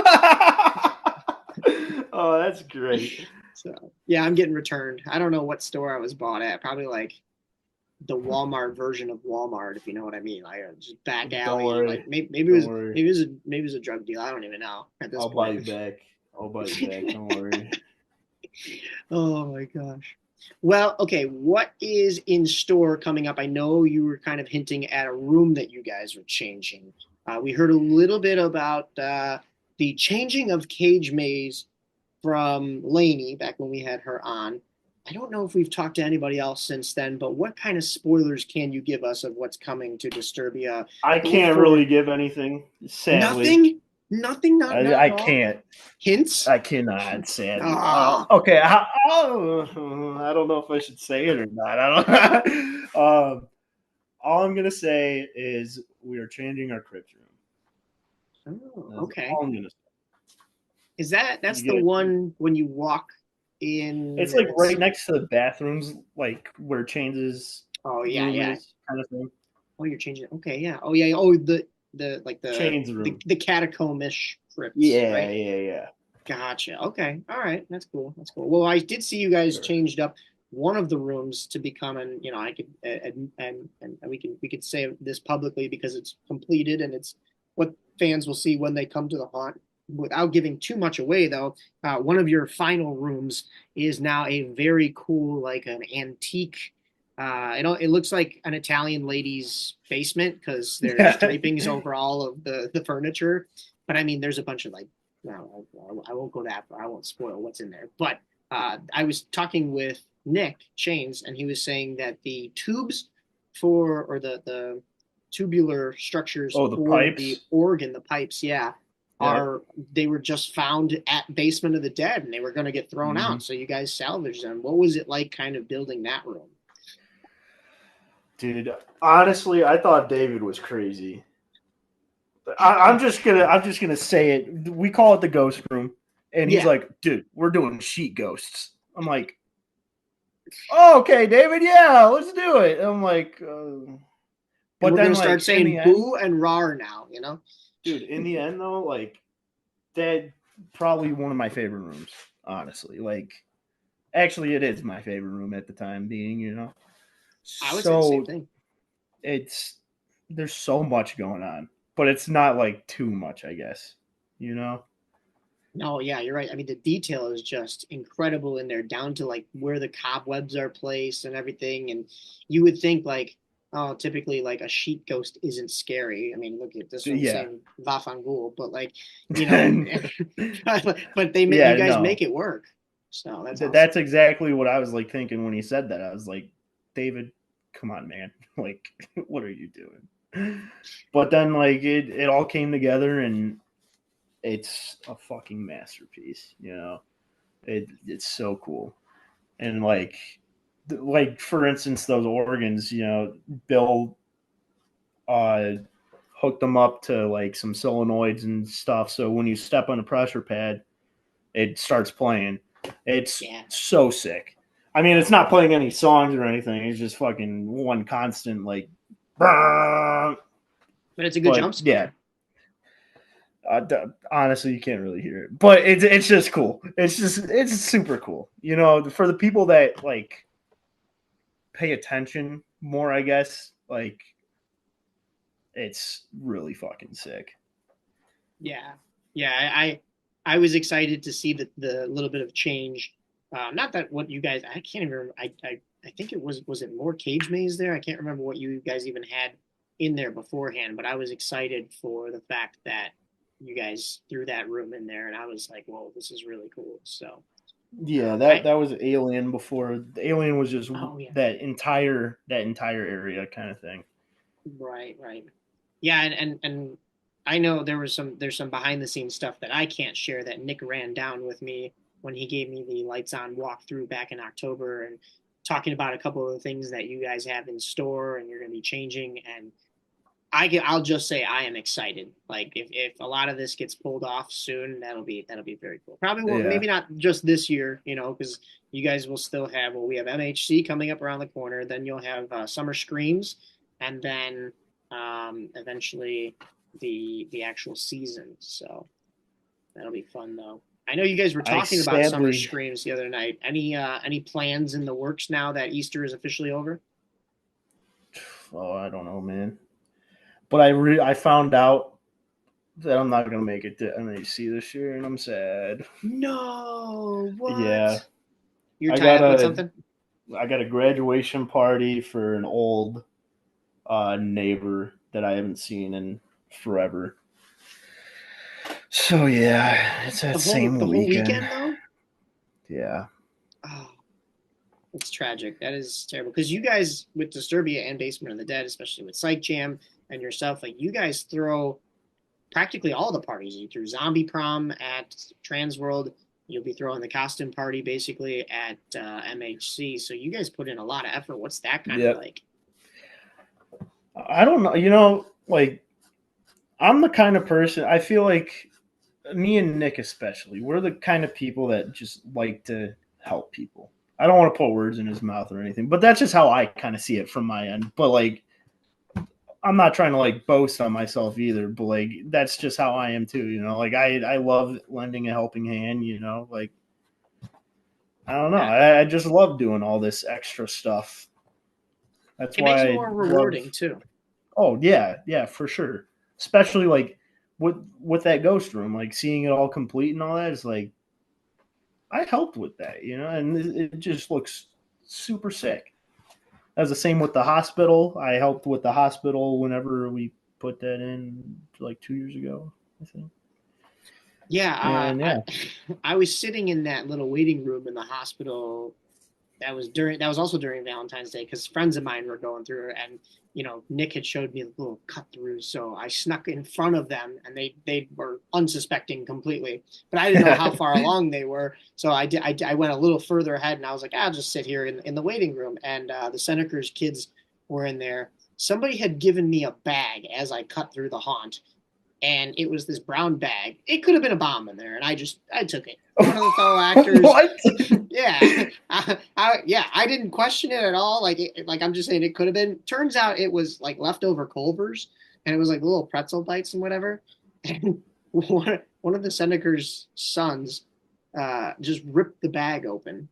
D: Oh, that's great.
A: So yeah, I'm getting returned. I don't know what store I was bought at. Probably like the Walmart version of Walmart, if you know what I mean. Like just back
D: Don't
A: alley.
D: worry.
A: Like maybe it
D: Don't
A: was
D: worry.
A: maybe it was a drug deal. I don't even know at this
D: I'll buy you
A: point.
D: back. Don't worry.
A: Oh my gosh. Well, okay, what is in store coming up? I know you were kind of hinting at a room that you guys are changing. We heard a little bit about the changing of Cage Maze from Lainey back when we had her on. I don't know if we've talked to anybody else since then, but what kind of spoilers can you give us of what's coming to Disturbia?
D: I
A: Both
D: can't
A: for
D: really give anything, sadly.
A: nothing, not at
D: I
A: all.
D: can't.
A: Hints?
D: I cannot, sadly.
A: Ah.
D: Okay. I don't know if I should say it or not. I don't. All I'm gonna say is we are changing our crypt room.
A: Oh,
D: That's
A: okay.
D: all I'm gonna say.
A: Is that's
D: You
A: the
D: get it?
A: one when you walk in?
D: It's like right next to the bathrooms, like where Chains'
A: Oh yeah,
D: room
A: yeah.
D: is, kind of thing.
A: Oh, you're changing it. Okay, yeah. Oh yeah. Oh, the like
D: Chains' room.
A: the catacombish crypts,
D: Yeah,
A: right?
D: yeah.
A: Gotcha. Okay. All right. That's cool. That's cool. Well, I did see you guys
D: Sure.
A: changed up one of the rooms to become, and you know, I could and we could say this publicly because it's completed and it's what fans will see when they come to the haunt. Without giving too much away, though, one of your final rooms is now a very cool, like an antique. It looks like an Italian lady's basement because there's drapings over all of the furniture. But I mean, there's a bunch of like no, I won't go that far. I won't spoil what's in there. But I was talking with Nick Chains, and he was saying that the tubes or the tubular structures
D: Oh, the
A: for
D: pipes?
A: the organ, the pipes, yeah, they were just found at Basement of the Dead, and they were going to get thrown out. So you guys salvaged them. What was it like, kind of building that room?
D: Dude, honestly, I thought David was crazy. I'm just gonna say it. We call it the ghost room, and he's like, "Dude, we're doing sheet ghosts." I'm like, "Oh, okay, David, yeah, let's do it." I'm like,
A: but
D: we're
A: gonna start saying boo and rar now, you know,
D: dude. In the end, though, like that probably one of my favorite rooms. Honestly, like, actually, it is my favorite room at the time being. You know,
A: I would say the same thing.
D: There's so much going on. But it's not like too much, I guess. You know?
A: No, yeah, you're right. I mean, the detail is just incredible in there, down to like where the cobwebs are placed and everything. And you would think like, oh, typically like a sheet ghost isn't scary. I mean, look at this one saying Vafangul, but like, you know, but you guys make it work. So that's awesome.
D: That's exactly what I was like thinking when he said that. I was like, David, come on, man. Like, what are you doing? But then like it all came together and it's a fucking masterpiece, you know. It's so cool. And like for instance those organs, you know, Bill hooked them up to like some solenoids and stuff, so when you step on a pressure pad it starts playing. It's so sick. I mean, it's not playing any songs or anything, it's just fucking one constant like
A: but it's a good jump scare.
D: Yeah. Honestly, you can't really hear it, but it's just cool. It's super cool. You know, for the people that like pay attention more, I guess, like it's really fucking sick.
A: Yeah. I was excited to see the little bit of change. Not that what you guys, I can't even remember. I think it was it more Cage Maze there? I can't remember what you guys even had in there beforehand, but I was excited for the fact that you guys threw that room in there, and I was like, "Whoa, this is really cool." So,
D: yeah, that was Alien before. The Alien was just that entire area kind of thing.
A: Right. Yeah, and I know there's some behind the scenes stuff that I can't share that Nick ran down with me when he gave me the lights on walkthrough back in October, and talking about a couple of the things that you guys have in store and you're going to be changing. And I'll just say I am excited. Like if a lot of this gets pulled off soon, that'll be very cool. Probably won't, maybe not just this year, you know, because you guys will still have, we have MHC coming up around the corner. Then you'll have Summer Screams, and then eventually the actual season. So that'll be fun though. I know you guys were talking about summer
D: sadly-
A: screams the other night. Any plans in the works now that Easter is officially over?
D: Oh, I don't know, man. But I found out that I'm not gonna make it to MAC this year, and I'm sad.
A: No, what?
D: Yeah,
A: You're
D: I
A: tied up with
D: gotta-
A: something?
D: I got a graduation party for an old neighbor that I haven't seen in forever. So yeah, it's that same
A: the whole
D: weekend.
A: weekend though?
D: Yeah.
A: Oh, it's tragic. That is terrible. Because you guys with Disturbia and Basement of the Dead, especially with Psych Jam and yourself, like you guys throw practically all the parties. You threw Zombie Prom at Trans World. You'll be throwing the costume party basically at MHC. So you guys put in a lot of effort. What's that kind
D: Yep.
A: of like?
D: I don't know. You know, like I'm the kind of person. I feel like me and Nick especially, we're the kind of people that just like to help people. I don't want to put words in his mouth or anything, but that's just how I kind of see it from my end. But like, I'm not trying to like boast on myself either, but like that's just how I am too, you know. Like I love lending a helping hand, you know. Like I don't know, I just love doing all this extra stuff. That's
A: It
D: why
A: makes
D: I
A: it more rewarding too.
D: Oh yeah, for sure. Especially like with that ghost room, like seeing it all complete and all that is like I helped with that, you know, and it just looks super sick. That was the same with the hospital. I helped with the hospital whenever we put that in like 2 years ago, I think.
A: Yeah,
D: And yeah.
A: I was sitting in that little waiting room in the hospital. That was also during Valentine's Day because friends of mine were going through it, and you know Nick had showed me the little cut through, so I snuck in front of them, and they were unsuspecting completely, but I didn't know how far along they were, so I went a little further ahead, and I was like, I'll just sit here in the waiting room, and the Senecker's kids were in there. Somebody had given me a bag as I cut through the haunt, and it was this brown bag. It could have been a bomb in there, and I took it. One of the fellow actors.
D: What?
A: Yeah, I didn't question it at all. Like I'm just saying it could have been. Turns out it was like leftover Culvers, and it was like little pretzel bites and whatever. And one of the Senecker's sons just ripped the bag open.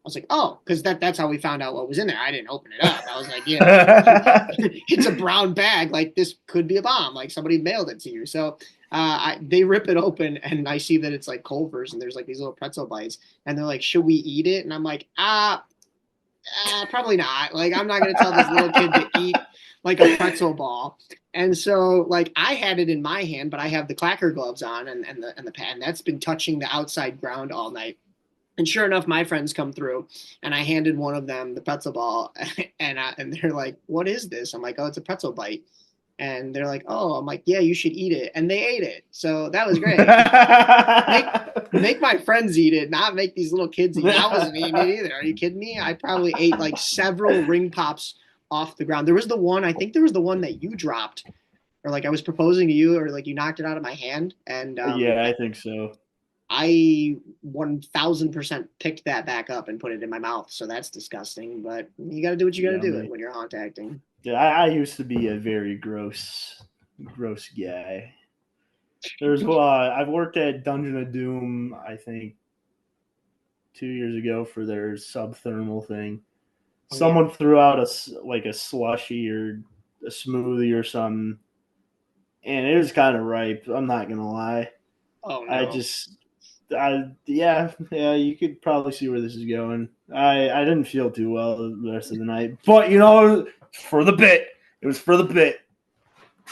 A: I was like, oh, because that's how we found out what was in there. I didn't open it up. I was like, yeah, it's a brown bag. Like this could be a bomb. Like somebody mailed it to you. So they rip it open, and I see that it's like Culver's, and there's like these little pretzel bites, and they're like, should we eat it? And I'm like, probably not. Like I'm not gonna tell this little kid to eat like a pretzel ball. And so like I had it in my hand, but I have the clacker gloves on and the pad, and that's been touching the outside ground all night. And sure enough, my friends come through, and I handed one of them the pretzel ball, and they're like, "What is this?" I'm like, "Oh, it's a pretzel bite." And they're like, "Oh," I'm like, "Yeah, you should eat it." And they ate it, so that was great. make my friends eat it, not make these little kids eat it. I wasn't eating it either. Are you kidding me? I probably ate like several ring pops off the ground. I think there was the one that you dropped, or like I was proposing to you, or like you knocked it out of my hand. And
D: yeah, I think so.
A: I 1000% picked that back up and put it in my mouth. So that's disgusting, but you got to do what you got to do when you're haunt acting.
D: Yeah, I used to be a very gross guy. There's I've worked at Dungeon of Doom, I think 2 years ago for their subthermal thing. Someone threw out a slushy or a smoothie or something, and it was kind of ripe. I'm not gonna lie.
A: Oh no.
D: Yeah, you could probably see where this is going. I didn't feel too well the rest of the night, but you know, for the bit. It was for the bit.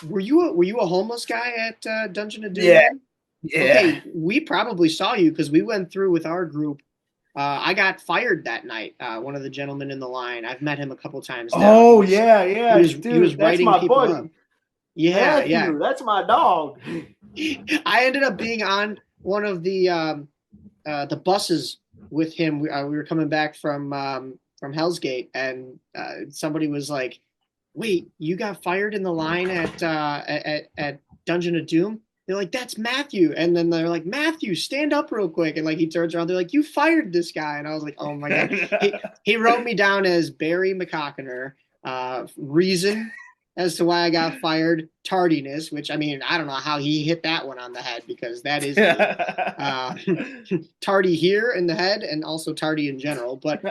A: Were you a homeless guy at Dungeon of Doom?
D: Yeah.
A: Okay, we probably saw you because we went through with our group. I got fired that night. One of the gentlemen in the line. I've met him a couple times now.
D: Oh yeah.
A: He was writing
D: my
A: people
D: buddy.
A: up. Yeah, yeah.
D: That's my dog.
A: I ended up being on one of the buses with him. We were coming back from Hell's Gate, and somebody was like, "Wait, you got fired in the line at Dungeon of Doom?" They're like, "That's Matthew," and then they're like, "Matthew, stand up real quick!" And like he turns around, they're like, "You fired this guy," and I was like, "Oh my god!" He wrote me down as Barry McCockiner, Reason. as to why I got fired. Tardiness, which I mean, I don't know how he hit that one on the head because that is tardy here in the head and also tardy in general. But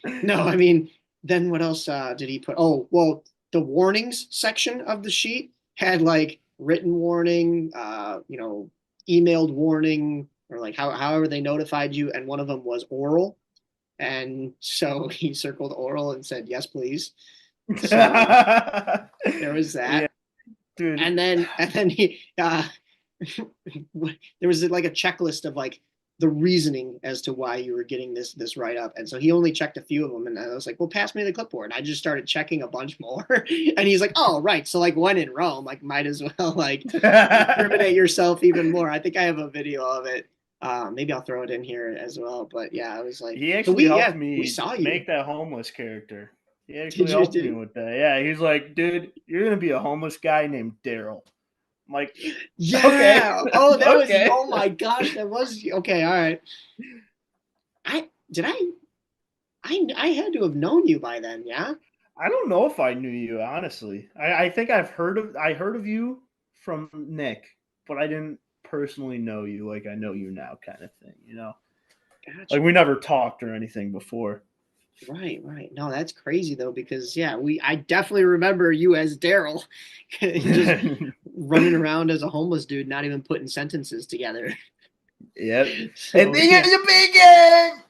A: no, I mean, then what else did he put? Oh, well, the warnings section of the sheet had like written warning, emailed warning, or like however they notified you, and one of them was oral. And so he circled oral and said, yes, please. So there was that.
D: Yeah, dude.
A: And then he there was like a checklist of like the reasoning as to why you were getting this write up. And so he only checked a few of them. And I was like, well, pass me the clipboard. And I just started checking a bunch more. And he's like, oh, right. So like when in Rome, like might as well like incriminate yourself even more. I think I have a video of it. Maybe I'll throw it in here as well. But yeah, I was like,
D: he actually helped
A: we saw you
D: make that homeless character. He actually helped me with that. Yeah, he's like, dude, you're gonna be a homeless guy named Daryl. I'm like,
A: yeah. Okay. Oh, that was. Oh my gosh, that was okay. All right. I had to have known you by then. Yeah.
D: I don't know if I knew you honestly. I think I heard of you from Nick, but I didn't personally know you like I know you now, kind of thing. You know,
A: gotcha.
D: like we never talked or anything before.
A: Right. No, that's crazy though, because yeah, I definitely remember you as Daryl, just running around as a homeless dude, not even putting sentences together.
D: Yep.
A: So,
D: and then you're bacon.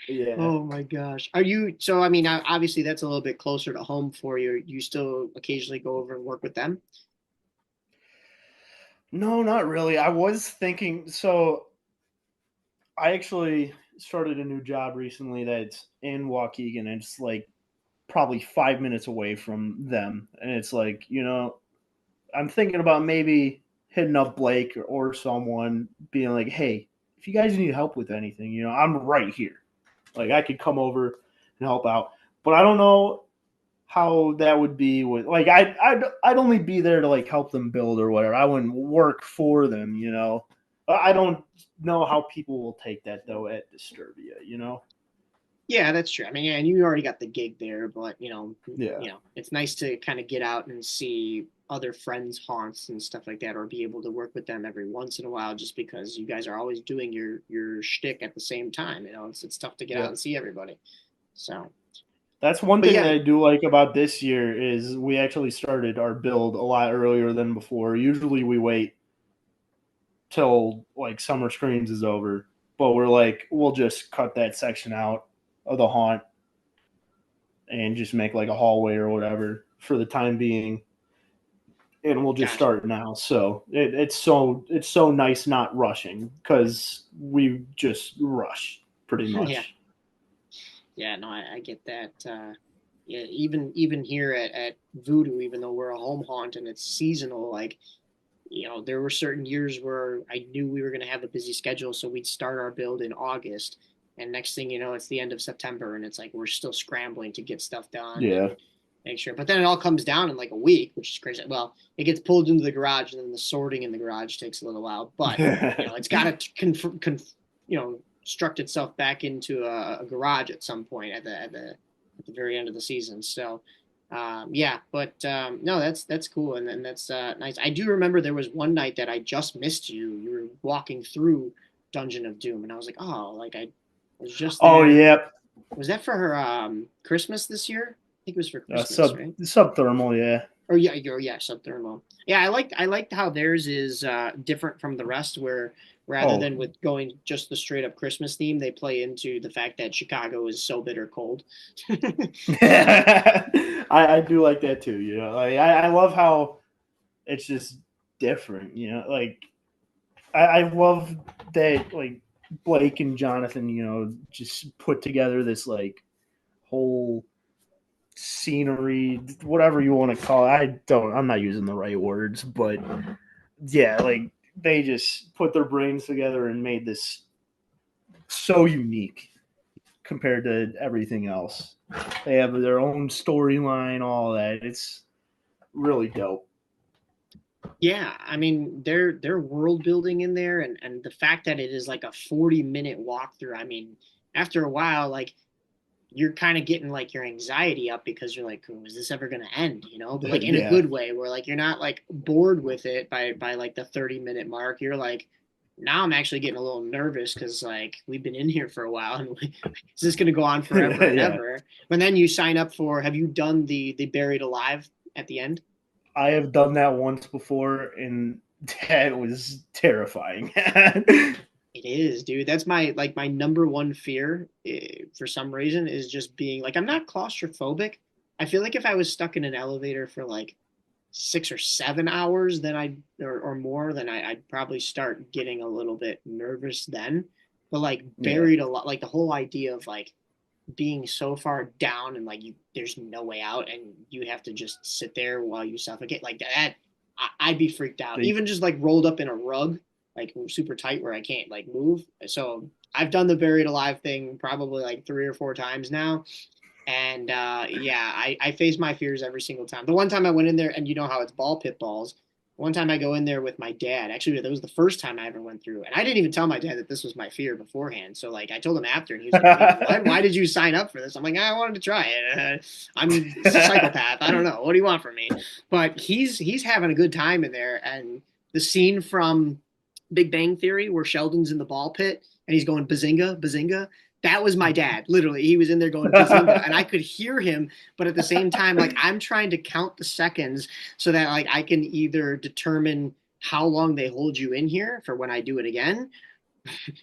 D: Yeah.
A: Oh my gosh. Are you? So I mean, obviously that's a little bit closer to home for you. You still occasionally go over and work with them?
D: No, not really. I was thinking. So I actually started a new job recently that's in Waukegan, and it's like probably 5 minutes away from them. And it's like, I'm thinking about maybe hitting up Blake or someone being like, hey, if you guys need help with anything, I'm right here. Like I could come over and help out. But I don't know how that would be with like I'd only be there to like help them build or whatever. I wouldn't work for them, I don't know how people will take that though at Disturbia.
A: Yeah, that's true. I mean, yeah, and you already got the gig there, but
D: Yeah.
A: It's nice to kind of get out and see other friends' haunts and stuff like that, or be able to work with them every once in a while, just because you guys are always doing your shtick at the same time. It's tough to get out and see everybody. So
D: that's one thing that I do like about this year is we actually started our build a lot earlier than before. Usually we wait till like summer screens is over, but we're like, we'll just cut that section out of the haunt and just make like a hallway or whatever for the time being, and we'll just start now. So it's so nice not rushing, because we just rush pretty much.
A: Yeah, no, I get that. Yeah, even here at Voodoo, even though we're a home haunt and it's seasonal, like there were certain years where I knew we were going to have a busy schedule, so we'd start our build in August. And next thing you know, it's the end of September, and it's like we're still scrambling to get stuff done.
D: Yeah.
A: Make sure. But then it all comes down in like a week, which is crazy. Well, it gets pulled into the garage, and then the sorting in the garage takes a little while. But it's got to construct itself back into a garage at some point at the very end of the season. So no, that's cool, and then that's nice. I do remember there was one night that I just missed you. You were walking through Dungeon of Doom, and I was like, oh, like I was just there.
D: Oh, yep.
A: Was that for her Christmas this year? I think it was for Christmas, right?
D: Subthermal, yeah.
A: Or yeah, subthermal. Yeah, I liked how theirs is different from the rest, where rather than with going just the straight up Christmas theme, they play into the fact that Chicago is so bitter cold.
D: I do like that too. Like I love how it's just different. Like I love that like Blake and Jonathan, just put together this like whole scenery, whatever you want to call it. I'm not using the right words, but yeah, like they just put their brains together and made this so unique compared to everything else. They have their own storyline, all that. It's really dope.
A: Yeah, I mean their world building in there, and the fact that it is like a 40-minute walkthrough. I mean, after a while, like you're kind of getting like your anxiety up because you're like, is this ever going to end? But like in a
D: Yeah.
A: good way where like you're not like bored with it by like the 30-minute mark. You're like, now I'm actually getting a little nervous because like we've been in here for a while and is this going to go on forever and
D: Yeah.
A: ever? But then you sign up for, have you done the buried alive at the end?
D: I have done that once before, and that was terrifying.
A: It is, dude. That's my number one fear for some reason is just being like, I'm not claustrophobic. I feel like if I was stuck in an elevator for like 6 or 7 hours, then or more, then I'd probably start getting a little bit nervous then. But like buried a lot, like the whole idea of like being so far down and like there's no way out and you have to just sit there while you suffocate like that. I'd be freaked out. Even just like rolled up in a rug, like super tight where I can't like move. So I've done the buried alive thing probably like 3 or 4 times now. And I face my fears every single time. The one time I went in there, and you know how it's ball pit balls. One time I go in there with my dad. Actually, that was the first time I ever went through. And I didn't even tell my dad that this was my fear beforehand. So like I told him after, and he was like, why did you sign up for this? I'm like, I wanted to try it. I'm a psychopath. I don't know. What do you want from me? But he's having a good time in there. And the scene from Big Bang Theory where Sheldon's in the ball pit and he's going bazinga, bazinga. That was my dad. Literally, he was in there going bazinga, and I could hear him. But at the same time, like I'm trying to count the seconds so that like I can either determine how long they hold you in here for when I do it again,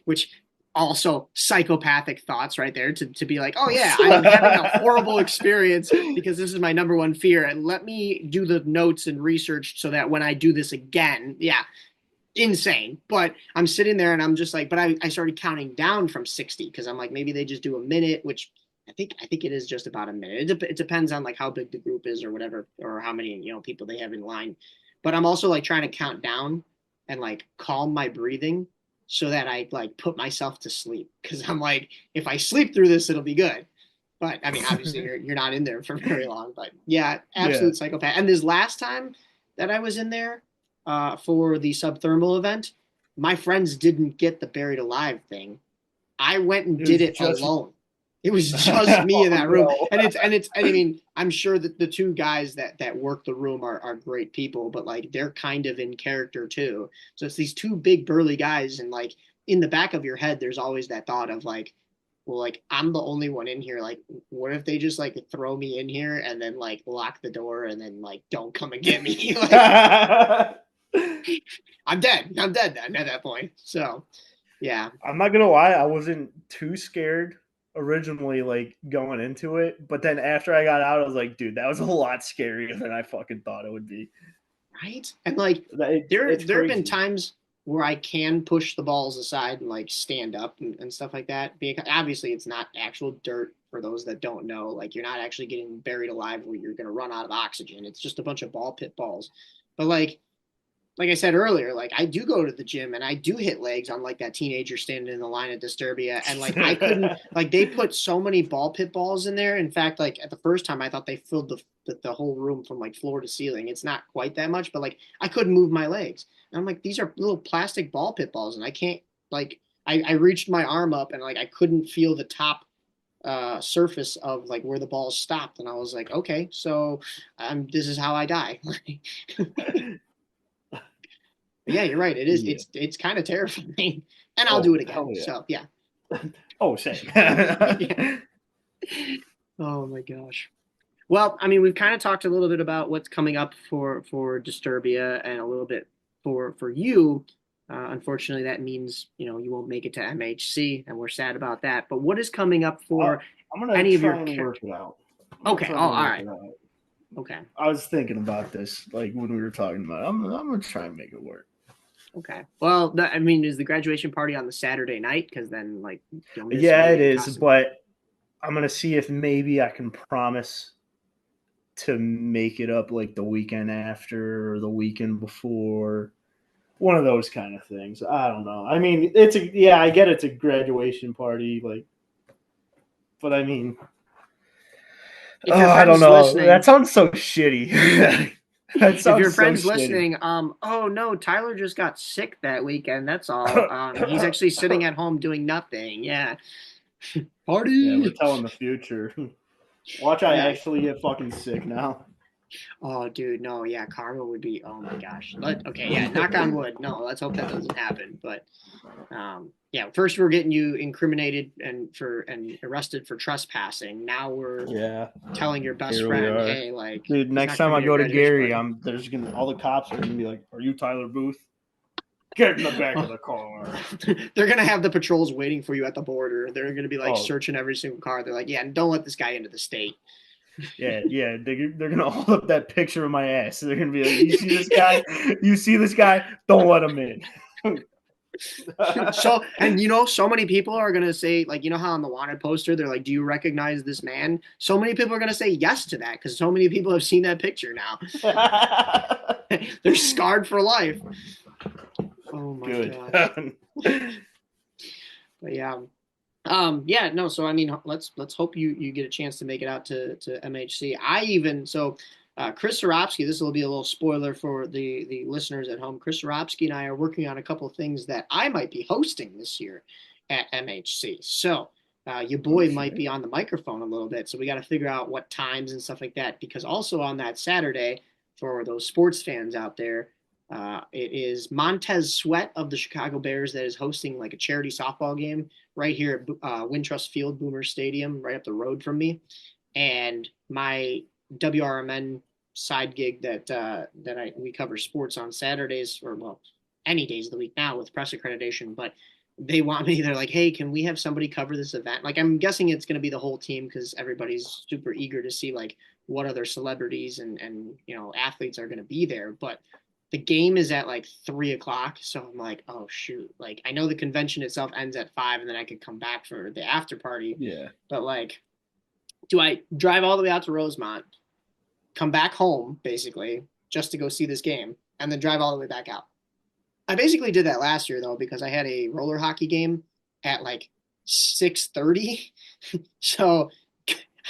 A: which also psychopathic thoughts right there to be like, oh yeah, I'm having a horrible experience because this is my number one fear, and let me do the notes and research so that when I do this again, yeah. Insane. But I'm sitting there and I'm just like, but I started counting down from 60 because I'm like, maybe they just do a minute, which I think it is just about a minute. It depends on like how big the group is or whatever, or how many, people they have in line. But I'm also like trying to count down and like calm my breathing so that I like put myself to sleep. Cause I'm like, if I sleep through this, it'll be good. But I mean, obviously you're not in there for very long, but yeah, absolute psychopath. And this last time that I was in there, for the subthermal event, my friends didn't get the buried alive thing. I went and did it alone. It was just me in that room. No. And I mean, I'm sure that the 2 guys that work the room are great people, but like they're kind of in character too. So it's these 2 big burly guys, and like in the back of your head, there's always that thought of like, well, like I'm the only one in here. Like, what if they just like throw me in here and then like lock the door and then like don't come and get me? Like, I'm dead then at that point. So, yeah.
D: I'm not going to lie. I wasn't too scared originally, like going into it. But then after I got out, I was like, dude, that was a lot scarier than I fucking thought it would be.
A: Right? And like, there have been times where I can push the balls aside and like stand up and stuff like that. Because obviously it's not actual dirt for those that don't know. Like, you're not actually getting buried alive where you're going to run out of oxygen. It's just a bunch of ball pit balls. But like I said earlier, like I do go to the gym and I do hit legs on like that teenager standing in the line at Disturbia. And like, I couldn't, like they put so many ball pit balls in there. In fact, like at the first time I thought they filled the whole room from like floor to ceiling. It's not quite that much, but like I couldn't move my legs. And I'm like, these are little plastic ball pit balls. And I can't like, I reached my arm up and like, I couldn't feel the top surface of like where the balls stopped. And I was like, okay, so this is how I die. Yeah, you're right. It is. Yeah. It's kind of terrifying, and I'll do it again. Yeah. So yeah.
D: Oh, same.
A: Yeah. Oh my gosh. Well, I mean, we've kind of talked a little bit about what's coming up for Disturbia, and a little bit for you. Unfortunately, that means you won't make it to MHC, and we're sad about that. But what is coming up for any of your
D: work it out?
A: Okay. Oh, all right. Okay.
D: I was thinking about this, like when we were talking about it. I'm gonna try and make it work.
A: Okay. Well, I mean, is the graduation party on the Saturday night? Because then, like,
D: yeah, it is. Costume. But I'm gonna see if maybe I can promise to make it up like the weekend after or the weekend before. One of those kind of things. I don't know. I mean, I get it's a graduation party, like, but I mean, I don't know. That sounds so shitty.
A: If your friend's listening, oh no, Tyler just got sick that weekend. That's all. He's actually sitting at home doing nothing. Yeah. Party.
D: Yeah, we're telling the future. Watch, I
A: Yeah.
D: actually get fucking sick now.
A: Oh, dude, no, yeah, karma would be. Oh my gosh. Okay, yeah, knock on wood. No, let's hope that doesn't happen. But, yeah, first we're getting you incriminated and arrested for trespassing. Now we're telling your best
D: Here we
A: friend,
D: are.
A: hey, like,
D: Dude,
A: he's
D: next
A: not
D: time I
A: coming your
D: go to
A: graduation
D: Gary,
A: party.
D: all the cops are gonna be like, "Are you Tyler Booth? Get in the back of the car."
A: They're gonna have the patrols waiting for you at the border. They're gonna be like
D: Oh.
A: searching every single car. They're like, yeah, don't let this guy into the state.
D: Yeah, they're gonna hold up that picture of my ass. They're gonna be like, "You see this guy? You see this guy? Don't let him in."
A: So, and so many people are gonna say, like, how on the wanted poster they're like, do you recognize this man? So many people are gonna say yes to that because so many people have seen that picture now. They're scarred for life. Oh my
D: Good.
A: god. But yeah. Yeah, no, so I mean, let's hope you get a chance to make it out to MHC. Chris Saropsky, this will be a little spoiler for the listeners at home. Chris Saropsky and I are working on a couple of things that I might be hosting this year at MHC. So your boy might be on the microphone a little bit. So we got to figure out what times and stuff like that. Because also on that Saturday, for those sports fans out there, it is Montez Sweat of the Chicago Bears that is hosting like a charity softball game right here at Wintrust Field, Boomer Stadium, right up the road from me. And my WRMN side gig that we cover sports on Saturdays, or well, any days of the week now with press accreditation, but they want me, they're like, hey, can we have somebody cover this event? Like, I'm guessing it's going to be the whole team because everybody's super eager to see like what other celebrities and athletes are going to be there. But the game is at like 3:00. So I'm like, oh shoot. Like, I know the convention itself ends at 5 and then I could come back for the after party.
D: Yeah.
A: But like, do I drive all the way out to Rosemont, come back home basically just to go see this game, and then drive all the way back out? I basically did that last year though, because I had a roller hockey game at like 6:30. So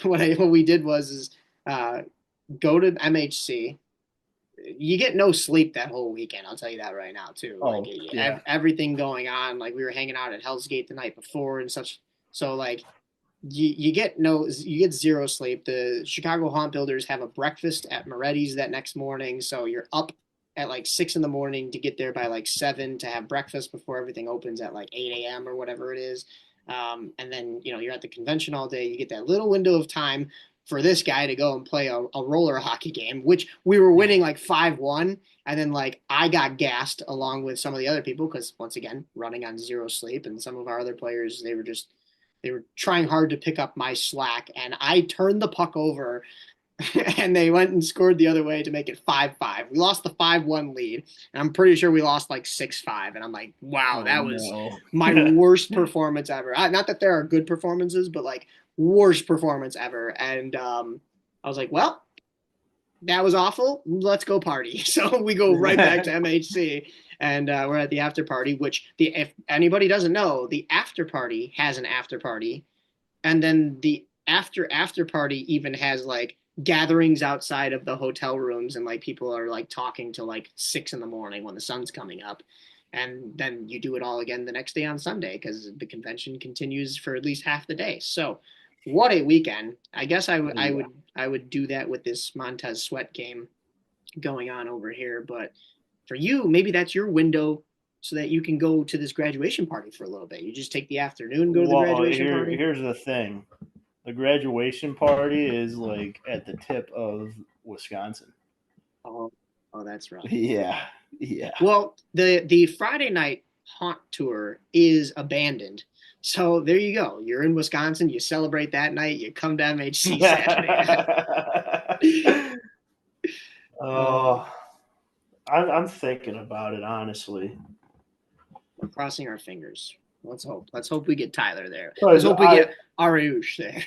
A: what we did was go to MHC. You get no sleep that whole weekend. I'll tell you that right now too.
D: Oh,
A: Like
D: yeah.
A: everything going on. Like we were hanging out at Hell's Gate the night before and such. So like you get zero sleep. The Chicago Haunt Builders have a breakfast at Moretti's that next morning. So you're up at like 6 in the morning to get there by like 7 to have breakfast before everything opens at like 8 a.m. or whatever it is. And then, you're at the convention all day. You get that little window of time for this guy to go and play a roller hockey game, which we were winning like 5-1. And then like I got gassed along with some of the other people because once again, running on zero sleep, and some of our other players, they were trying hard to pick up my slack, and I turned the puck over and they went and scored the other way to make it 5-5. We lost the 5-1 lead, and I'm pretty sure we lost like 6-5. And I'm like, wow, that was my worst performance ever. Not that there are good performances, but like worst performance ever. And I was like, well, that was awful. Let's go party. So we go right back to MHC, and we're at the after party, which if anybody doesn't know, the after party has an after party. And then the after party even has like gatherings outside of the hotel rooms, and like people are like talking till like 6 in the morning when the sun's coming up. And then you do it all again the next day on Sunday because the convention continues for at least half the day. So what a weekend. I guess I would do that with this Montez Sweat game going on over here. But for you, maybe that's your window so that you can go to this graduation party for a little bit. You just take the afternoon, go to the graduation party.
D: Here's the thing. The graduation party is like at the tip of Wisconsin.
A: Oh, that's right.
D: Yeah.
A: Well, the Friday night haunt tour is abandoned. So there you go. You're in Wisconsin. You celebrate that night. You come to MHC Saturday.
D: Oh, I'm thinking about it, honestly.
A: We're crossing our fingers. Let's hope we get Tyler there. Let's hope we get Areush there.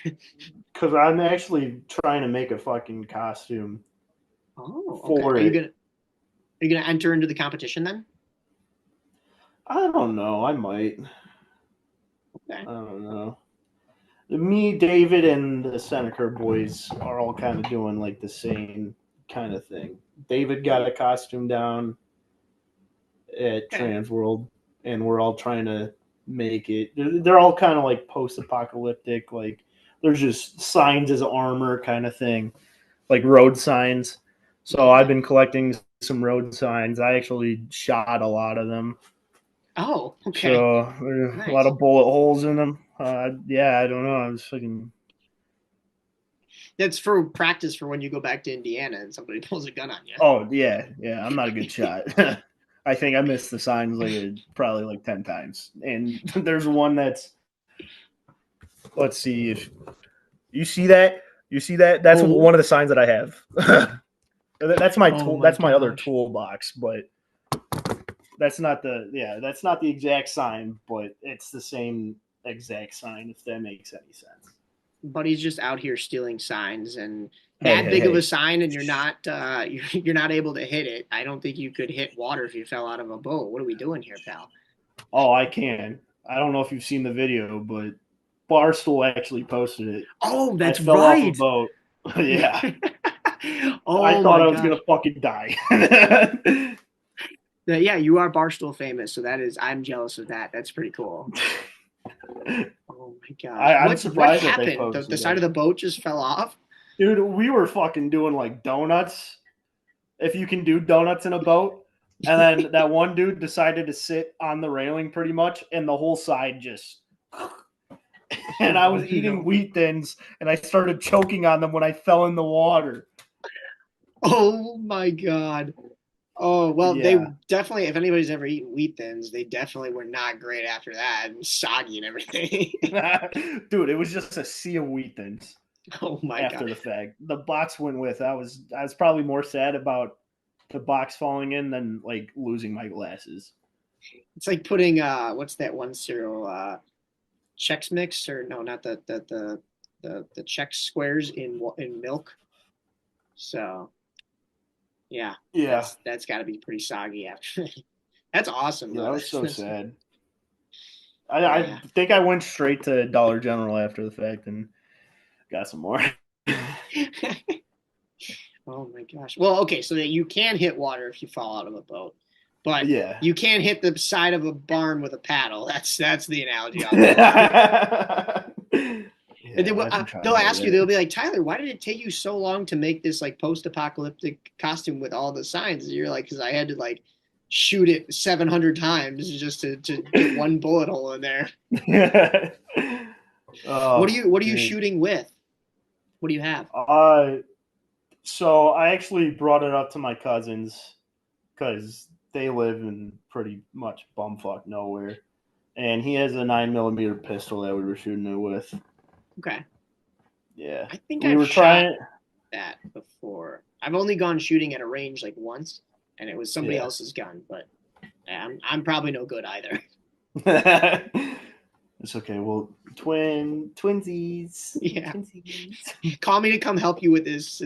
D: Because I'm actually trying to make a fucking costume.
A: Oh, okay. Are you gonna enter into the competition then?
D: I don't know. I might.
A: Okay.
D: I don't know. Me, David, and the Seneca boys are all kind of doing like the same kind of thing. David got a costume down at Transworld, and we're all trying to make it. They're all kind of like post-apocalyptic. Like there's just signs as armor kind of thing, like road signs. So I've been collecting some road signs. I actually shot a lot of them.
A: Oh, okay.
D: So there's a lot of bullet holes in them. Yeah, I don't know. I was fucking.
A: That's for practice for when you go back to Indiana and somebody pulls a gun on you.
D: Oh yeah. I'm not a good shot. I think I missed the signs probably like 10 times, and there's one that's. Let's see if you see that. You see that? That's one of the signs that I have. That's my tool. That's my other toolbox, but that's not the exact sign, but it's the same exact sign, if that makes any sense.
A: But he's just out here stealing signs, and that big of a sign, and you're not able to hit it. I don't think you could hit water if you fell out of a boat. What are we doing here, pal?
D: Oh, I can. I don't know if you've seen the video, but Barstool actually posted it.
A: Oh, that's
D: I fell
A: right.
D: off a boat. Yeah.
A: I
D: thought I was gonna fucking die.
A: Yeah, you are Barstool famous, so I'm jealous of that. That's pretty cool. Oh my god! What happened? The side of the boat just fell off.
D: Dude, we were fucking doing like donuts. If you can do donuts in a boat, and then that one dude decided to sit on the railing pretty much, and the whole side just. And I was eating wheat thins, and I started choking on them when I fell in the water.
A: Oh my god! Oh well, yeah. They definitely. If anybody's ever eaten wheat thins, they definitely were not great after that, and soggy and everything.
D: Dude, it was just a sea of wheat thins.
A: Oh my god!
D: After the fact, the box went with. I was probably more sad about the box falling in than like losing my glasses.
A: It's like putting what's that one cereal? Chex Mix, or no, not the Chex Squares in milk. So, yeah, that's got to be pretty soggy after. That's awesome.
D: Yeah, that was so sad. I think I went straight to Dollar General after the fact and got some more.
A: Oh my gosh! Well, okay, so that you can hit water if you fall out of a boat. But you can't hit the side of a barn with a paddle. That's the analogy. They'll ask you. They'll be like, Tyler, why did it take you so long to make this like post-apocalyptic costume with all the signs? And you're like, because I had to like shoot it 700 times just to get one bullet hole in there. What are you shooting with? What do you have?
D: So I actually brought it up to my cousins because they live in pretty much bumfuck nowhere. And he has a 9mm pistol that we were shooting it with.
A: Okay.
D: Yeah.
A: I think we were trying that before. I've only gone shooting at a range like once, and it was somebody else's gun, but I'm probably no good either.
D: It's okay. Well, twinsies.
A: Yeah.
D: Twinsies.
A: Call me to come help you with this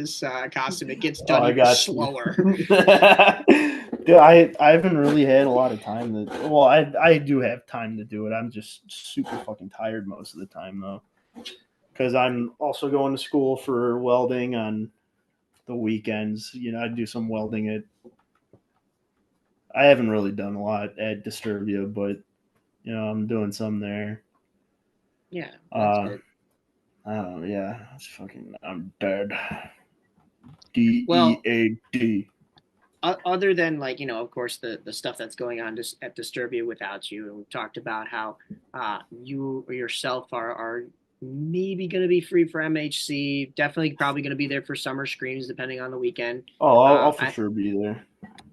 A: costume. It gets done slower.
D: Dude, I haven't really had a lot of time I do have time to do it. I'm just super fucking tired most of the time though, because I'm also going to school for welding on the weekends. You know, I do some welding I haven't really done a lot at Disturbia, but you know, I'm doing some there.
A: Yeah. That's good.
D: I don't know. Yeah, I'm dead. DEAD.
A: Other than like, you know, of course, the stuff that's going on at Disturbia without you, and we've talked about how you or yourself are maybe going to be free for MHC, definitely probably going to be there for summer screams depending on the weekend.
D: Oh, I'll for sure be there.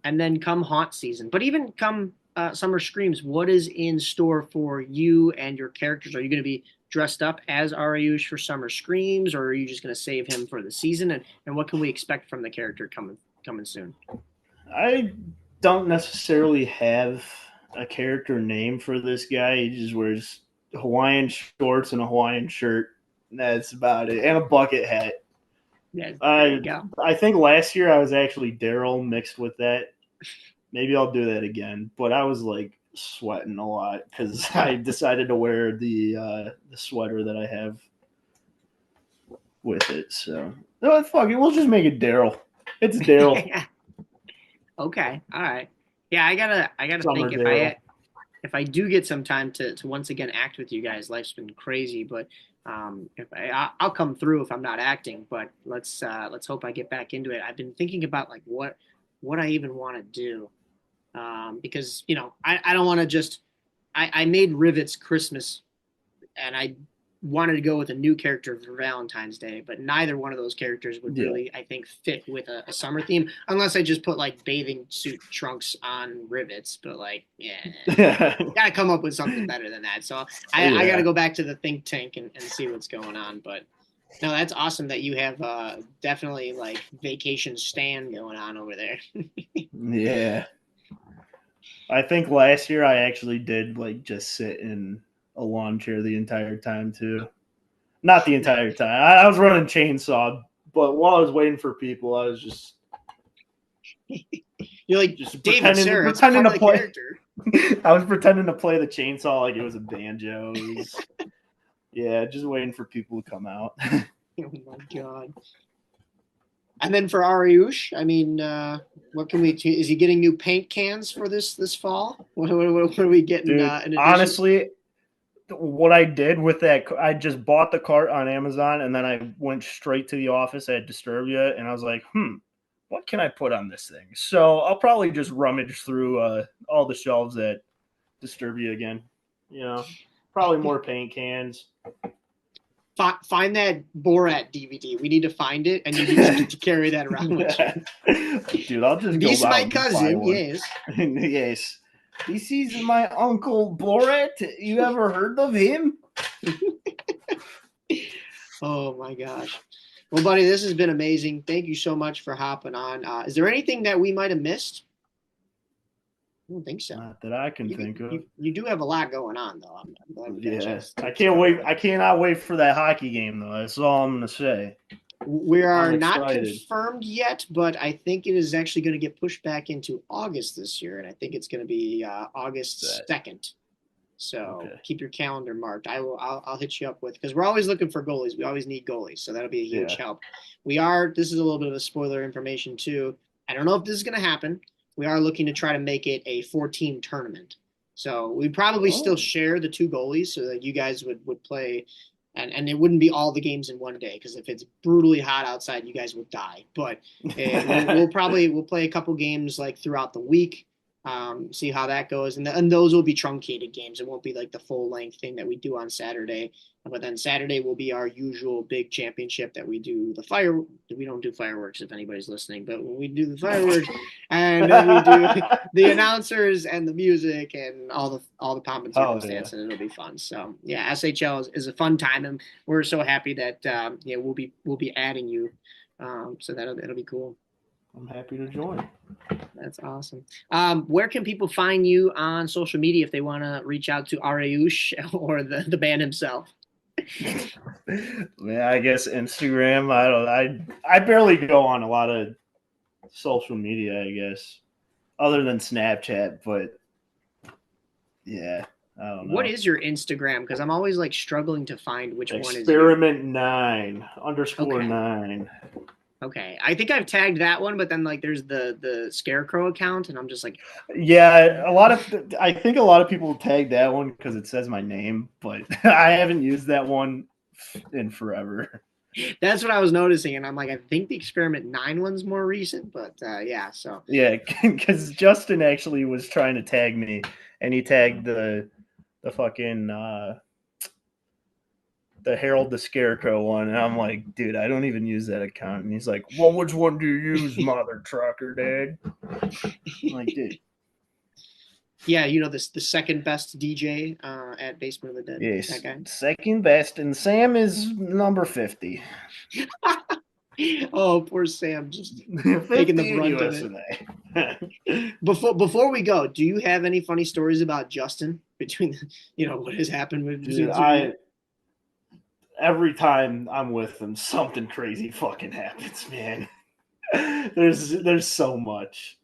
A: And then come haunt season, but even come summer screams, what is in store for you and your characters? Are you going to be dressed up as Areush for summer screams, or are you just going to save him for the season? And what can we expect from the character coming soon?
D: I don't necessarily have a character name for this guy. He just wears Hawaiian shorts and a Hawaiian shirt. That's about it. And a bucket hat.
A: Yeah, there you go.
D: I think last year I was actually Daryl mixed with that. Maybe I'll do that again. But I was like sweating a lot because I decided to wear the sweater that I have with it. So no, fuck it. We'll just make it Daryl. It's Daryl.
A: Okay. All right. Yeah, I gotta
D: Summer
A: think
D: Daryl.
A: if I do get some time to once again act with you guys, life's been crazy, but if I'll come through if I'm not acting. But let's hope I get back into it. I've been thinking about like what I even want to do, because I don't want to just I made Rivets Christmas, and I wanted to go with a new character for Valentine's Day, but neither one of those characters would really, I think, fit with a summer theme, unless I just put like bathing suit trunks on Rivets. But like, gotta come up with something better than that. So I gotta go back to the think tank and see what's going on. But no, that's awesome that you have definitely like vacation Stan going on over there.
D: Yeah. I think last year I actually did like just sit in a lawn chair the entire time too. Not the entire time. I was running chainsaw, but while I was waiting for people, I was just
A: you're like
D: just
A: David
D: pretending to play. Character. I was pretending to play the chainsaw like it was a banjo. Just waiting for people to come out.
A: Oh my god. And then for Areush, I mean, what can we? Is he getting new paint cans for this fall? What are we getting?
D: Dude, honestly, what I did with that, I just bought the cart on Amazon, and then I went straight to the office at Disturbia, and I was like, what can I put on this thing? So I'll probably just rummage through all the shelves at Disturbia again. Probably more paint cans.
A: Find that Borat DVD. We need to find it, and you need to carry that around with you.
D: Dude, I'll just go
A: He's my cousin, yes.
D: Yes. This is my uncle Borat. You ever heard of him?
A: Oh, my gosh. Well, buddy, this has been amazing. Thank you so much for hopping on. Is there anything that we might have missed? I don't think so.
D: Not that I can think of.
A: You do have a lot going on, though.
D: Yes. I can't wait. I cannot wait for that hockey game, though. That's all I'm going to say.
A: We are not confirmed yet, but I think it is actually going to get pushed back into August this year, and I think it's going to be August 2nd. So keep your calendar marked. I'll hit you up with, because we're always looking for goalies. We always need goalies, so that'll be a huge help. This is a little bit of a spoiler information too. I don't know if this is going to happen. We are looking to try to make it a 4-team tournament. So we probably still share the 2 goalies so that you guys would play, and it wouldn't be all the games in one day, because if it's brutally hot outside, you guys would die. But we'll play a couple games like throughout the week, see how that goes. And those will be truncated games. It won't be like the full length thing that we do on Saturday. But then Saturday will be our usual big championship that we do we don't do fireworks if anybody's listening, but when we do the fireworks, and then we do the announcers and the music and all the pomp and circumstance, and it'll be fun. So yeah, SHL is a fun time, and we're so happy that we'll be adding you. So that'll be cool.
D: I'm happy to join.
A: That's awesome. Where can people find you on social media if they want to reach out to Areush or the band himself?
D: Man, I guess Instagram. I barely go on a lot of social media, I guess, other than Snapchat. But yeah, I don't know.
A: What is your Instagram? Because I'm always like struggling to find which one is
D: Experiment9 _9.
A: Okay, I think I've tagged that one, but then like there's the Scarecrow account, and I'm just like,
D: yeah, I think a lot of people tag that one because it says my name, but I haven't used that one in forever.
A: That's what I was noticing, and I'm like, I think the Experiment9 one's more recent, but yeah, so
D: yeah, because Justin actually was trying to tag me, and he tagged the fucking the Harold the Scarecrow one, and I'm like, dude, I don't even use that account. And he's like, well, which one do you use, mother trucker, Dad? I'm like, dude.
A: Yeah, the second best DJ at Basement of the Dead.
D: Yes,
A: that guy.
D: Second best, and Sam is number 50.
A: Oh, poor Sam, just taking the brunt of it. Before we go, do you have any funny stories about Justin between what has happened with?
D: Dude, every time I'm with him, something crazy fucking happens, man. There's so much.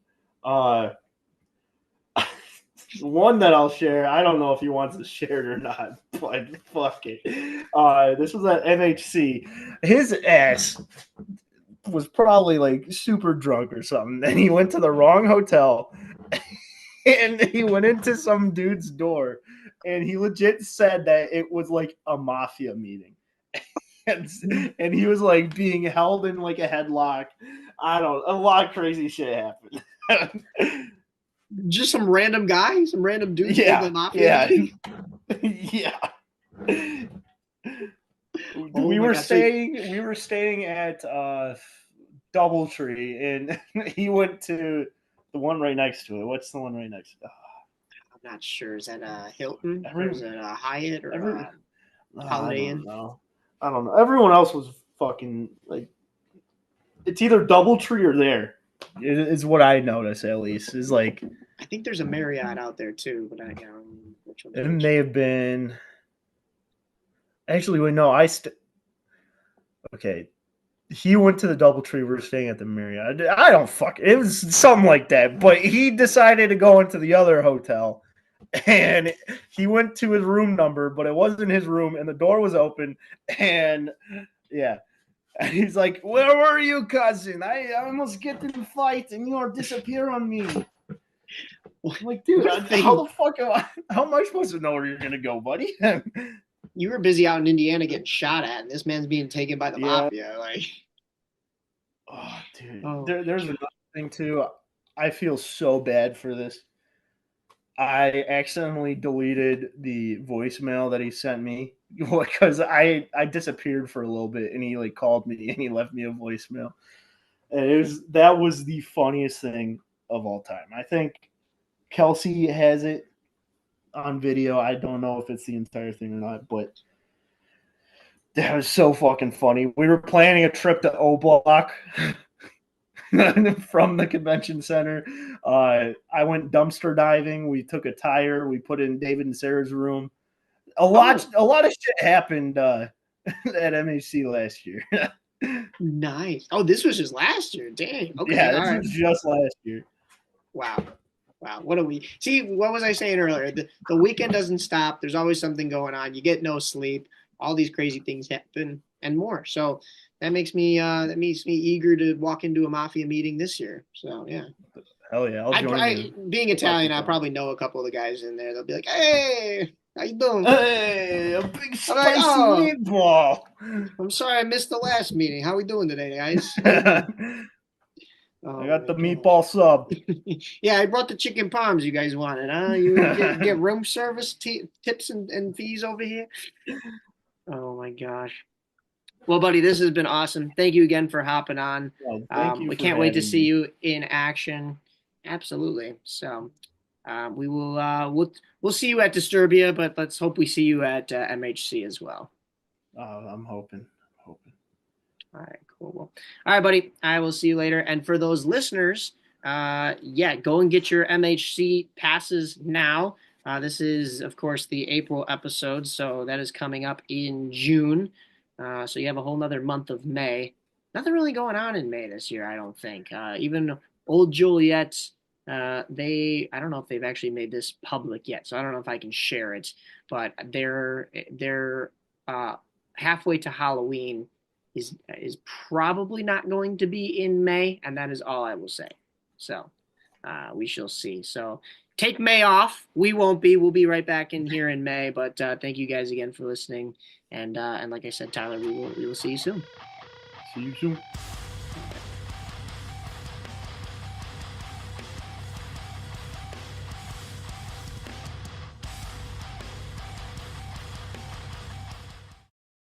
D: One that I'll share. I don't know if he wants to share it or not, but fuck it. This was at MHC. His ass was probably like super drunk or something. And he went to the wrong hotel. and he went into some dude's door, and he legit said that it was like a mafia meeting. And he was like being held in like a headlock. A lot of crazy shit happened.
A: Just some random guy, some random dude.
D: Yeah,
A: The mafia.
D: yeah.
A: Oh
D: we
A: my
D: were
A: God.
D: staying at Doubletree, and he went to the one right next to it. What's the one right next to it?
A: I'm not sure. Is that a Hilton or is it a Hyatt or Holiday Inn?
D: I don't know. Everyone else was fucking like, it's either Doubletree or there. Is what I notice at least. Is like,
A: I think there's a Marriott out there too, but I don't know which one.
D: it may have been. Actually, wait, no. Okay. He went to the Doubletree. We were staying at the Marriott. I don't fuck. It was something like that. But he decided to go into the other hotel, and he went to his room number, but it wasn't his room, and the door was open. And yeah, and he's like, "Where were you, cousin? I almost get in a fight, and you disappear on me." I'm like, dude, how the fuck how am I supposed to know where you're gonna go, buddy?
A: You were busy out in Indiana getting shot at, and this man's being taken by the mafia. Like,
D: oh, dude, there's another thing too. I feel so bad for this. I accidentally deleted the voicemail that he sent me because I disappeared for a little bit, and he like called me and he left me a voicemail, and that was the funniest thing of all time. I think Kelsey has it on video. I don't know if it's the entire thing or not, but that was so fucking funny. We were planning a trip to O Block from the convention center. I went dumpster diving. We took a tire. We put it in David and Sarah's room. A lot of shit happened at MHC last year.
A: Nice. Oh, this was just last year. Dang. Okay.
D: Yeah, this was just last year.
A: Wow. What do we see? What was I saying earlier? The weekend doesn't stop. There's always something going on. You get no sleep. All these crazy things happen and more. So that makes me eager to walk into a mafia meeting this year. So yeah.
D: Hell yeah, I'll join you.
A: Being Italian, I probably know a couple of the guys in there. They'll be like, "Hey, how you doing?
D: Hey, a big spicy meatball.
A: I'm sorry I missed the last meeting. How we doing today, guys?"
D: I got the meatball sub.
A: Yeah, I brought the chicken parms you guys wanted, huh? You get room service tips and fees over here. Oh my gosh. Well, buddy, this has been awesome. Thank you again for hopping on.
D: Thank you.
A: We can't wait to see you in action. Absolutely. So we will we'll see you at Disturbia, but let's hope we see you at MHC as well.
D: I'm hoping.
A: All right, cool. Well, all right, buddy. I will see you later. And for those listeners, go and get your MHC passes now. This is, of course, the April episode, so that is coming up in June. So you have a whole nother month of May. Nothing really going on in May this year, I don't think. Even Old Juliet, I don't know if they've actually made this public yet, so I don't know if I can share it. But they're halfway to Halloween is probably not going to be in May, and that is all I will say. So we shall see. So take May off. We won't be. We'll be right back in here in May. But thank you guys again for listening. And like I said, Tyler, we will see you soon.
D: See you soon.